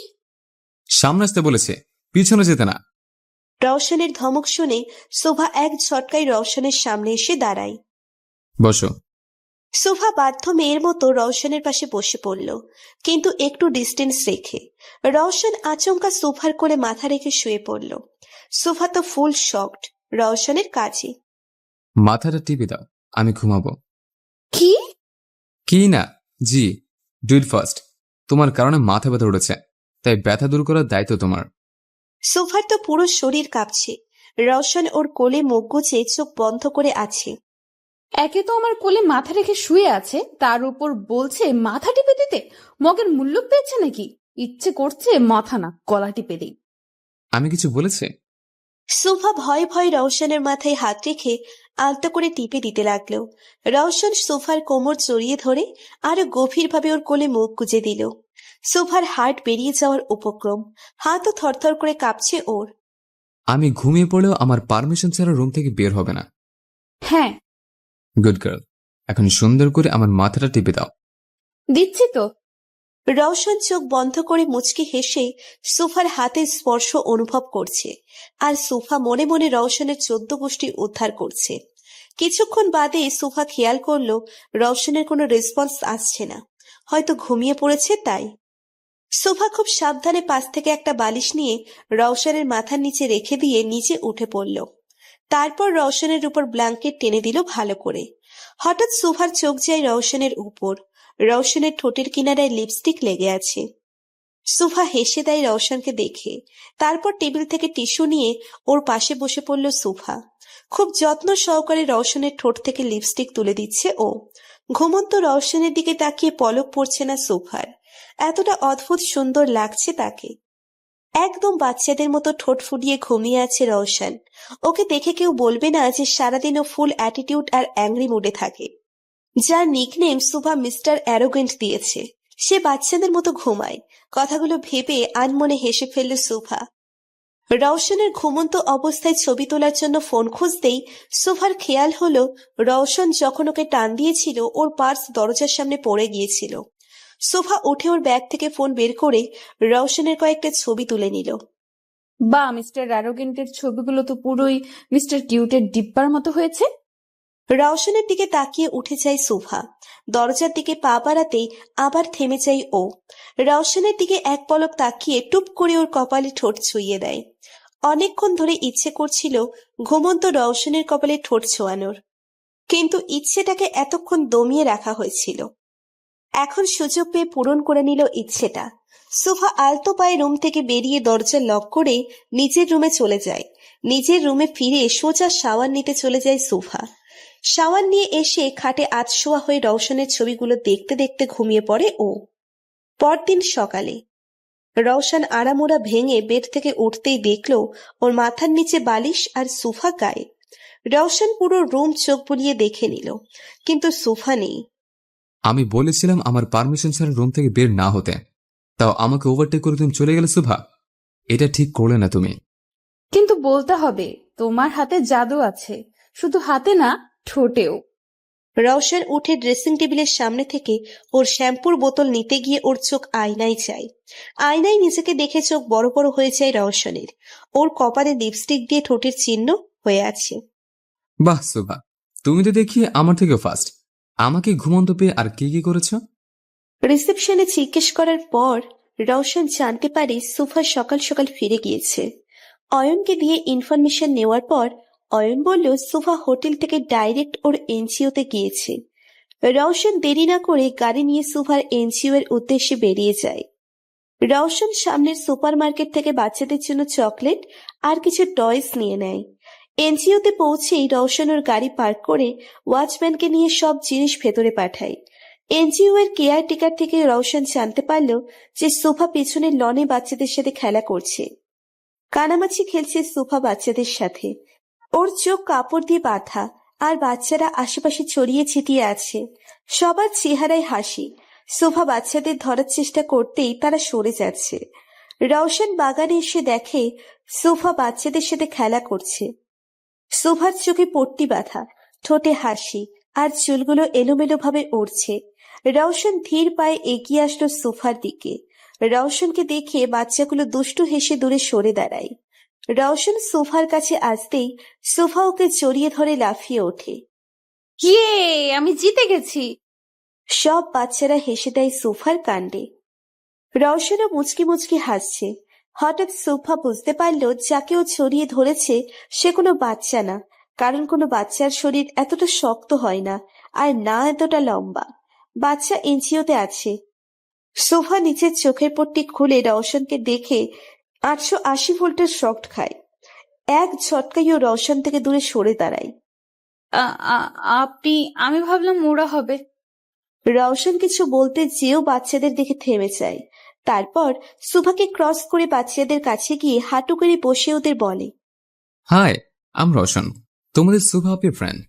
সামনে আসতে বলেছে, পিছনে যেতে না। রওশনের ধমক শুনে সোফা এক ঝটকায় রওশনের সামনে এসে দাঁড়ায়। বসো। সোফা বাধ্য মেয়ের মতো রওশনের পাশে বসে পড়ল, কিন্তু একটু ডিস্টেন্স রেখে। রওশন আচমকা সোফার কোলে মাথা রেখে শুয়ে পড়ল। সোফা তো ফুল শকড রওশনের কাজে। মাথাটা টিপে দাও, আমি ঘুমাবো। কি? কি না, জি, ডু ইট ফার্স্ট। তোমার কারণে মাথা ব্যথা উঠেছে, তাই ব্যথা দূর করার দায়িত্ব তোমার। সোফার তো পুরো শরীর কাঁপছে। রওশন ওর কোলে মুখ গুজে চোখ বন্ধ করে আছে। একে তো আমার কোলে মাথা রেখে শুয়ে আছে, তার উপর বলছে মাথা টিপে দিতে। মগের মূল্য পেয়েছে নাকি? ইচ্ছে করছে মাথা না গলা টিপে দিই। আমি কিছু বলেছি? সোফা ভয়ে ভয়ে রওশনের মাথায় হাত রেখে আলতো করে টিপে দিতে লাগলো। রওশন সোফার কোমর জড়িয়ে ধরে আরো গভীরভাবে ওর কোলে মুখ গুজে দিল। সোফার হার্ট বেরিয়ে যাওয়ার উপক্রম, হাতও থরথর করে কাঁপছে ওর। আমি ঘুমিয়ে পড়লেও আমার পারমিশন ছাড়া রুম থেকে বের হবে না। হ্যাঁ। গুড গার্ল, এখন সুন্দর করে আমার মাথাটা টিপে দাও। দিচ্ছি তো। রওশন চোখ বন্ধ করে মুচকি হেসে সোফার হাতের স্পর্শ অনুভব করছে, আর সোফা মনে মনে রওশনের 14 গোষ্ঠী উদ্ধার করছে। কিছুক্ষণ বাদে সোফা খেয়াল করলো রওশনের কোনো রেসপন্স আসছে না, হয়তো ঘুমিয়ে পড়েছে তাই। সোফা খুব সাবধানে পাশ থেকে একটা বালিশ নিয়ে রওশনের মাথার নিচে রেখে দিয়ে নিচে উঠে পড়ল। তারপর রওশনের উপর ব্ল্যাঙ্কেট টেনে দিল ভালো করে। হঠাৎ সোফার চোখ যায় রওশনের উপর। রওশনের ঠোঁটের কিনারায় লিপস্টিক লেগে আছে। সোফা হেসে দেয় রওশনকে দেখে। তারপর টেবিল থেকে টিস্যু নিয়ে ওর পাশে বসে পড়ল সোফা। খুব যত্ন সহকারে রওশনের ঠোঁট থেকে লিপস্টিক তুলে দিচ্ছে ও। ঘুমন্ত রওশনের দিকে তাকিয়ে পলক পড়ছে না সোফার, এতটা অদ্ভুত সুন্দর লাগছে তাকে। একদম বাচ্চাদের মতো ঠোঁট ফুলিয়ে ঘুমিয়ে আছে রওশন। ওকে দেখে কেউ বলবে না যে সারাদিন ও ফুল অ্যাটিটিউড আর অ্যাংরি মুডে থাকে। যার নিকনেম সোফা মিস্টার অ্যারোগেন্ট দিয়েছে, সে বাচ্চাদের মতো ঘুমায়। কথাগুলো ভেবে আনমনে হেসে ফেলল সোফা। রওশনের ঘুমন্ত অবস্থায় ছবি তোলার জন্য ফোন খুঁজতেই সোফার খেয়াল হলো রওশন যখন ওকে টান দিয়েছিল ওর পার্স দরজার সামনে পড়ে গিয়েছিল। সোফা উঠে ওর ব্যাগ থেকে ফোন বের করে রওশনের কয়েকটা ছবি তুলে নিল। বা মিস্টার অ্যারোগেন্টের ছবিগুলো তো পুরোই মিস্টার কিউটের ডিব্বার মতো হয়েছে। রওশনের দিকে তাকিয়ে উঠে যায় সোফা। দরজার দিকে পা বাড়াতেই আবার থেমে যায় ও। রওশনের দিকে এক পলক তাকিয়ে টুপ করে ওর কপালে ঠোঁট ছুঁয়ে দেয়। অনেকক্ষণ ধরে ইচ্ছে করছিল ঘুমন্ত রওশনের কপালে ঠোঁট ছোঁয়ানোর, কিন্তু ইচ্ছেটাকে এতক্ষণ দমিয়ে রাখা হয়েছিল। এখন সুযোগ পেয়ে পূরণ করে নিল ইচ্ছেটা। সোফা আলতো পায়ে রুম থেকে বেরিয়ে দরজা লক করে নিজের রুমে চলে যায়। নিজের রুমে ফিরে সোজা শাওয়ার নিতে চলে যায় সোফা। শাওয়ার নিয়ে এসে খাটে আধশোয়া হয়ে রওশনের ছবিগুলো দেখতে দেখতে ঘুমিয়ে পড়ে ও। পরদিন সকালে রওশন আড়ামোড়া ভেঙে বেড থেকে উঠতেই দেখল ওর মাথার নিচে বালিশ আর সোফা গায়ে। রওশন পুরো রুম চোখ বুলিয়ে দেখে নিল, কিন্তু সোফা নেই। আমি বলেছিলাম আমার পারমিশন ছাড়া রুম থেকে বের না হতে, তাও আমাকে ওভারটেক করে তুমি চলে গেলে সুভা। এটা ঠিক করলে না তুমি। কিন্তু বলতে হবে তোমার হাতে জাদু আছে, শুধু হাতে না ঠোঁটেও। রওশন উঠে ড্রেসিং টেবিলের সামনে থেকে ওর শ্যাম্পুর বোতল নিতে গিয়ে ওর চোখ আয়নায় যায়। আয়নায় নিজেকে দেখে চোখ বড় বড় হয়ে যায় রওশনের। ওর কপালে লিপস্টিক দিয়ে ঠোঁটের চিহ্ন হয়ে আছে। বাহ সুভা, তুমি তো দেখি আমার থেকে ফাস্ট। আমাকে ঘুমন্ত পেয়ে আর কি কি করেছ? রিসেপশনে জিজ্ঞেস করার পর রওশন জানতে পারে সুফা সকাল সকাল ফিরে গিয়েছে। অয়নকে দিয়ে ইনফরমেশন নেওয়ার পর অয়ন বলল সোফা হোটেল থেকে ডাইরেক্ট ওর এনজিওতে গিয়েছে। রওশন দেরি না করে গাড়ি নিয়ে সোফার এনজিও এর উদ্দেশ্যে বেরিয়ে যায়। রওশন সামনের সুপার মার্কেট থেকে বাচ্চাদের জন্য চকলেট আর কিছু টয়স নিয়ে নেয়। এনজিওতে পৌঁছেই রওশন ওর গাড়ি পার্ক করে ওয়াচম্যানকে নিয়ে সব জিনিস ভেতরে পাঠায়। এনজিও এর কেয়ারটেকার থেকে রওশন জানতে পারল যে সোফা পেছনের লনে বাচ্চাদের সাথে খেলা করছে। কানামাছি খেলছে সোফা বাচ্চাদের সাথে। ওর চোখ কাপড় দিয়ে বাঁধা আর বাচ্চারা আশেপাশে ছড়িয়ে ছিটিয়ে আছে। সবার চেহারায় হাসি। সোফা বাচ্চাদের ধরার চেষ্টা করতেই তারা সরে যাচ্ছে। রওশন বাগানে এসে দেখে সোফা বাচ্চাদের সাথে খেলা করছে। সোফার চোখে পট্টি বাঁধা, ঠোঁটে হাসি আর চুলগুলো এলোমেলো ভাবে উড়ছে। রওশন ধীর পায়ে এগিয়ে আসলো সোফার দিকে। রওশনকে দেখে বাচ্চাগুলো দুষ্টু হেসে দূরে সরে দাঁড়ায়। রওশন সোফার কাছে আসতেই সোফা ওকে জড়িয়ে ধরে লাফিয়ে ওঠে। ইয়ে, আমি জিতে গেছি। সব বাচ্চারা হেসে দেয় সোফার কাণ্ডে। রওশনও মুচকি মুচকি হাসছে। হঠাৎ সোফা বুঝতে পারল যাকে ও ছড়িয়ে ধরেছে সে কোনো বাচ্চা না, কারণ কোনো বাচ্চার শরীর এতটা শক্ত হয় না আর না এতটা লম্বা। বাচ্চা এনজিওতে আছে। সোফা নিচের চোখের পট্টি খুলে রওশনকে দেখে 880 ভোল্টের শক খায়। এক ঝটকায় ও রওশন থেকে দূরে সরে দাঁড়ায়। আমি ভাবলাম ওরা হবে। রওশন কিছু বলতে যেও বাচ্চাদের দেখে থেমে যায়। তারপর সুভাকে ক্রস করে বাচ্চাদের কাছে গিয়ে হাঁটু করে বসে ওদের বলে, হাই, আমি রোশন, তোমাদের সুভা আপি ফ্রেন্ড।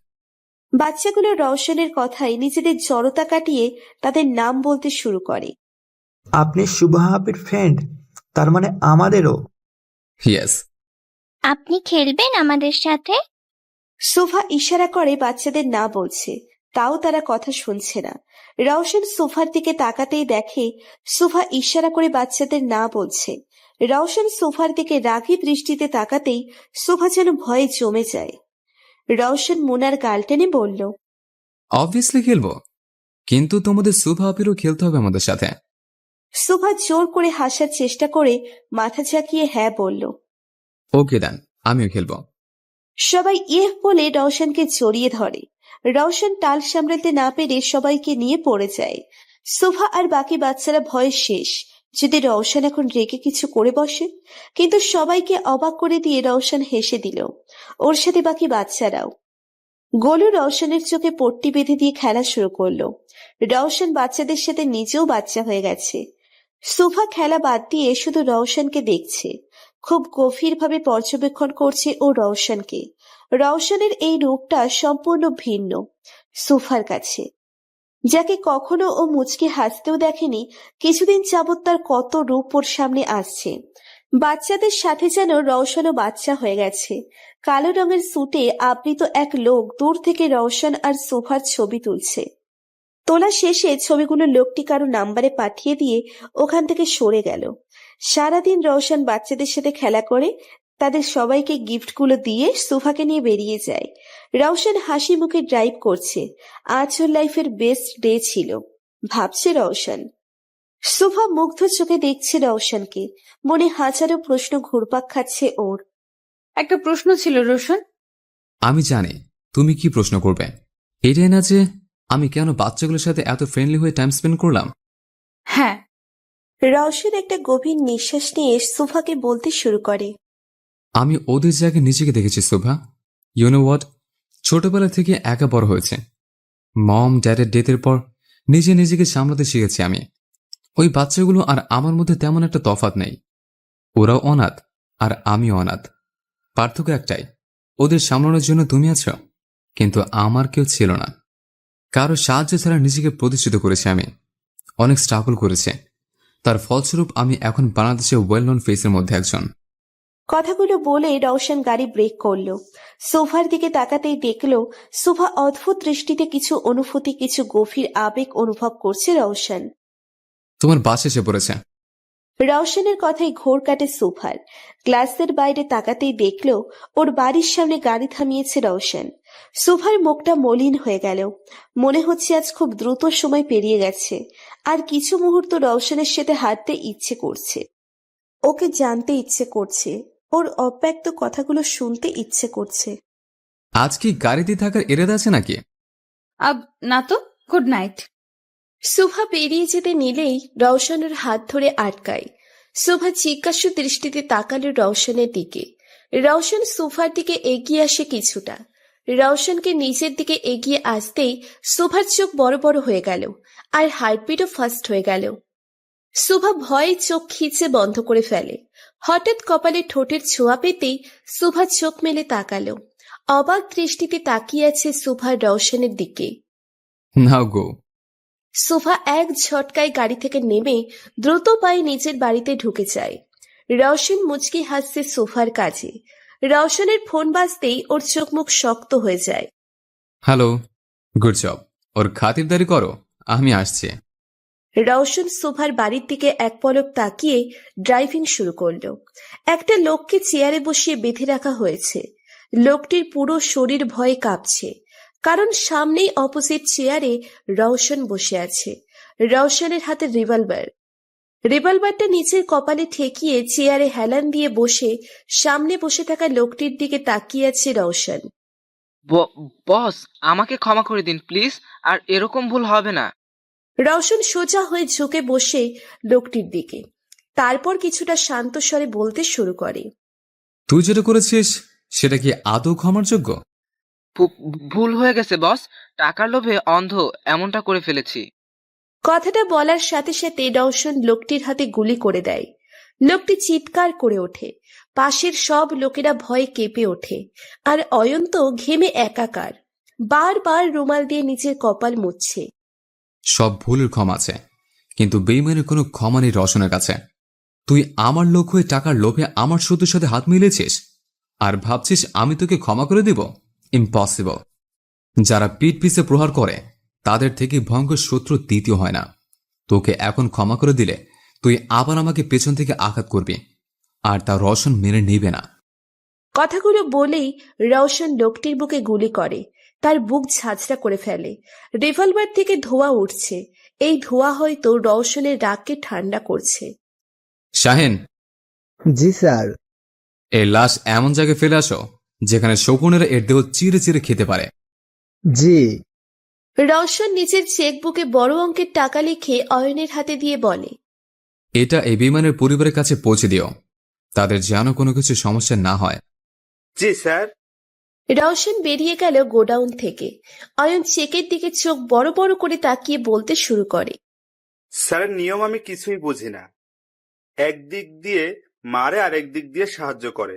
বাচ্চাগুলো রওশনের কথায় নিজেদের জড়তা কাটিয়ে তাদের নাম বলতে শুরু করে। আপনি শুভা আপির ফ্রেন্ড? তার মানে আমাদেরও? ইয়েস। আপনি খেলবেন আমাদের সাথে? সোফা ইশারা করে বাচ্চাদের না বলছে, তাও তারা কথা শুনছে না। রওশন সোফার দিকে তাকাতেই দেখে সোফা ইশারা করে বাচ্চাদের না বলছে। রওশন সোফার দিকে রাগী দৃষ্টিতে তাকাতেই সোফা যেন ভয়ে জমে যায়। রওশন মোনার গাল টেনে বলল, অবভিয়াসলি খেলবো, কিন্তু তোমাদের সুভা আপিরও খেলতে হবে আমাদের সাথে। সোফা জোর করে হাসার চেষ্টা করে মাথা ঝাঁকিয়ে হ্যাঁ বলল। ওকে দেন, আমিও খেলবো। সবাই ইয়েহ বলে রওশনকে জড়িয়ে ধরে। রওশন টাল সামলাতে না পেরে সবাইকে নিয়ে পড়ে যায়। সোফা আর বাকি বাচ্চারা ভয়ে শেষ, যদি রওশন এখন রেগে কিছু করে বসে। কিন্তু সবাইকে অবাক করে দিয়ে রওশন হেসে দিল, ওর সাথে বাকি বাচ্চারাও। গোলু রওশনের চোখে পট্টি বেঁধে দিয়ে খেলা শুরু করলো। রওশন বাচ্চাদের সাথে নিজেও বাচ্চা হয়ে গেছে। সোফা খেলা বাদ দিয়ে শুধু রওশনকে দেখছে, খুব গভীরভাবে পর্যবেক্ষণ করছে ও রওশনকে। রওশনের এই রূপটা সম্পূর্ণ ভিন্ন সোফার কাছে, যাকে কখনো ও মুচকে হাসতেও দেখেনি। কিছুদিন যাবৎ তার কত রূপ ওর সামনে আসছে। বাচ্চাদের সাথে যেন রওশনও বাচ্চা হয়ে গেছে। কালো রঙের স্যুটে আবৃত এক লোক দূর থেকে রওশন আর সোফার ছবি তুলছে। তোলা শেষে ছবিগুলো লোকটি কারো নাম্বারে পাঠিয়ে দিয়ে ওখান থেকে সরে গেল। সারাদিন রওশন বাচ্চাদের সাথে খেলা করে তাদের সবাইকে গিফটগুলো দিয়ে সোফাকে নিয়ে বেরিয়ে যায়। রওশন হাসি মুখে ড্রাইভ করছে। আজ ওর লাইফের বেস্ট ডে ছিল, ভাবছে রওশন। সোফা মুগ্ধ চোখে দেখছে রওশনকে, মনে হাজারো প্রশ্ন ঘুরপাক খাচ্ছে ওর। একটা প্রশ্ন ছিল রোশন। আমি জানি তুমি কি প্রশ্ন করবে। এটাই না যে আমি কেন বাচ্চাগুলোর সাথে এত ফ্রেন্ডলি হয়ে টাইম স্পেন্ড করলাম? হ্যাঁ। রওশন একটা গভীর নিঃশ্বাস নিয়ে সোফাকে বলতে শুরু করে, আমি ওদের জায়গায় নিজেকে দেখেছি শোভা। ইউ নো হোয়াট, ছোটবেলা থেকে একা বড় হয়েছে। মম ড্যাডের ডেথের পর নিজেকে সামলাতে শিখেছি আমি। ওই বাচ্চাগুলো আর আমার মধ্যে তেমন একটা তফাৎ নেই। ওরাও অনাথ আর আমিও অনাথ। পার্থক্য একটাই, ওদের সামলানোর জন্য তুমি আছো, কিন্তু আমার কেউ ছিল না। কারো সাহায্য ছাড়া নিজেকে প্রতিষ্ঠিত করেছি আমি। অনেক স্ট্রাগল করেছে, তার ফলস্বরূপ আমি এখন বাংলাদেশে ওয়েল নোন ফেসের মধ্যে একজন। কথাগুলো বলে রওশন গাড়ি ব্রেক করলো। সোফার দিকে তাকাতেই দেখলো সোফা অদ্ভুত দৃষ্টিতে কিছু অনুভূতি, কিছু গভীর আবেগ অনুভব করছে রওশন। তোমার বাস এসে পড়েছে। রওশনের কথাই ঘোর কাটে সোফার। গ্লাসের বাইরে তাকাতেই দেখলো ওর বাড়ির সামনে গাড়ি থামিয়েছে রওশন। সোফার মুখটা মলিন হয়ে গেল, মনে হচ্ছে আজ খুব দ্রুত সময় পেরিয়ে গেছে। আর কিছু মুহূর্ত রওশনের সাথে হাঁটতে ইচ্ছে করছে, ওকে জানতে ইচ্ছে করছে। ওর অব্যক্ত কথাগুলো শুনতে ইচ্ছে করছে। আজ কি গাড়িতে থাকার এরাদা আছে নাকি? আব না তো, গুড নাইট। শুভা বেরিয়ে যেতে নিলেই রওশন ওর হাত ধরে আটকায়। শুভা জিজ্ঞাসু দৃষ্টিতে তাকালো রওশনের দিকে। রওশন সোফার দিকে এগিয়ে আসে কিছুটা। রওশনকে নিজের দিকে এগিয়ে আসতেই শুভার চোখ বড় বড় হয়ে গেল, আর হার্টবিটও ফাস্ট হয়ে গেল। শুভা ভয়ে চোখ খিচে বন্ধ করে ফেলে। হঠাৎ কপালে ঠোঁটের ছোঁয়া পেতেই শুভা চোখ মেলে তাকালো। অবাক দৃষ্টিতে তাকিয়ে আছে শুভা রওশনের দিকে। নাও গো। সোফা এক ঝটকায় গাড়ি থেকে নেমে দ্রুত পায়ে নিজের বাড়িতে ঢুকে যায়। রওশন মুচকি হাসছে সোফার কাছে। রওশনের ফোন বাজতেই ওর চোখ মুখ শক্ত হয়ে যায়। Hello, good job. ওর খাতিরদারি করো, আমি আসছি। রওশন সোফার বাড়ির দিকে এক পলক তাকিয়ে ড্রাইভিং শুরু করলো। একটা লোককে চেয়ারে বসিয়ে বেঁধে রাখা হয়েছে। লোকটির পুরো শরীর ভয়ে কাঁপছে, কারণ সামনেই অপোজিট চেয়ারে রওশন বসে আছে। রওশনের হাতে রিভলভার। রিভলভারটা নিচের কপালে ঠেকিয়ে চেয়ারে হেলান দিয়ে বসে সামনে বসে থাকা লোকটির দিকে তাকিয়ে আছে রওশন। বস, আমাকে ক্ষমা করে দিন প্লিজ, আর এরকম ভুল হবে না। রওশন সোজা হয়ে ঝুঁকে বসে লোকটির দিকে, তারপর কিছুটা শান্ত স্বরে বলতে শুরু করে। তুই যেটা করেছিস সেটা কি আদৌ ক্ষমার যোগ্য? ভুল হয়ে গেছে বস, টাকার লোভে অন্ধ এমনটা করে ফেলেছি। কথাটা বলার সাথে সাথে রওশন লোকটির হাতে গুলি করে দেয়। লোকটি চিৎকার করে ওঠে। পাশের সব লোকেরা ভয়ে কেঁপে ওঠে, আর অয়ন্ত ঘেমে একাকার। বারবার রুমাল দিয়ে নিজের কপাল মুছছে। সব ভুলের ক্ষমা আছে, কিন্তু বেইমানের কোনো ক্ষমা নেই রওশনের কাছে। তুই আমার লোক হয়ে টাকার লোভে আমার শত্রুর সাথে হাত মিলিয়েছিস, আর ভাবছিস আমি তোকে ক্ষমা করে দিব? ইম্পসিবল। যারা পিঠ পিছে প্রহার করে তাদের থেকে ভয়ঙ্কর শত্রু দ্বিতীয় হয় না। তোকে এখন ক্ষমা করে দিলে তুই আবার আমাকে পেছন থেকে আঘাত করবি, আর তা রওশন মেনে নেবে না। কথাগুলো বলেই রওশন লোকটির বুকে গুলি করে। তার বুক ঝাঁঝরা করে ফেলে। রিভলভার থেকে ধোঁয়া উঠছে। এই ধোঁয়া হয়তো রওশনের রাগকে ঠান্ডা করছে। শাহিন, জি স্যার। এই লাশ এমন জায়গায় ফেলে আসো যেখানে শকুনেরা এর দেহ চিরে চিরে খেতে পারে। জি। রওশন নিজের চেকবুকে বড় অঙ্কের টাকা লিখে অয়নের হাতে দিয়ে বলে, এটা এই বিমানের পরিবারের কাছে পৌঁছে দিও, তাদের যেন কোনো কিছু সমস্যা না হয়। জি স্যার। রওশন বেরিয়ে গেল গোডাউন থেকে। অয়ন চেকের দিকে চোখ বড় বড় করে তাকিয়ে বলতে শুরু করে, স্যারের নিয়ম আমি কিছুই বুঝি না। একদিক দিয়ে মারে আর একদিক দিয়ে সাহায্য করে।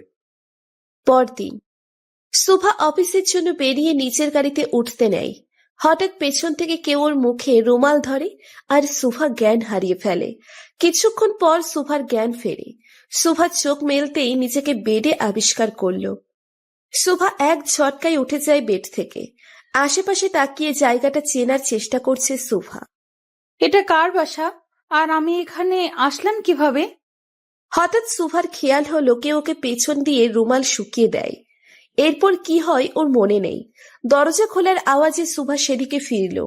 পরদিন শুভা অফিসের জন্য বেরিয়ে নিচের গাড়িতে উঠতে নেয়। হঠাৎ পেছন থেকে কেউ ওর মুখে রুমাল ধরে, আর শুভা জ্ঞান হারিয়ে ফেলে। কিছুক্ষণ পর শুভার জ্ঞান ফেরে। শুভা চোখ মেলতেই নিজেকে বেডে আবিষ্কার করল। শুভা এক ঝটকায় উঠে যায় বেড থেকে। আশেপাশে তাকিয়ে জায়গাটা চেনার চেষ্টা করছে শুভা। এটা কার বাসা, আর আমি এখানে আসলাম কিভাবে? হঠাৎ শুভার খেয়াল হলো কেউ ওকে পেছন দিয়ে রুমাল শুকিয়ে দেয়। এরপর কি হয় ওর মনে নেই। দরজা খোলার আওয়াজে শুভা সেদিকে ফিরল।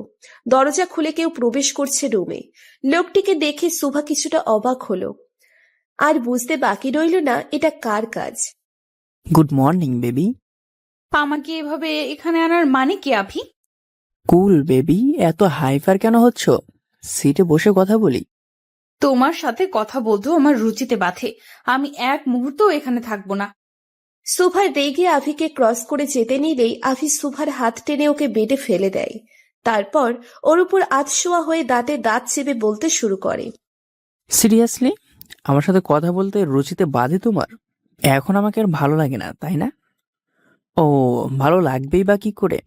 দরজা খুলে কেউ প্রবেশ করছে রুমে। লোকটিকে দেখে শুভা কিছুটা অবাক হলো, আর বুঝতে বাকি রইল না এটা কার কাজ। Good morning baby. আমাকে এভাবে এখানে আনার মানে কি আভি? কুল বেবি, এত হাইফার কেন হচ্ছ? সিটে বসে কথা বলি। তোমার সাথে কথা বলতেও আমার রুচিতে বাধে। আমি এক মুহূর্তও এখানে থাকবো না। শুভা রেগে আভিকে ক্রস করে যেতে নিলেই আভি শুভার হাত টেনে ওকে বেডে ফেলে দেয়। তারপর ওর উপর আধশোয়া হয়ে দাঁতে দাঁত চেপে বলতে শুরু করে, সিরিয়াসলি আমার সাথে কথা বলতে রুচিতে বাধে তোমার? এখন আমাকে আর ভালো লাগে না, তাই না? ও, ভালো লাগবেই বা কি করে?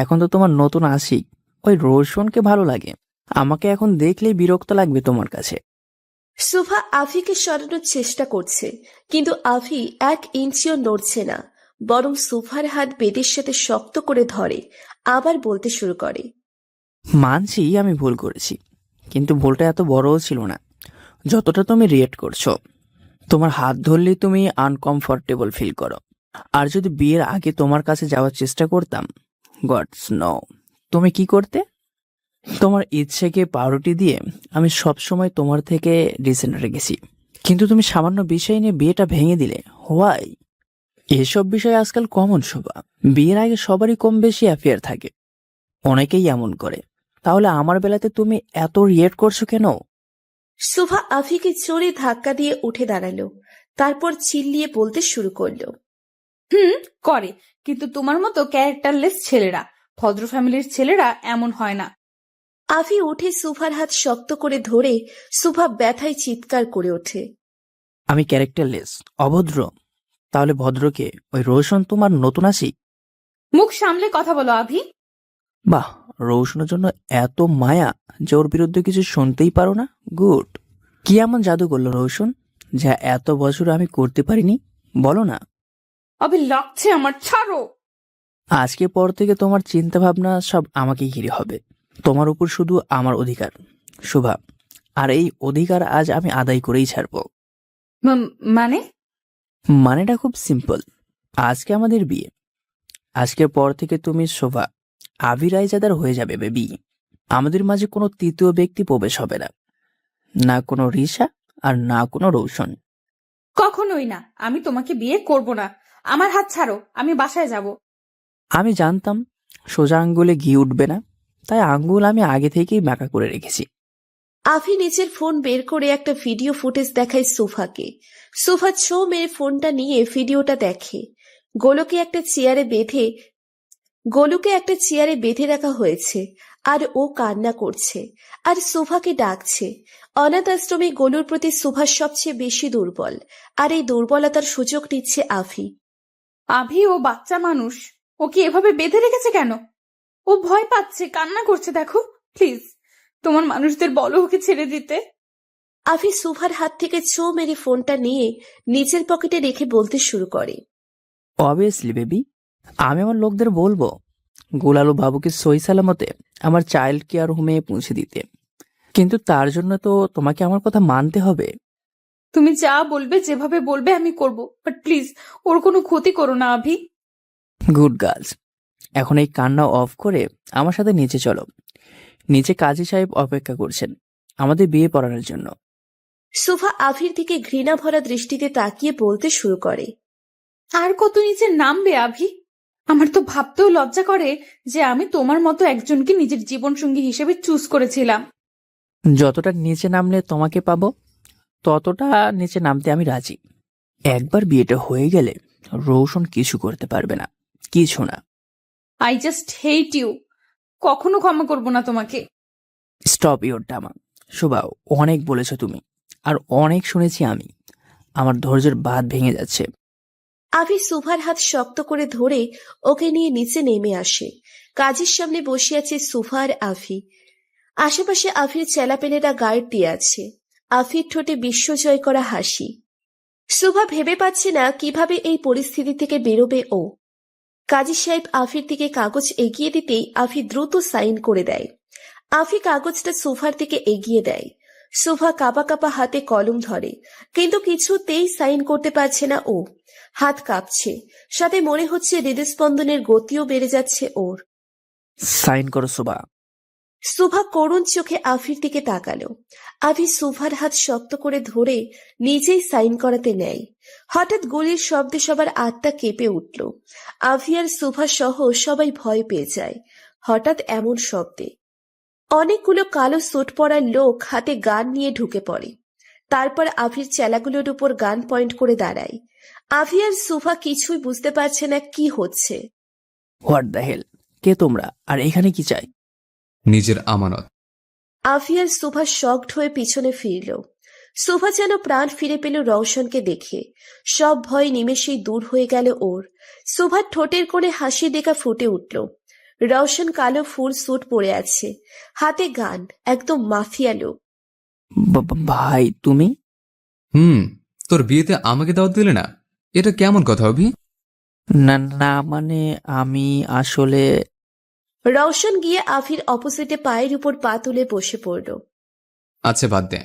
এখন তো তোমার নতুন আশিক ওই রোশনকে ভালো লাগে। আমাকে এখন দেখলেই বিরক্ত লাগবে তোমার কাছে। শুভা আভিকে সরানোর চেষ্টা করছে, কিন্তু আভি 1 ইঞ্চিও নড়ছে না, বরং শুভার হাত বেডের সাথে শক্ত করে ধরে। আবার বলতে শুরু করে, মানছি আমি ভুল করেছি, কিন্তু ভুলটা এত বড়ও ছিল না যতটা তুমি রিয়েক্ট করছো। তোমার হাত ধরলেই তুমি আনকমফোর্টেবল ফিল করো। আর যদি বিয়ের আগে তোমার কাছে যাওয়ার চেষ্টা করতাম, গডস নো, তুমি কি করতে? তোমার ইচ্ছেকে প্রায়োরিটি দিয়ে আমি সবসময় তোমার থেকে ডিসেন্ট রেখেছি। কিন্তু তুমি সামান্য বিষয় নিয়ে বিয়েটা ভেঙে দিলে, হোয়াই? এসব বিষয় আজকাল কমন শোভা। বিয়ের আগে সবারই কম বেশি অ্যাফেয়ার থাকে, অনেকেই এমন করে। তাহলে আমার বেলাতে তুমি এত রিয়েক্ট করছো কেন? শুভা আফিকে জোরে ধাক্কা দিয়ে উঠে দাঁড়ালো, তারপর চিল্লিয়ে বলতে শুরু করলো। করে, কিন্তু তোমার মতো ক্যারেক্টারলেস ছেলেরা, ভদ্র ফ্যামিলির ছেলেরা এমন হয় না। আফি উঠে সুভার হাত শক্ত করে ধরে সুভা ব্যথায় চিৎকার করে ওঠে। আমি ক্যারেক্টারলেস, অভদ্র? তাহলে ভদ্রকে ওই রোশন তোমার নতুন আসি? মুখ সামলে কথা বলো আভি। বাহ, রোশনের জন্য এত মায়া যে ওর বিরুদ্ধে কিছু শুনতেই পারো না। গুড। কি এমন জাদু করলো রোশন যা এত বছর আমি করতে পারিনি? বলো না। আভি লাগছে আমার, ছাড়ো। আজকে পর থেকে তোমার চিন্তা ভাবনা সব আমাকে ঘিরে হবে। তোমার উপর শুধু আমার অধিকার, শোভা। আর এই অধিকার আজ আমি আদায় করেই ছাড়বো। মানে? মানেটা খুব সিম্পল। আজকে আমাদের বিয়ে। আজকের পর থেকে তুমি শোভা আভি রায়জাদার হয়ে যাবে বেবি। আমাদের মাঝে কোনো তৃতীয় ব্যক্তি প্রবেশ হবে না, না কোনো রিশা আর না কোনো রৌশন। কখনোই না। আমি তোমাকে বিয়ে করব না। আমার হাত ছাড়ো, আমি বাসায় যাব। আমি জানতাম সোজা আঙ্গুলে ঘি উঠবে না, তাই আঙ্গুল আমি আগে থেকেই বাঁকা করে রেখেছি। আফি নিজের ফোন বের করে একটা ভিডিও ফুটেজ দেখায় সোফাকে। সোফা ছো মেরে ফোনটা নিয়ে ভিডিওটা দেখে। গোলুকে একটা চেয়ারে বেঁধে রাখা হয়েছে, আর ও কান্না করছে আর সোফাকে ডাকছে। অনাথ আশ্রমে গোলুর প্রতি সোফা সবচেয়ে বেশি দুর্বল, আর এই দুর্বলতার সুযোগ নিচ্ছে আফি। আভি ও বাচ্চা মানুষ, ওকে এভাবে বেঁধে রেখেছে কেন? ও ভয় পাচ্ছে, কান্না করছে। দেখো প্লিজ, তোমার মানুষদের বলো ওকে ছেড়ে দিতে। আফি সোফার হাত থেকে ছো মেরে ফোনটা নিয়ে নিচের পকেটে রেখে বলতে শুরু করে। অবভিয়াসলি বেবি, আমি আমার লোকদের বলবো গোলালু বাবুকে সই সালামতে আমার চাইল্ড কেয়ার হোমে পৌঁছে দিতে, কিন্তু তার জন্য তো তোমাকে আমার কথা মানতে হবে। তুমি যা বলবে, যেভাবে বলবে আমি করব, বাট প্লিজ ওর কোনো ক্ষতি করো না আভি। Good girls. এখন এই কান্না অফ করে আমার সাথে নিচে চলো। নিচে কাজী সাহেব অপেক্ষা করছেন আমাদের বিয়ে পড়ানোর জন্য। সোফা আফির দিকে ঘৃণা ভরা দৃষ্টিতে তাকিয়ে বলতে শুরু করে। আর কত নিচে নামবে আভি? আমার তো ভাবতেও লজ্জা করে যে আমি তোমার মতো একজনকে নিজের জীবনসঙ্গী হিসেবে চুজ করেছিলাম। যতটা নিচে নামলে তোমাকে পাবো, ততটা নিচে নামতে আমি রাজি। একবার বিয়েটা হয়ে গেলে রৌশন কিছু করতে পারবে না, কিছু না। I just hate you. কখনো ক্ষমা করব না তোমাকে। Stop your drama Shobha. অনেক বলেছো তুমি, আর অনেক শুনেছি আমি। আমার ধৈর্যের বাঁধ ভেঙে যাচ্ছে। আফি সোফার হাত শক্ত করে ধরে ওকে নিয়ে নিচে নেমে আসে। কাজের সামনে বসে আছে সোফা আর আফি। আশেপাশে আফির চেলাপেলেরা গার্ড দিয়ে আছে। আফির ঠোঁটে বিশ্বজয় করা হাসি। শোভা ভেবে পাচ্ছে না কিভাবে এই পরিস্থিতি থেকে বেরোবে ও। কাজী সাহেব আফির দিকে কাগজ এগিয়ে দিতেই আফি দ্রুত সাইন করে দেয়। আফি কাগজটা সোফার দিকে এগিয়ে দেয়। সোফা কাঁপা কাঁপা হাতে কলম ধরে, কিন্তু কিছুতেই সাইন করতে পারছে না ও। হাত কাঁপছে, সাথে মনে হচ্ছে হৃদস্পন্দনের গতিও বেড়ে যাচ্ছে ওর। সাইন করো শোভা। শোভা করুণ চোখে আফির দিকে তাকালো। আফি সোফার হাত শক্ত করে ধরে নিজেই সাইন করাতে নেয়। হঠাৎ গুলির শব্দে সবার আত্মা কেঁপে উঠল। আফি আর শোভা সহ সবাই ভয় পেয়ে যায় হঠাৎ এমন শব্দে। অনেকগুলো কালো স্যুট পরা লোক হাতে গান নিয়ে ঢুকে পড়ে। তারপর আফির চেলাগুলোর উপর গান পয়েন্ট করে দাঁড়ায়। আফি আর শোভা কিছুই বুঝতে পারছে না কি হচ্ছে। হোয়াট দ্য হেল? কে তোমরা, আর এখানে কি চাই? নিজের আমানত। আফি আর শোভা শকড হয়ে পিছনে ফিরল। শোভা যেন প্রাণ ফিরে পেল রওশনকে দেখে। সব ভয় নিমেষেই দূর হয়ে গেল ওর। শোভার ঠোঁটের কোণে হাসি দেখা ফুটে উঠল। রওশন কালো ফুল স্যুট পরে আছে, হাতে গান, একদম মাফিয়া লোক। ভাই তুমি? তোর বিয়েতে আমাকে দাওয়াত দিলে না, এটা কেমন কথা অভি? না না, মানে আমি আসলে। রওশন গিয়ে আফির অপোজিটে পায়ের উপর পা তুলে বসে পড়ল। আচ্ছা বাদ দে,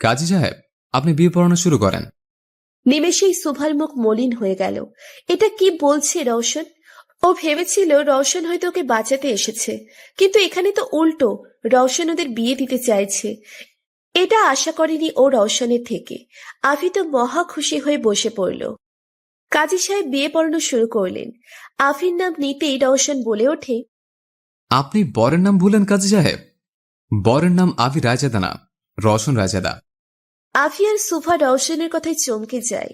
কাজী সাহেব আপনি বিয়ে পড়ানো শুরু করেন। নিমেষেই শোভার মুখ মলিন হয়ে গেল। এটা কি বলছে রওশন? ও ভেবেছিল রওশন হয়তো ওকে বাঁচাতে এসেছে, কিন্তু এখানে তো উল্টো, রওশন ওদের বিয়ে দিতে চাইছে। এটা আশা করেনি ও রওশনের থেকে। আফি তো মহা খুশি হয়ে বসে পড়ল। কাজী সাহেব বিয়ে পড়ানো শুরু করলেন। আফির নাম নিতেই রওশন বলে ওঠে, আপনি বরের নাম ভুলেন কাজী সাহেব? বরের নাম আভি রায়জাদা না, রওশন রায়জাদা। আফি আর সুফা রওশনের কথায় চমকে যায়।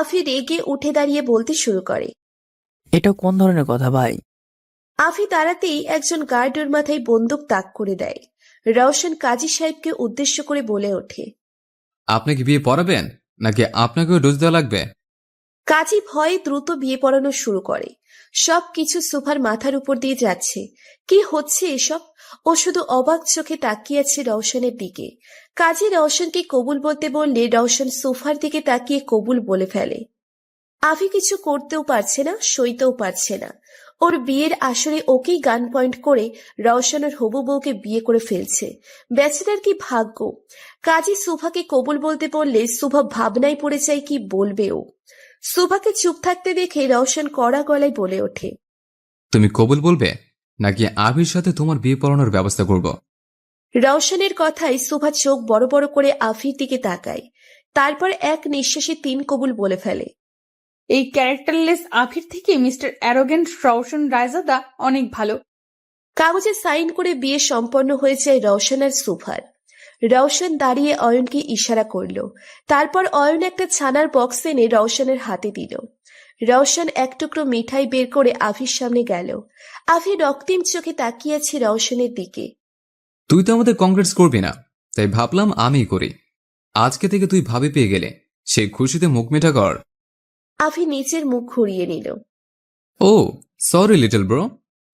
আফি রেগে উঠে দাঁড়িয়ে বলতে শুরু করে। এটা কোন ধরনের কথা ভাই? আফি তাড়াতেই একজন গার্ড ওর মাথায় বন্দুক তাক করে দেয়। রওশন কাজী সাহেবকে উদ্দেশ্য করে বলে ওঠে, আপনি কি বিয়ে পড়াবেন নাকি আপনাকেও ডোজ দেওয়া লাগবে? কাজী ভয়ে দ্রুত বিয়ে পড়ানো শুরু করে। সবকিছু সুফার মাথার উপর দিয়ে যাচ্ছে। কি হচ্ছে এসব? ও শুধু অবাক চোখে তাকিয়ে আছে রওশনের দিকে। কাজী রওশনকে কবুল বলতে বললে রওশন সুফার দিকে তাকিয়ে কবুল বলে ফেলে। আফি কিছু করতেও পারছে না, সইতেও পারছে না। ওর বিয়ের আসরে ওকেই গান পয়েন্ট করে রওশনের হবু বউকে বিয়ে করে ফেলছে। ব্যাচেলার কি ভাগ্য! কাজী সুফাকে কবুল বলতে বললে সুফা ভাবনায় পড়ে যায় কি বলবে ও। সুফাকে চুপ থাকতে দেখে রওশন কড়া গলায় বলে ওঠে, তুমি কবুল বলবে নাকি আভির সাথে তোমার বিয়ে পড়ানোর ব্যবস্থা করব? রওশনের কথায় সুফা চোখ বড় বড় করে আফির দিকে তাকায়। তারপর এক নিঃশ্বাসে 3 কবুল বলে ফেলে। এই ক্যারেক্টারলেস আফির থেকে মিস্টার অ্যারোগেন্ট রওশন রায়জাদা অনেক ভালো। কাগজে সাইন করে বিয়ে সম্পন্ন হয়ে যায় রওশন আর সুফার। রওশন দাঁড়িয়ে অয়নকে ইশারা করল। তারপর অয়ন একটা ছানার বক্স এনে রওশনের হাতে দিল। রওশন এক টুকরো মিঠাই বের করে আফির সামনে গেল। আফি রক্তিম চোখে তাকিয়েছে রওশনের দিকে। তুই তো আমাদের কংগ্রেটস করবি না, তাই ভাবলাম আমিই করি। আজকে থেকে তুই ভাবি পেয়ে গেলে সেই খুশিতে মুখ মেটা কর। আফি নিচের মুখ ঘুরিয়ে নিল। ও সরি লিটল ব্রো,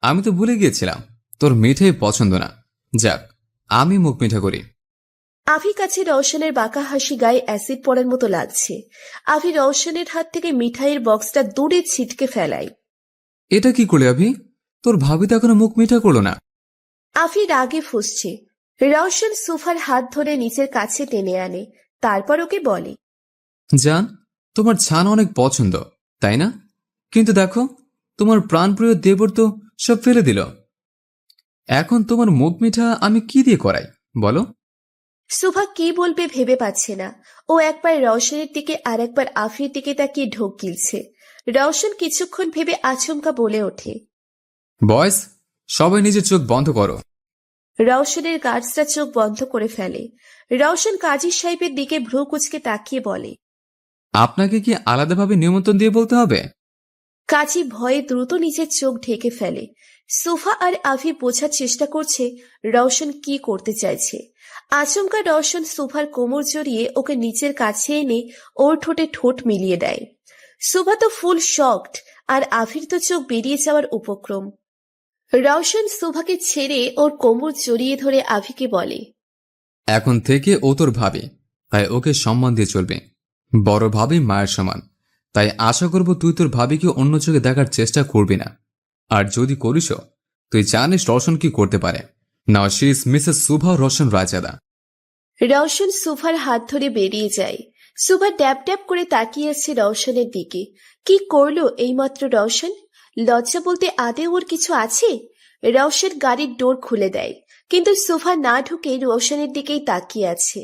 আমি তো ভুলে গিয়েছিলাম তোর মিঠাই পছন্দ না। যাক, আমি মুখ মিঠা করি। আফি কাছে রওশনের বাঁকা হাসি গায়ে অ্যাসিড পড়ার মতো লাগছে। আফি রওশনের হাত থেকে মিঠাইয়ের বক্সটা দূরে ছিটকে ফেলায়। এটা কি করলে আভি? তোর ভাবি তো এখনো মুখ মিঠা করলো না। আফি রাগে ফুঁসছে। রওশন সোফার হাত ধরে নিচের কাছে টেনে আনে। তারপর ওকে বলে, জান, তোমার ছান অনেক পছন্দ, তাই না? কিন্তু দেখো, তোমার প্রাণপ্রিয় দেবর তো সব ফেলে দিল। এখন তোমার মুখ মিঠা আমি কি দিয়ে করাই বলো? সুভা কি বলবে ভেবে পাচ্ছে না। ও একবার রওশনের দিকে আর একবার আফির দিকে তাকিয়ে ঢোক গিলছে। রওশন কিছুক্ষণ ভেবে আচমকা বলে ওঠে, বয়স, সবাই নিজের চোখ বন্ধ করো। রওশনের গার্ডসরা চোখ বন্ধ করে ফেলে। রওশন কাজী সাহেবের দিকে ভ্রু কুচকে তাকিয়ে বলে, আপনাকে কি আলাদাভাবে নিমন্ত্রণ দিয়ে বলতে হবে? কাজী ভয়ে দ্রুত নিজের চোখ ঢেকে ফেলে। সোফা আর আফি বোঝার চেষ্টা করছে রওশন কি করতে চাইছে। আচমকা রওশন সোফার কোমর জড়িয়ে ওকে নিচের কাছে এনে ওর ঠোঁটে ঠোঁট মিলিয়ে দেয়। সোফা তো ফুল শকড, আর আফির তো চোখ বেরিয়ে যাওয়ার উপক্রম। রওশন সোফাকে ছেড়ে ওর কোমর জড়িয়ে ধরে আফিকে বলে, এখন থেকে ও তোর ভাবি, তাই ওকে সম্মান দিয়ে চলবে। বড় ভাবি মায়ের সমান, তাই আশা করব তুই তোর ভাবিকে অন্য চোখে দেখার চেষ্টা করবি না। আর যদি করিস, তুই জানিস রওশন কি করতে পারে। Now she is Mrs Shubha Raushan Raizada. Raushan সোফার হাত ধরে বেরিয়ে যায়। সুভা ট্যাপ ট্যাপ করে তাকিয়ে আছে রওশনের দিকে। কি করলো এইমাত্র রওশন? লজ্জা বলতে আদে ওর কিছু আছে? রওশন গাড়ির ডোর খুলে দেয়, কিন্তু সোফা না ঢুকে রওশনের দিকেই তাকিয়ে আছে।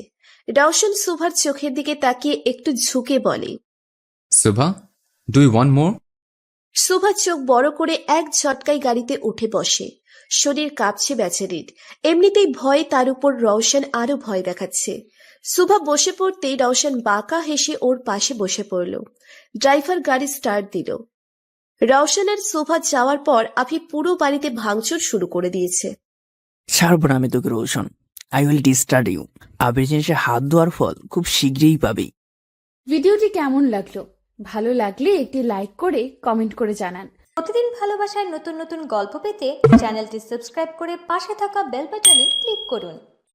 রওশন সোফার চোখের দিকে তাকিয়ে একটু ঝুঁকে বলে, Shubha, do you want more? সোফা চোখ বড় করে এক ঝটকায় গাড়িতে উঠে বসে। শরীর কাঁপছে বেচারির। এমনিতেই ভয়, তার উপর রওশন আরো ভয় দেখাচ্ছে। সুভা বসে পড়তেই রওশন বাঁকা হেসে ওর পাশে বসে পড়ল। ড্রাইভার গাড়ি স্টার্ট দিল। রওশনের সোফা যাওয়ার পর আফি পুরো বাড়িতে ভাঙচুর শুরু করে দিয়েছে। ছাড়বো না আমি তোকে Roshan. I will disturb you. Abir জিনিসে হাত ধোয়ার ফল খুব শীঘ্রই পাবি। ভিডিওটি কেমন লাগলো? ভালো লাগলে একটি লাইক করে কমেন্ট করে জানান। প্রতিদিন ভালোবাসার নতুন নতুন গল্প পেতে চ্যানেলটি সাবস্ক্রাইব করে পাশে থাকা বেল বাটনে ক্লিক করুন।